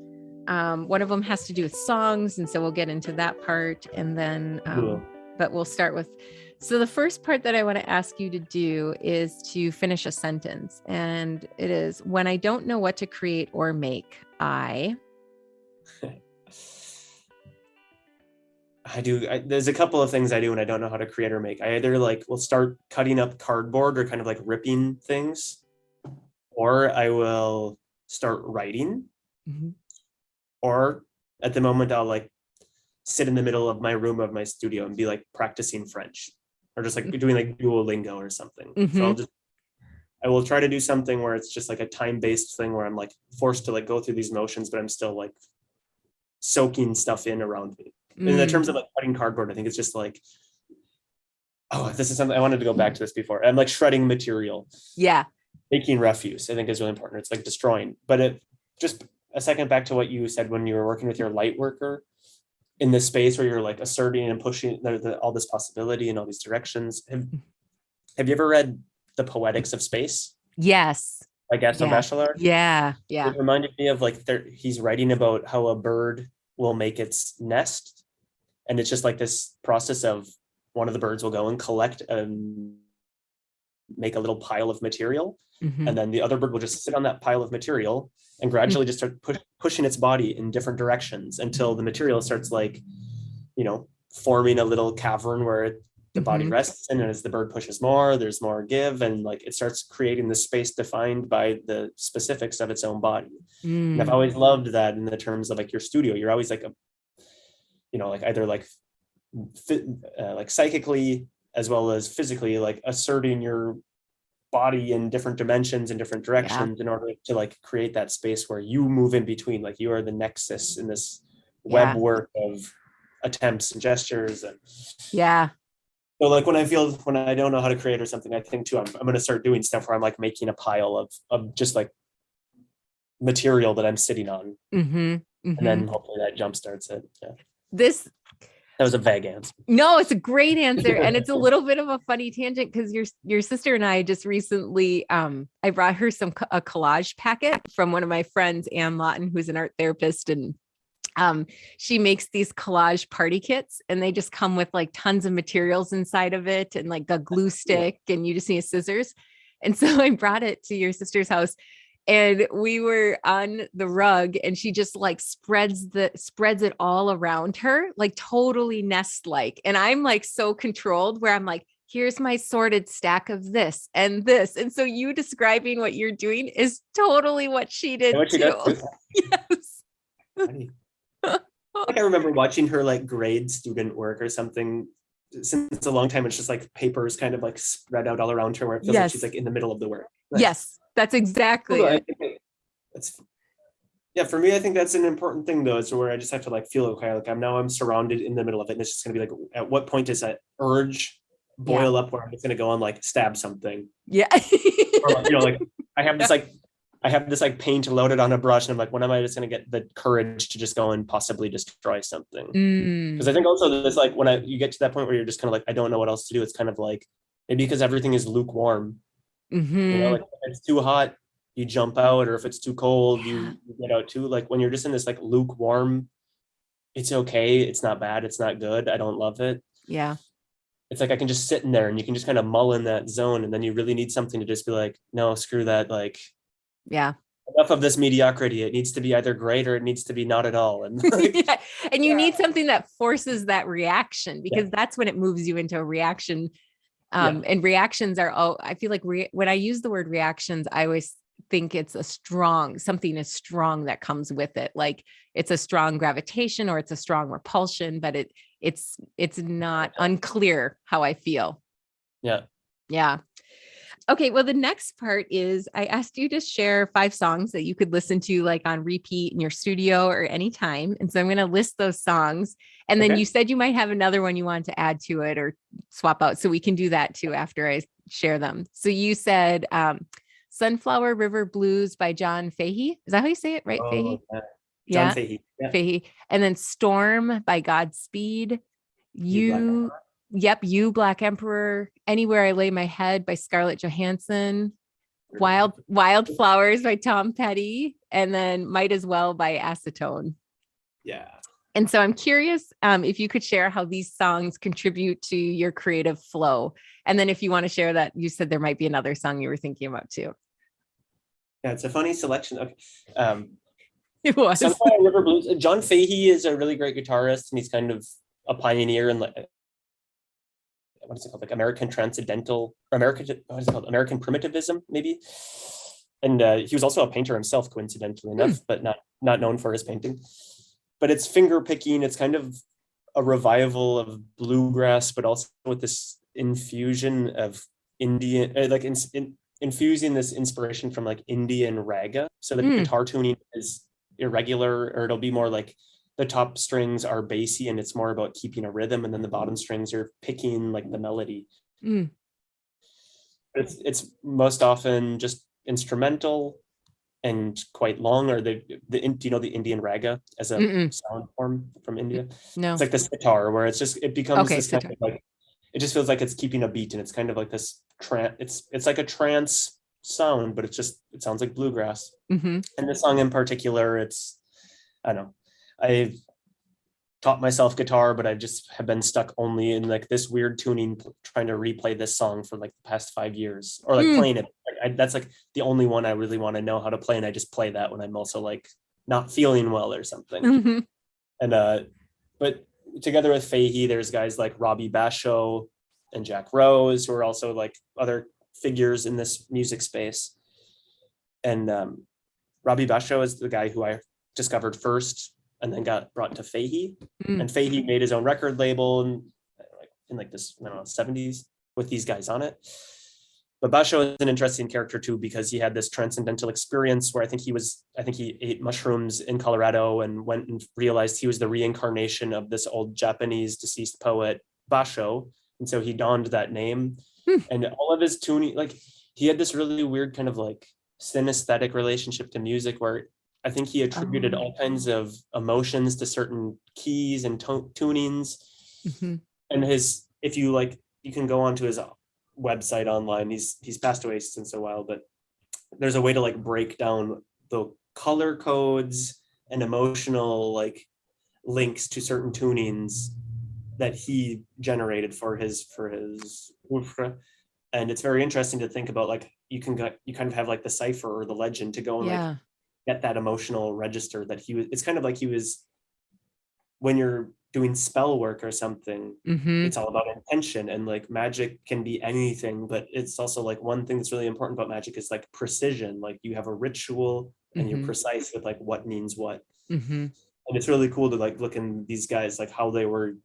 [SPEAKER 1] one of them has to do with songs. And so we'll get into that part. And then, but we'll start with, so the first part that I want to ask you to do is to finish a sentence. And it is, when I don't know what to create or make,
[SPEAKER 2] there's a couple of things I do when I don't know how to create or make. I either like will start cutting up cardboard or kind of like ripping things, or I will start writing, or at the moment I'll like sit in the middle of my room of my studio and be like practicing French, or just like doing like Duolingo or something. So I will try to do something where it's just like a time-based thing where I'm like forced to like go through these motions, but I'm still like soaking stuff in around me. In the terms of like cutting cardboard, I think it's just like, oh, this is something I wanted to go back to this before. I'm like shredding material.
[SPEAKER 1] Yeah.
[SPEAKER 2] Making refuse, I think, is really important. It's like destroying. But it just a second back to what you said when you were working with your light worker in this space where you're like asserting and pushing all this possibility in all these directions. Have you ever read The Poetics of Space?
[SPEAKER 1] Yes.
[SPEAKER 2] By Gaston Bachelard?
[SPEAKER 1] Yeah. Yeah.
[SPEAKER 2] It reminded me of like he's writing about how a bird will make its nest. And it's just like this process of one of the birds will go and collect and make a little pile of material. And then the other bird will just sit on that pile of material and gradually just start pushing its body in different directions until the material starts like, you know, forming a little cavern where the body rests in. And as the bird pushes more, there's more give. And like it starts creating the space defined by the specifics of its own body. And I've always loved that in the terms of like your studio. You're always like like either like like psychically as well as physically, like asserting your body in different dimensions and different directions in order to like create that space where you move in between, like you are the nexus in this web work of attempts and gestures. And so like when I don't know how to create or something, I think too, I'm going to start doing stuff where I'm like making a pile of just like material that I'm sitting on. And then hopefully that jump starts it. That was a vague answer.
[SPEAKER 1] No, it's a great answer. And it's a little bit of a funny tangent because your sister and I just recently, I brought her a collage packet from one of my friends, Ann Lawton, who's an art therapist. And she makes these collage party kits, and they just come with like tons of materials inside of it and like a glue stick, and you just need scissors. And so I brought it to your sister's house, and we were on the rug, and she just like spreads it all around her, like totally nest-like. And I'm like so controlled where I'm like, here's my sorted stack of this and this. And so you describing what you're doing is totally what she did too. Yes.
[SPEAKER 2] Like I remember watching her like grade student work or something since a long time. It's just like papers kind of like spread out all around her where it feels like she's like in the middle of the work. Nice.
[SPEAKER 1] Yes, that's exactly it.
[SPEAKER 2] For me, I think that's an important thing though, is where I just have to like feel okay, like I'm surrounded in the middle of it, and it's just gonna be like, at what point does that urge boil up where I'm just gonna go and like stab something?
[SPEAKER 1] Yeah.
[SPEAKER 2] Or, like I have this like paint loaded on a brush, and I'm like, when am I just going to get the courage to just go and possibly destroy something? Because I think also this, like when you get to that point where you're just kind of like, I don't know what else to do. It's kind of like, maybe because everything is lukewarm, like if it's too hot, you jump out, or if it's too cold, you get out too. Like when you're just in this like lukewarm, it's okay. It's not bad. It's not good. I don't love it.
[SPEAKER 1] Yeah.
[SPEAKER 2] It's like, I can just sit in there and you can just kind of mull in that zone. And then you really need something to just be like, no, screw that. Like,
[SPEAKER 1] yeah,
[SPEAKER 2] enough of this mediocrity. It needs to be either great or it needs to be not at all. And
[SPEAKER 1] and you need something that forces that reaction, because that's when it moves you into a reaction. And reactions are, I feel like when I use the word reactions, I always think it's something is strong that comes with it. Like it's a strong gravitation or it's a strong repulsion, but it's not unclear how I feel.
[SPEAKER 2] Yeah.
[SPEAKER 1] Yeah. Okay, well, the next part is I asked you to share 5 songs that you could listen to like on repeat in your studio or anytime. And so I'm going to list those songs. And then you said you might have another one you want to add to it or swap out. So we can do that too after I share them. So you said Sunflower River Blues by John Fahey. Is that how you say it, right? Fahey?
[SPEAKER 2] John Fahey. Yeah.
[SPEAKER 1] Fahey. And then Storm by Godspeed. You Black Emperor, Anywhere I Lay My Head by Scarlett Johansson, Wildflowers by Tom Petty, and then Might As Well by Acetone.
[SPEAKER 2] Yeah.
[SPEAKER 1] And so I'm curious if you could share how these songs contribute to your creative flow. And then if you want to share that, you said there might be another song you were thinking about too.
[SPEAKER 2] Yeah, it's a funny selection. Okay.
[SPEAKER 1] It was.
[SPEAKER 2] Sunflower River Blues. John Fahey is a really great guitarist, and he's kind of a pioneer in like, what is it called? Like American primitivism, maybe. And he was also a painter himself, coincidentally enough, but not known for his painting. But it's finger picking. It's kind of a revival of bluegrass, but also with this infusion of Indian, infusing this inspiration from like Indian raga. So the guitar tuning is irregular, or it'll be more like the top strings are bassy and it's more about keeping a rhythm, and then the bottom strings are picking like the melody. It's most often just instrumental and quite long, or do you know the Indian raga as a sound form from India?
[SPEAKER 1] No.
[SPEAKER 2] It's like this sitar where it becomes this kind of like, it just feels like it's keeping a beat, and it's kind of like this it's like a trance sound, but it sounds like bluegrass. And this song in particular, I don't know, I've taught myself guitar, but I just have been stuck only in like this weird tuning, trying to replay this song for like the past 5 years, or like playing it. That's like the only one I really want to know how to play, and I just play that when I'm also like not feeling well or something. And but together with Fahey, there's guys like Robbie Basho and Jack Rose, who are also like other figures in this music space. And Robbie Basho is the guy who I discovered first, and then got brought to Fahey. And Fahey made his own record label in like this, 70s with these guys on it. But Basho is an interesting character too, because he had this transcendental experience where I think he ate mushrooms in Colorado and went and realized he was the reincarnation of this old Japanese deceased poet Basho. And so he donned that name. And all of his tuning, like he had this really weird kind of like synesthetic relationship to music, where I think he attributed all kinds of emotions to certain keys and tunings.
[SPEAKER 1] Mm-hmm.
[SPEAKER 2] And if you like, you can go onto his website online. He's passed away since a while, but there's a way to like break down the color codes and emotional like links to certain tunings that he generated for his oeuvre. And it's very interesting to think about, like, you kind of have like the cipher or the legend to go and like
[SPEAKER 1] Yeah.
[SPEAKER 2] get that emotional register that he was. It's kind of like he was, when you're doing spell work or something,
[SPEAKER 1] Mm-hmm.
[SPEAKER 2] it's all about intention, and like magic can be anything, but it's also like one thing that's really important about magic is like precision. Like you have a ritual and you're
[SPEAKER 1] Mm-hmm.
[SPEAKER 2] precise with like what means what.
[SPEAKER 1] Mm-hmm.
[SPEAKER 2] And it's really cool to like look in these guys, like how they were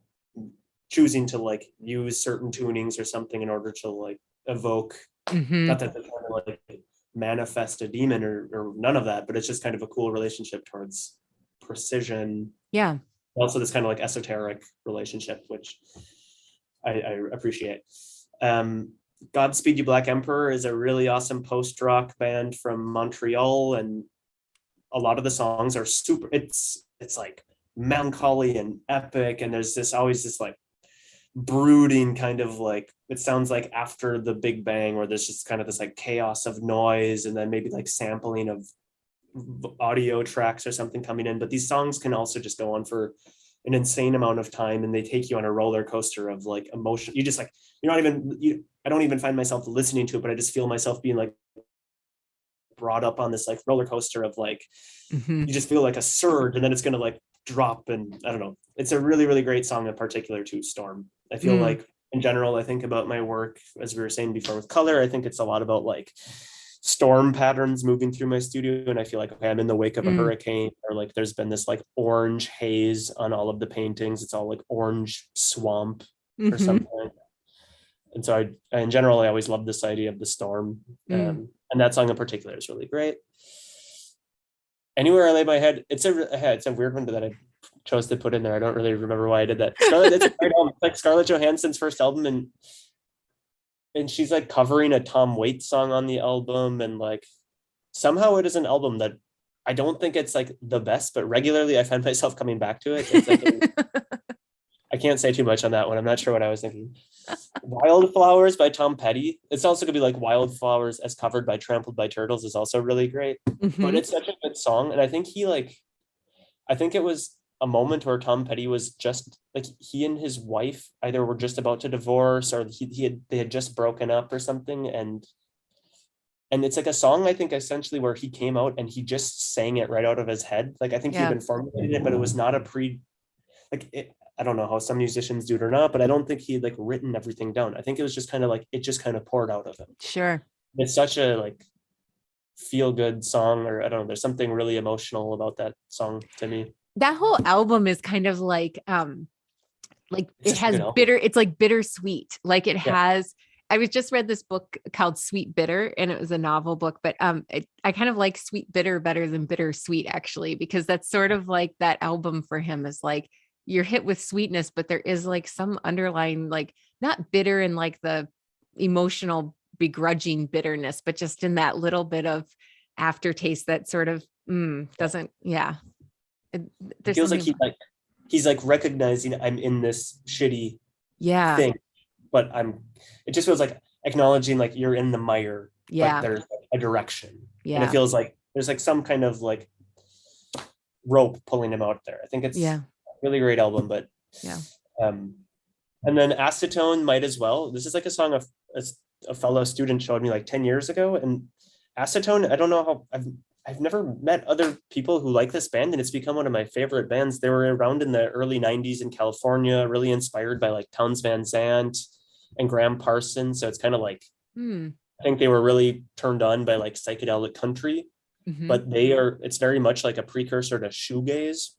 [SPEAKER 2] choosing to like use certain tunings or something in order to like evoke,
[SPEAKER 1] Mm-hmm.
[SPEAKER 2] not that they're trying to like manifest a demon or none of that, but it's just kind of a cool relationship towards precision.
[SPEAKER 1] Yeah.
[SPEAKER 2] Also this kind of like esoteric relationship, which I appreciate. um Godspeed You Black Emperor is a really awesome post-rock band from Montreal, and a lot of the songs are super, it's like melancholy and epic, and there's this always this like brooding kind of like, it sounds like after the Big Bang, where there's just kind of this like chaos of noise and then maybe like sampling of audio tracks or something coming in. But these songs can also just go on for an insane amount of time, and they take you on a roller coaster of like emotion. You just like, you're not even I don't even find myself listening to it, but I just feel myself being like brought up on this like roller coaster of like,
[SPEAKER 1] Mm-hmm.
[SPEAKER 2] you just feel like a surge and then it's going to like drop. And I don't know, it's a really, really great song in particular to Storm. I feel
[SPEAKER 1] Mm.
[SPEAKER 2] like in general, I think about my work, as we were saying before with color, I think it's a lot about like storm patterns moving through my studio. And I feel like, okay, I'm in the wake of a
[SPEAKER 1] Mm.
[SPEAKER 2] hurricane, or like there's been this like orange haze on all of the paintings. It's all like orange swamp or
[SPEAKER 1] Mm-hmm.
[SPEAKER 2] something. And so in general, I always love this idea of the storm.
[SPEAKER 1] Mm.
[SPEAKER 2] And that song in particular is really great. Anywhere I Lay My Head, it's a weird one that I chose to put in there. I don't really remember why I did that. Scarlett, it's a great album. It's like Scarlett Johansson's first album, and she's like covering a Tom Waits song on the album, and like somehow it is an album that I don't think it's like the best, but regularly I find myself coming back to it. It's like I can't say too much on that one. I'm not sure what I was thinking. Wildflowers by Tom Petty. It's also gonna be like Wildflowers as covered by Trampled by Turtles is also really great. But
[SPEAKER 1] Mm-hmm.
[SPEAKER 2] it's such a good song. And I think it was a moment where Tom Petty was just like, he and his wife either were just about to divorce, or they had just broken up or something. And it's like a song, I think, essentially where he came out and he just sang it right out of his head. Like I think he had
[SPEAKER 1] Yeah.
[SPEAKER 2] been formulating it, but it was not I don't know how some musicians do it or not, but I don't think he had like written everything down. I think it was just kind of like, it just kind of poured out of him.
[SPEAKER 1] Sure.
[SPEAKER 2] It's such a like feel good song, or I don't know, there's something really emotional about that song to me.
[SPEAKER 1] That whole album is kind of like
[SPEAKER 2] It's
[SPEAKER 1] it
[SPEAKER 2] just a
[SPEAKER 1] has
[SPEAKER 2] good album.
[SPEAKER 1] it's like bittersweet. Like it
[SPEAKER 2] Yeah.
[SPEAKER 1] has, I was just read this book called Sweet Bitter, and it was a novel book, but I kind of like Sweet Bitter better than Bittersweet, actually, because that's sort of like that album for him is like you're hit with sweetness, but there is like some underlying, like not bitter in like the emotional begrudging bitterness, but just in that little bit of aftertaste that sort of doesn't, yeah. It,
[SPEAKER 2] It
[SPEAKER 1] there's
[SPEAKER 2] feels like
[SPEAKER 1] something,
[SPEAKER 2] he's like recognizing I'm in this shitty
[SPEAKER 1] yeah,
[SPEAKER 2] thing, but it just feels like acknowledging like you're in the mire, but
[SPEAKER 1] yeah,
[SPEAKER 2] there's a direction. And it
[SPEAKER 1] yeah,
[SPEAKER 2] feels like there's like some kind of like rope pulling him out there. I think it's
[SPEAKER 1] yeah,
[SPEAKER 2] a really great album. But
[SPEAKER 1] yeah.
[SPEAKER 2] um and then Acetone, Might As Well. This is like a song a fellow student showed me like 10 years ago. And Acetone, I don't know how, I've never met other people who like this band, and it's become one of my favorite bands. They were around in the early 90s in California, really inspired by like Townes Van Zandt and Graham Parsons. So it's kind of like,
[SPEAKER 1] Hmm.
[SPEAKER 2] I think they were really turned on by like psychedelic country,
[SPEAKER 1] Mm-hmm.
[SPEAKER 2] but it's very much like a precursor to shoegaze.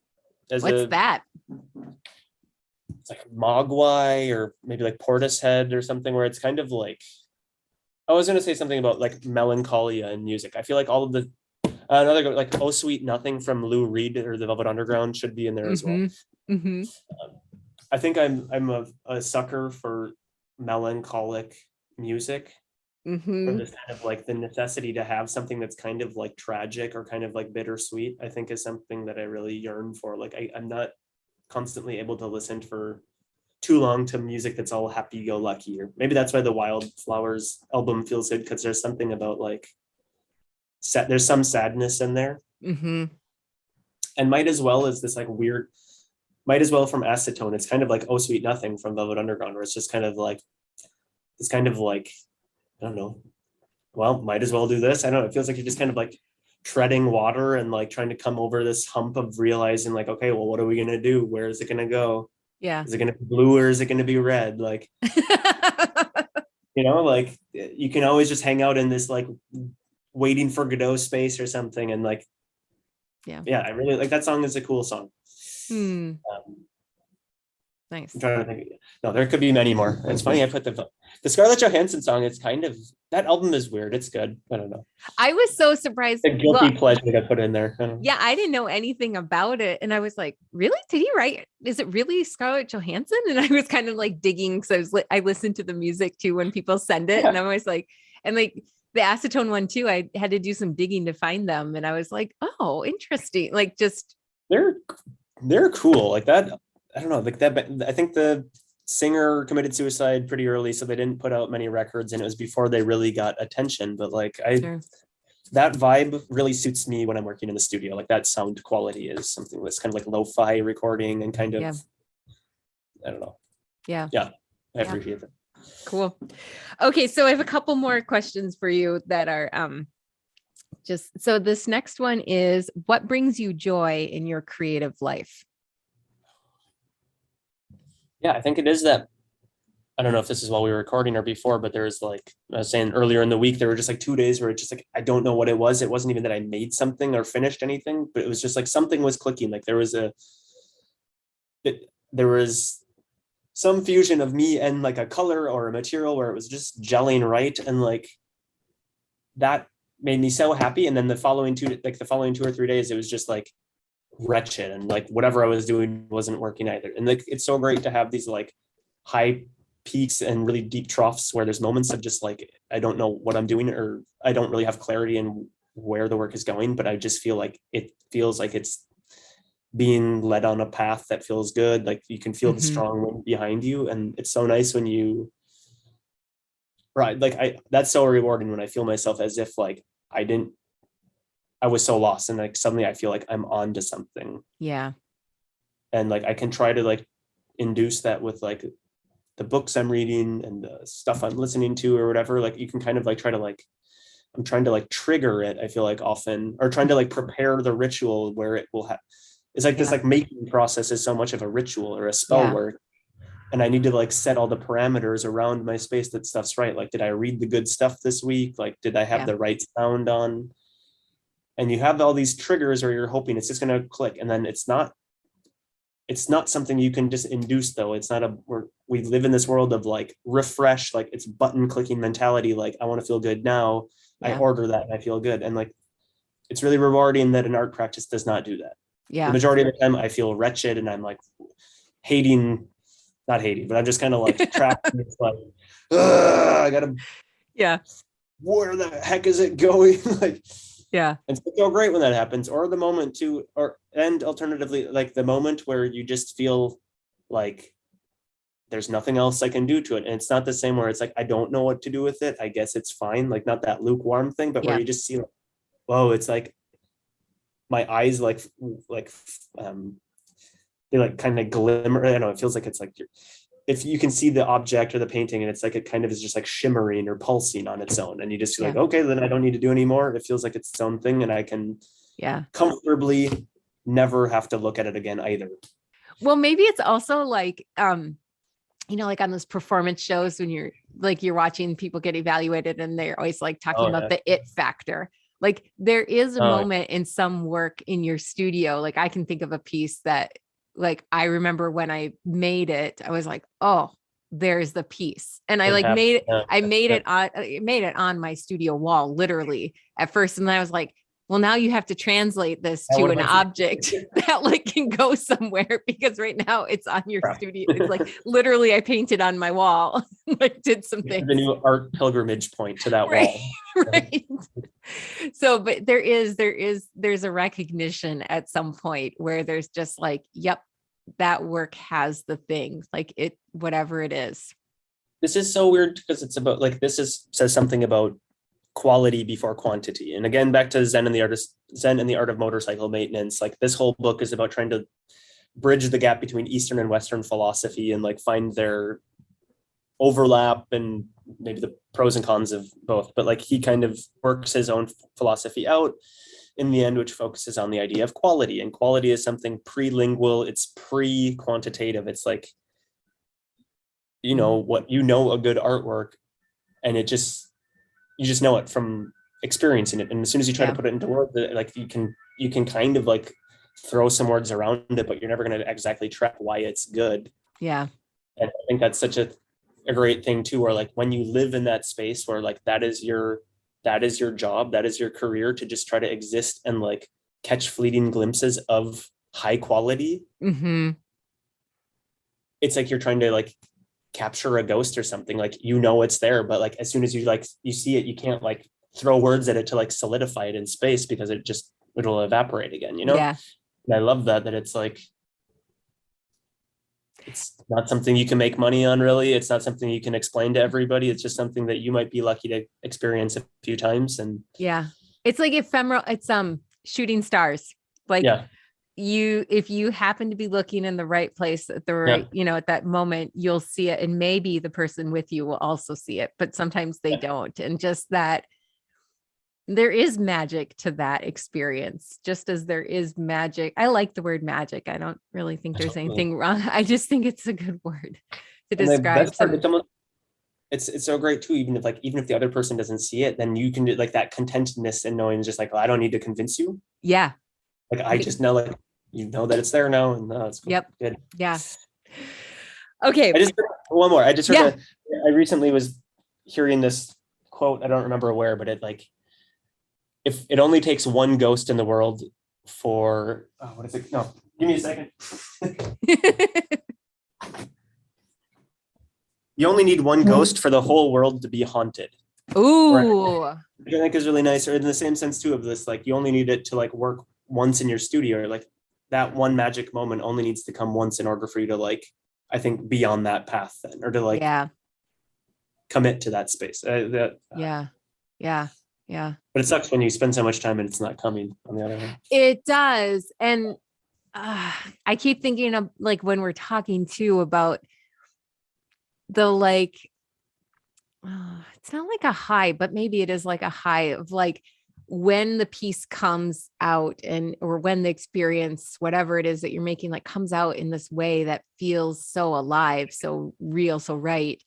[SPEAKER 1] What's that?
[SPEAKER 2] It's like Mogwai or maybe like Portishead or something, where it's kind of like, I was going to say something about like melancholia in music. I feel like all of the another like Oh Sweet Nothing from Lou Reed or the Velvet Underground should be in there as well.
[SPEAKER 1] Mm-hmm. Mm-hmm.
[SPEAKER 2] I think I'm a sucker for melancholic music, or
[SPEAKER 1] Mm-hmm.
[SPEAKER 2] this kind of like the necessity to have something that's kind of like tragic or kind of like bittersweet, I think is something that I really yearn for. Like I'm not constantly able to listen for too long to music that's all happy-go-lucky. Or maybe that's why the Wildflowers album feels good, because there's something about like there's some sadness in there.
[SPEAKER 1] Mm-hmm.
[SPEAKER 2] And Might As Well is this like weird, Might As Well from Acetone. It's kind of like Oh Sweet Nothing from Velvet Underground, where it's just kind of like, it's kind of like, I don't know, well, might as well do this. I don't know. It feels like you're just kind of like treading water and like trying to come over this hump of realizing like, okay, well, what are we going to do? Where is it going to go?
[SPEAKER 1] Yeah.
[SPEAKER 2] Is it going to be blue or is it going to be red? Like, like you can always just hang out in this like waiting for Godot space or something. And like, yeah, I really like that song. Is a cool song.
[SPEAKER 1] Nice.
[SPEAKER 2] I'm trying to think. No, there could be many more. It's funny. I put the Scarlett Johansson song. It's kind of, that album is weird. It's good. I don't know.
[SPEAKER 1] I was so surprised.
[SPEAKER 2] A guilty pleasure that I put in there.
[SPEAKER 1] Yeah, I didn't know anything about it, and I was like, "Really? Did he write? Is it really Scarlett Johansson?" And I was kind of like digging, because I listened to the music too when people send it, and I was like, and like the Acetone one too. I had to do some digging to find them, and I was like, "Oh, interesting!" Like just
[SPEAKER 2] they're cool like that. I don't know, like that. I think the singer committed suicide pretty early, so they didn't put out many records, and it was before they really got attention. But like that vibe really suits me when I'm working in the studio. Like that sound quality is something that's kind of like lo-fi recording and kind of, I don't know.
[SPEAKER 1] Yeah.
[SPEAKER 2] I appreciate that.
[SPEAKER 1] Cool. Okay, so I have a couple more questions for you that are so this next one is, what brings you joy in your creative life?
[SPEAKER 2] Yeah, I think it is that. I don't know if this is while we were recording or before, but there was like, I was saying earlier in the week, there were just like 2 days where it's just like, I don't know what it was. It wasn't even that I made something or finished anything, but it was just like something was clicking. Like there was some fusion of me and like a color or a material where it was just gelling right. And like, that made me so happy. And then the following 2 or 3 days, it was just like wretched. And like, whatever I was doing wasn't working either. And like, it's so great to have these like high peaks and really deep troughs where there's moments of just like, I don't know what I'm doing, or I don't really have clarity in where the work is going, but I just feel like it feels like it's being led on a path that feels good. Like you can feel the strong wind behind you. And it's so nice when you, right. Like that's so rewarding when I feel myself as if like I was so lost, and like suddenly I feel like I'm on to something.
[SPEAKER 1] Yeah.
[SPEAKER 2] And like, I can try to like induce that with like the books I'm reading and the stuff I'm listening to or whatever. Like you can kind of like try to like, I'm trying to like trigger it, I feel like often, or trying to like prepare the ritual where it will have, it's like this like making process is so much of a ritual or a spell work. And I need to like set all the parameters around my space that stuff's right. Like, did I read the good stuff this week? Like, did I have the right sound on? And you have all these triggers, or you're hoping it's just going to click. And then it's not something you can just induce, though. It's not we live in this world of like refresh, like it's button clicking mentality. Like, I want to feel good now. I order that and I feel good. And like, it's really rewarding that an art practice does not do that.
[SPEAKER 1] Yeah.
[SPEAKER 2] The majority of the time I feel wretched and I'm like not hating, but I'm just kind of like trapped. It's like, I gotta, where the heck is it going? Like, and it's so great when that happens, or the moment too, and alternatively, like the moment where you just feel like there's nothing else I can do to it. And it's not the same where it's like, I don't know what to do with it, I guess it's fine. Like not that lukewarm thing, but where you just see like, whoa, it's like my eyes like they like kind of glimmer. I don't know, it feels like it's like if you can see the object or the painting and it's like it kind of is just like shimmering or pulsing on its own, and you just feel like, okay, then I don't need to do anymore. It feels like it's its own thing, and I can comfortably never have to look at it again either.
[SPEAKER 1] Well, maybe it's also like like on those performance shows when you're watching people get evaluated and they're always like talking about the it factor. Like there is a moment in some work in your studio. Like I can think of a piece that like, I remember when I made it, I was like, oh, there's the piece. And I like made it on my studio wall, literally at first. And then I was like, well, now you have to translate this to an object that like can go somewhere, because right now it's on your studio. It's like literally I painted on my wall, like did some things.
[SPEAKER 2] The new art pilgrimage point to that wall.
[SPEAKER 1] Right. So, but there's a recognition at some point where there's just like, yep, that work has the thing, like it, whatever it is.
[SPEAKER 2] This is so weird because it's about like, says something about quality before quantity. And again, back to Zen and the art of motorcycle maintenance. Like this whole book is about trying to bridge the gap between Eastern and Western philosophy and like find their overlap and maybe the pros and cons of both. But like he kind of works his own philosophy out in the end, which focuses on the idea of quality. And quality is something pre-lingual, it's pre-quantitative. It's like, you know, what, you know, a good artwork, and you just know it from experiencing it. And as soon as you try to put it into words, like you can kind of like throw some words around it, but you're never going to exactly track why it's good.
[SPEAKER 1] Yeah.
[SPEAKER 2] And I think that's such a great thing too, where like when you live in that space where like that is your job, that is your career, to just try to exist and like catch fleeting glimpses of high quality.
[SPEAKER 1] Mm-hmm.
[SPEAKER 2] It's like you're trying to like capture a ghost or something. Like, you know, it's there, but like as soon as you see it, you can't like throw words at it to like solidify it in space, because it'll evaporate again, you know?
[SPEAKER 1] Yeah.
[SPEAKER 2] And I love that it's like, it's not something you can make money on, really. It's not something you can explain to everybody. It's just something that you might be lucky to experience a few times. And
[SPEAKER 1] yeah, it's like ephemeral. It's shooting stars. Like if you happen to be looking in the right place at the right, you know, at that moment, you'll see it. And maybe the person with you will also see it, but sometimes they don't. And just that there is magic to that experience, just as there is magic. I like the word magic. I don't really think there's anything wrong. I just think it's a good word to describe something.
[SPEAKER 2] It's so great too, even if the other person doesn't see it, then you can do like that contentedness and knowing just like, well, I don't need to convince you.
[SPEAKER 1] Yeah.
[SPEAKER 2] Like, I just know, like, you know that it's there now, and it's cool.
[SPEAKER 1] Yep.
[SPEAKER 2] Good.
[SPEAKER 1] Yeah. Okay.
[SPEAKER 2] One more. I just heard I recently was hearing this quote. I don't remember where, but it like, if it only takes one ghost in the world for, what is it? No, give me a second. You only need one ghost for the whole world to be haunted.
[SPEAKER 1] Ooh.
[SPEAKER 2] I think is really nice. Or in the same sense too of this, like, you only need it to like work once in your studio. Like that one magic moment only needs to come once in order for you to like, I think, be on that path then, or to like commit to that space.
[SPEAKER 1] Yeah.
[SPEAKER 2] But it sucks when you spend so much time and it's not coming, on the other hand.
[SPEAKER 1] It does. And I keep thinking of like when we're talking too about the like, it's not like a high, but maybe it is like a high of like when the piece comes out or when the experience, whatever it is that you're making, like comes out in this way that feels so alive, so real, so right.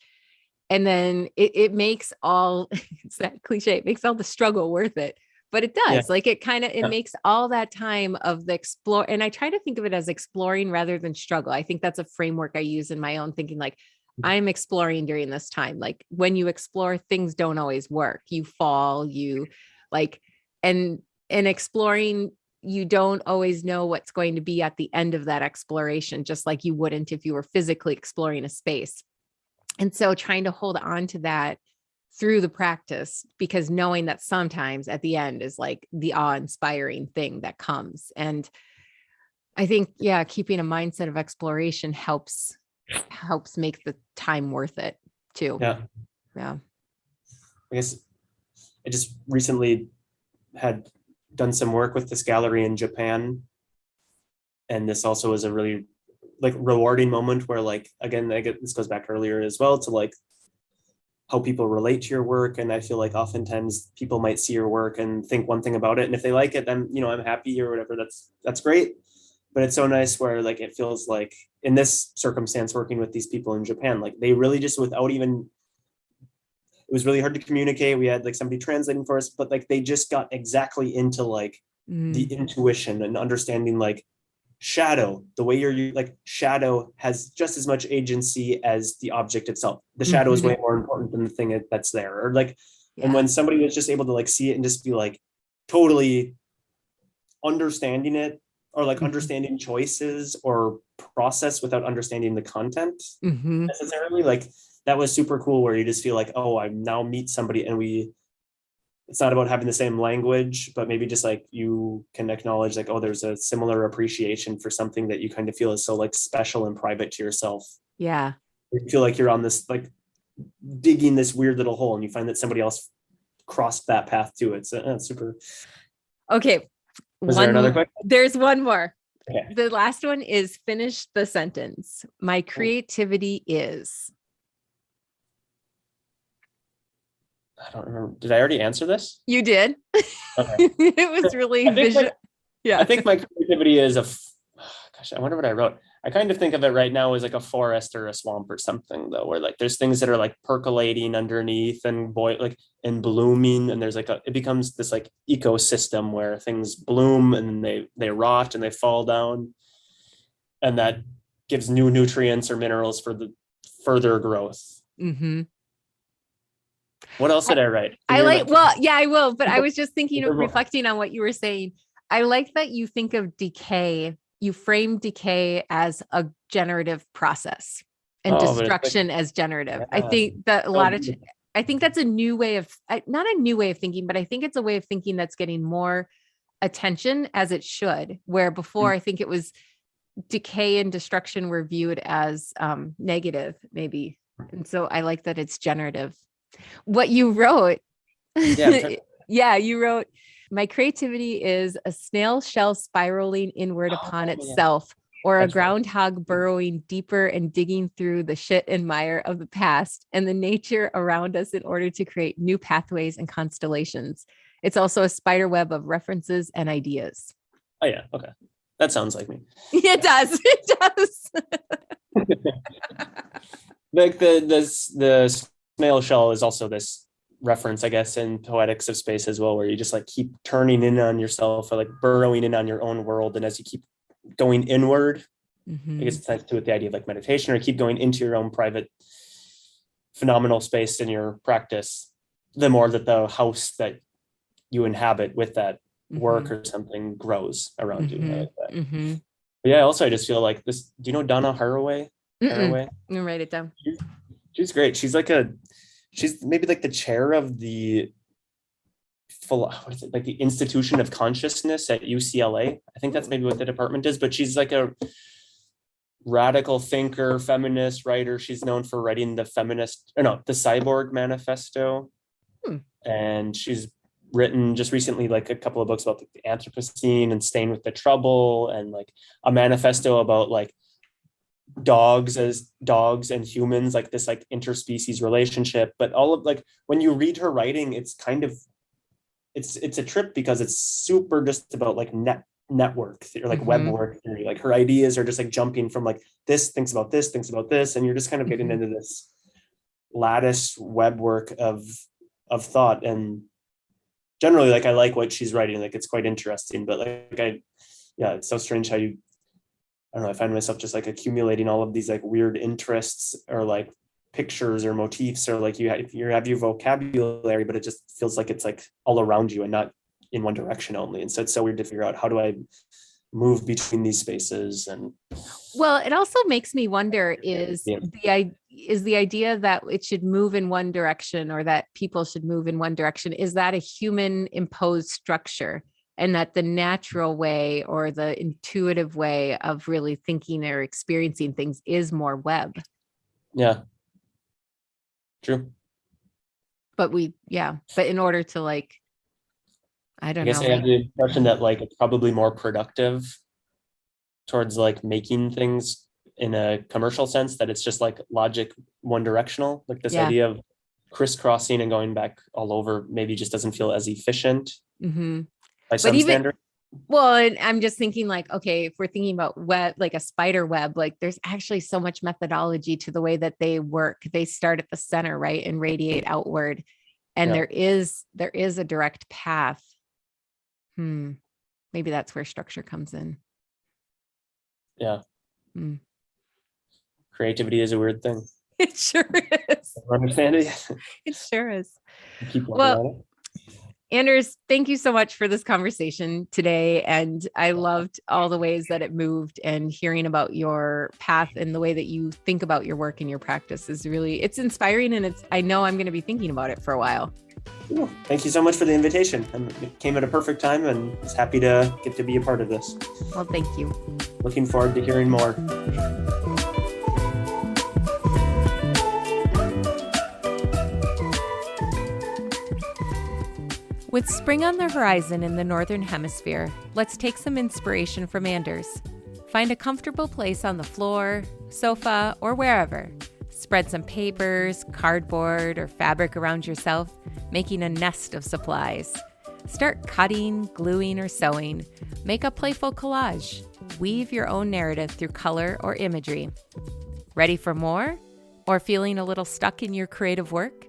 [SPEAKER 1] And then it makes all, it's that cliche, it makes all the struggle worth it, but it does. Like it makes all that time of the explore. And I try to think of it as exploring rather than struggle. I think that's a framework I use in my own thinking. Like I'm exploring during this time. Like when you explore, things don't always work. You fall, you like, and exploring, you don't always know what's going to be at the end of that exploration, just like you wouldn't if you were physically exploring a space. And so trying to hold on to that through the practice, because knowing that sometimes at the end is like the awe-inspiring thing that comes. And I think, keeping a mindset of exploration helps make the time worth it too.
[SPEAKER 2] Yeah. I guess I just recently had done some work with this gallery in Japan. And this also was a really like rewarding moment where like, again, I get, this goes back earlier as well to like how people relate to your work. And I feel like oftentimes people might see your work and think one thing about it. And if they like it, then, you know, I'm happy or whatever, that's great. But it's so nice where like, it feels like in this circumstance, working with these people in Japan, like they really just without even, it was really hard to communicate. We had like somebody translating for us, but like, they just got exactly into like the intuition and understanding like shadow, the way you're like shadow has just as much agency as the object itself. The shadow is way more important than the thing that's there. Or like, and when somebody was just able to like see it and just be like totally understanding it, or like understanding choices or process without understanding the content necessarily, like that was super cool, where you just feel like, oh, I now meet somebody and we it's not about having the same language, but maybe just like you can acknowledge like, oh, there's a similar appreciation for something that you kind of feel is so like special and private to yourself.
[SPEAKER 1] Yeah.
[SPEAKER 2] You feel like you're on this, like digging this weird little hole, and you find that somebody else crossed that path too. It's super.
[SPEAKER 1] Okay.
[SPEAKER 2] Was there another question?
[SPEAKER 1] There's one more.
[SPEAKER 2] Okay.
[SPEAKER 1] The last one is finish the sentence. My creativity is.
[SPEAKER 2] I don't remember. Did I already answer this?
[SPEAKER 1] You did.
[SPEAKER 2] Okay.
[SPEAKER 1] It was really visual. Yeah.
[SPEAKER 2] I think my creativity is gosh, I wonder what I wrote. I kind of think of it right now as like a forest or a swamp or something, though, where like there's things that are like percolating underneath and and blooming, and there's like it becomes this like ecosystem where things bloom and they rot and they fall down, and that gives new nutrients or minerals for the further growth.
[SPEAKER 1] Mm-hmm.
[SPEAKER 2] What else did I write?
[SPEAKER 1] I will, but I was just thinking of reflecting on what you were saying. I like that you think of decay. You frame decay as a generative process and destruction as generative. Yeah. I think that I think that's a new way of, not a new way of thinking, but I think it's a way of thinking that's getting more attention, as it should, where before I think it was decay and destruction were viewed as negative maybe. And so I like that it's generative. What you wrote, you wrote, my creativity is a snail shell spiraling inward upon itself, or a groundhog burrowing deeper and digging through the shit and mire of the past and the nature around us in order to create new pathways and constellations. It's also a spider web of references and ideas.
[SPEAKER 2] Oh yeah. Okay. That sounds like me.
[SPEAKER 1] It does. It does.
[SPEAKER 2] Like the snail shell is also this reference, I guess, in Poetics of Space as well, where you just like keep turning in on yourself or like burrowing in on your own world. And as you keep going inward, I guess it's nice to do with the idea of like meditation, or keep going into your own private phenomenal space in your practice, the more that the house that you inhabit with that work or something grows around you. I like that. But yeah, also I just feel like this, do you know Donna Haraway?
[SPEAKER 1] I'm gonna write it down.
[SPEAKER 2] She's great. She's maybe like the chair of the like the Institution of Consciousness at UCLA. I think that's maybe what the department is, but she's like a radical thinker, feminist writer. She's known for writing the Cyborg Manifesto. And she's written just recently like a couple of books about the Anthropocene and Staying with the Trouble, and like a manifesto about like dogs and humans, like this like interspecies relationship. But all of like when you read her writing, it's kind of it's a trip, because it's super just about like network or like web work theory. Like her ideas are just like jumping from like this thinks about this, and you're just kind of getting into this lattice web work of thought. And generally, like I like what she's writing, like it's quite interesting. But like it's so strange how I don't know, I find myself just like accumulating all of these like weird interests or like pictures or motifs, or like you have your vocabulary, but it just feels like it's like all around you and not in one direction only. And so it's so weird to figure out, how do I move between these spaces? And
[SPEAKER 1] well, it also makes me wonder, is the idea that it should move in one direction, or that people should move in one direction, is that a human imposed structure? And that the natural way or the intuitive way of really thinking or experiencing things is more web.
[SPEAKER 2] Yeah. True.
[SPEAKER 1] But in order to like, I guess
[SPEAKER 2] I have the impression that like it's probably more productive towards like making things in a commercial sense, that it's just like logic one directional, like this idea of crisscrossing and going back all over maybe just doesn't feel as efficient. By some standard.
[SPEAKER 1] Well, and I'm just thinking like, okay, if we're thinking about web, like a spider web, like there's actually so much methodology to the way that they work. They start at the center, right, and radiate outward. And there is a direct path. Maybe that's where structure comes in.
[SPEAKER 2] Yeah. Creativity is a weird thing.
[SPEAKER 1] It sure is.
[SPEAKER 2] Understand it?
[SPEAKER 1] It sure is.
[SPEAKER 2] Well,
[SPEAKER 1] Anders, thank you so much for this conversation today. And I loved all the ways that it moved, and hearing about your path and the way that you think about your work and your practice is really, it's inspiring. And I know I'm going to be thinking about it for a while.
[SPEAKER 2] Cool. Thank you so much for the invitation. It came at a perfect time and was happy to get to be a part of this.
[SPEAKER 1] Well, thank you.
[SPEAKER 2] Looking forward to hearing more.
[SPEAKER 1] With spring on the horizon in the Northern Hemisphere, let's take some inspiration from Anders. Find a comfortable place on the floor, sofa, or wherever. Spread some papers, cardboard, or fabric around yourself, making a nest of supplies. Start cutting, gluing, or sewing. Make a playful collage. Weave your own narrative through color or imagery. Ready for more? Or feeling a little stuck in your creative work?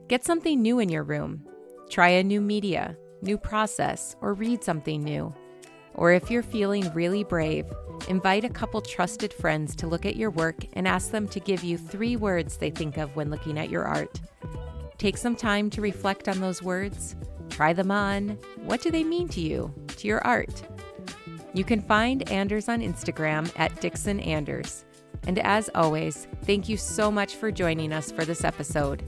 [SPEAKER 1] Get something new in your room. Try a new media, new process, or read something new. Or if you're feeling really brave, invite a couple trusted friends to look at your work and ask them to give you 3 words they think of when looking at your art. Take some time to reflect on those words. Try them on. What do they mean to you, to your art? You can find Anders on Instagram at Dickson Anders. And as always, thank you so much for joining us for this episode.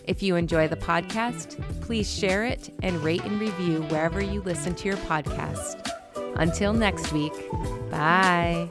[SPEAKER 1] If you enjoy the podcast, please share it and rate and review wherever you listen to your podcast. Until next week, bye.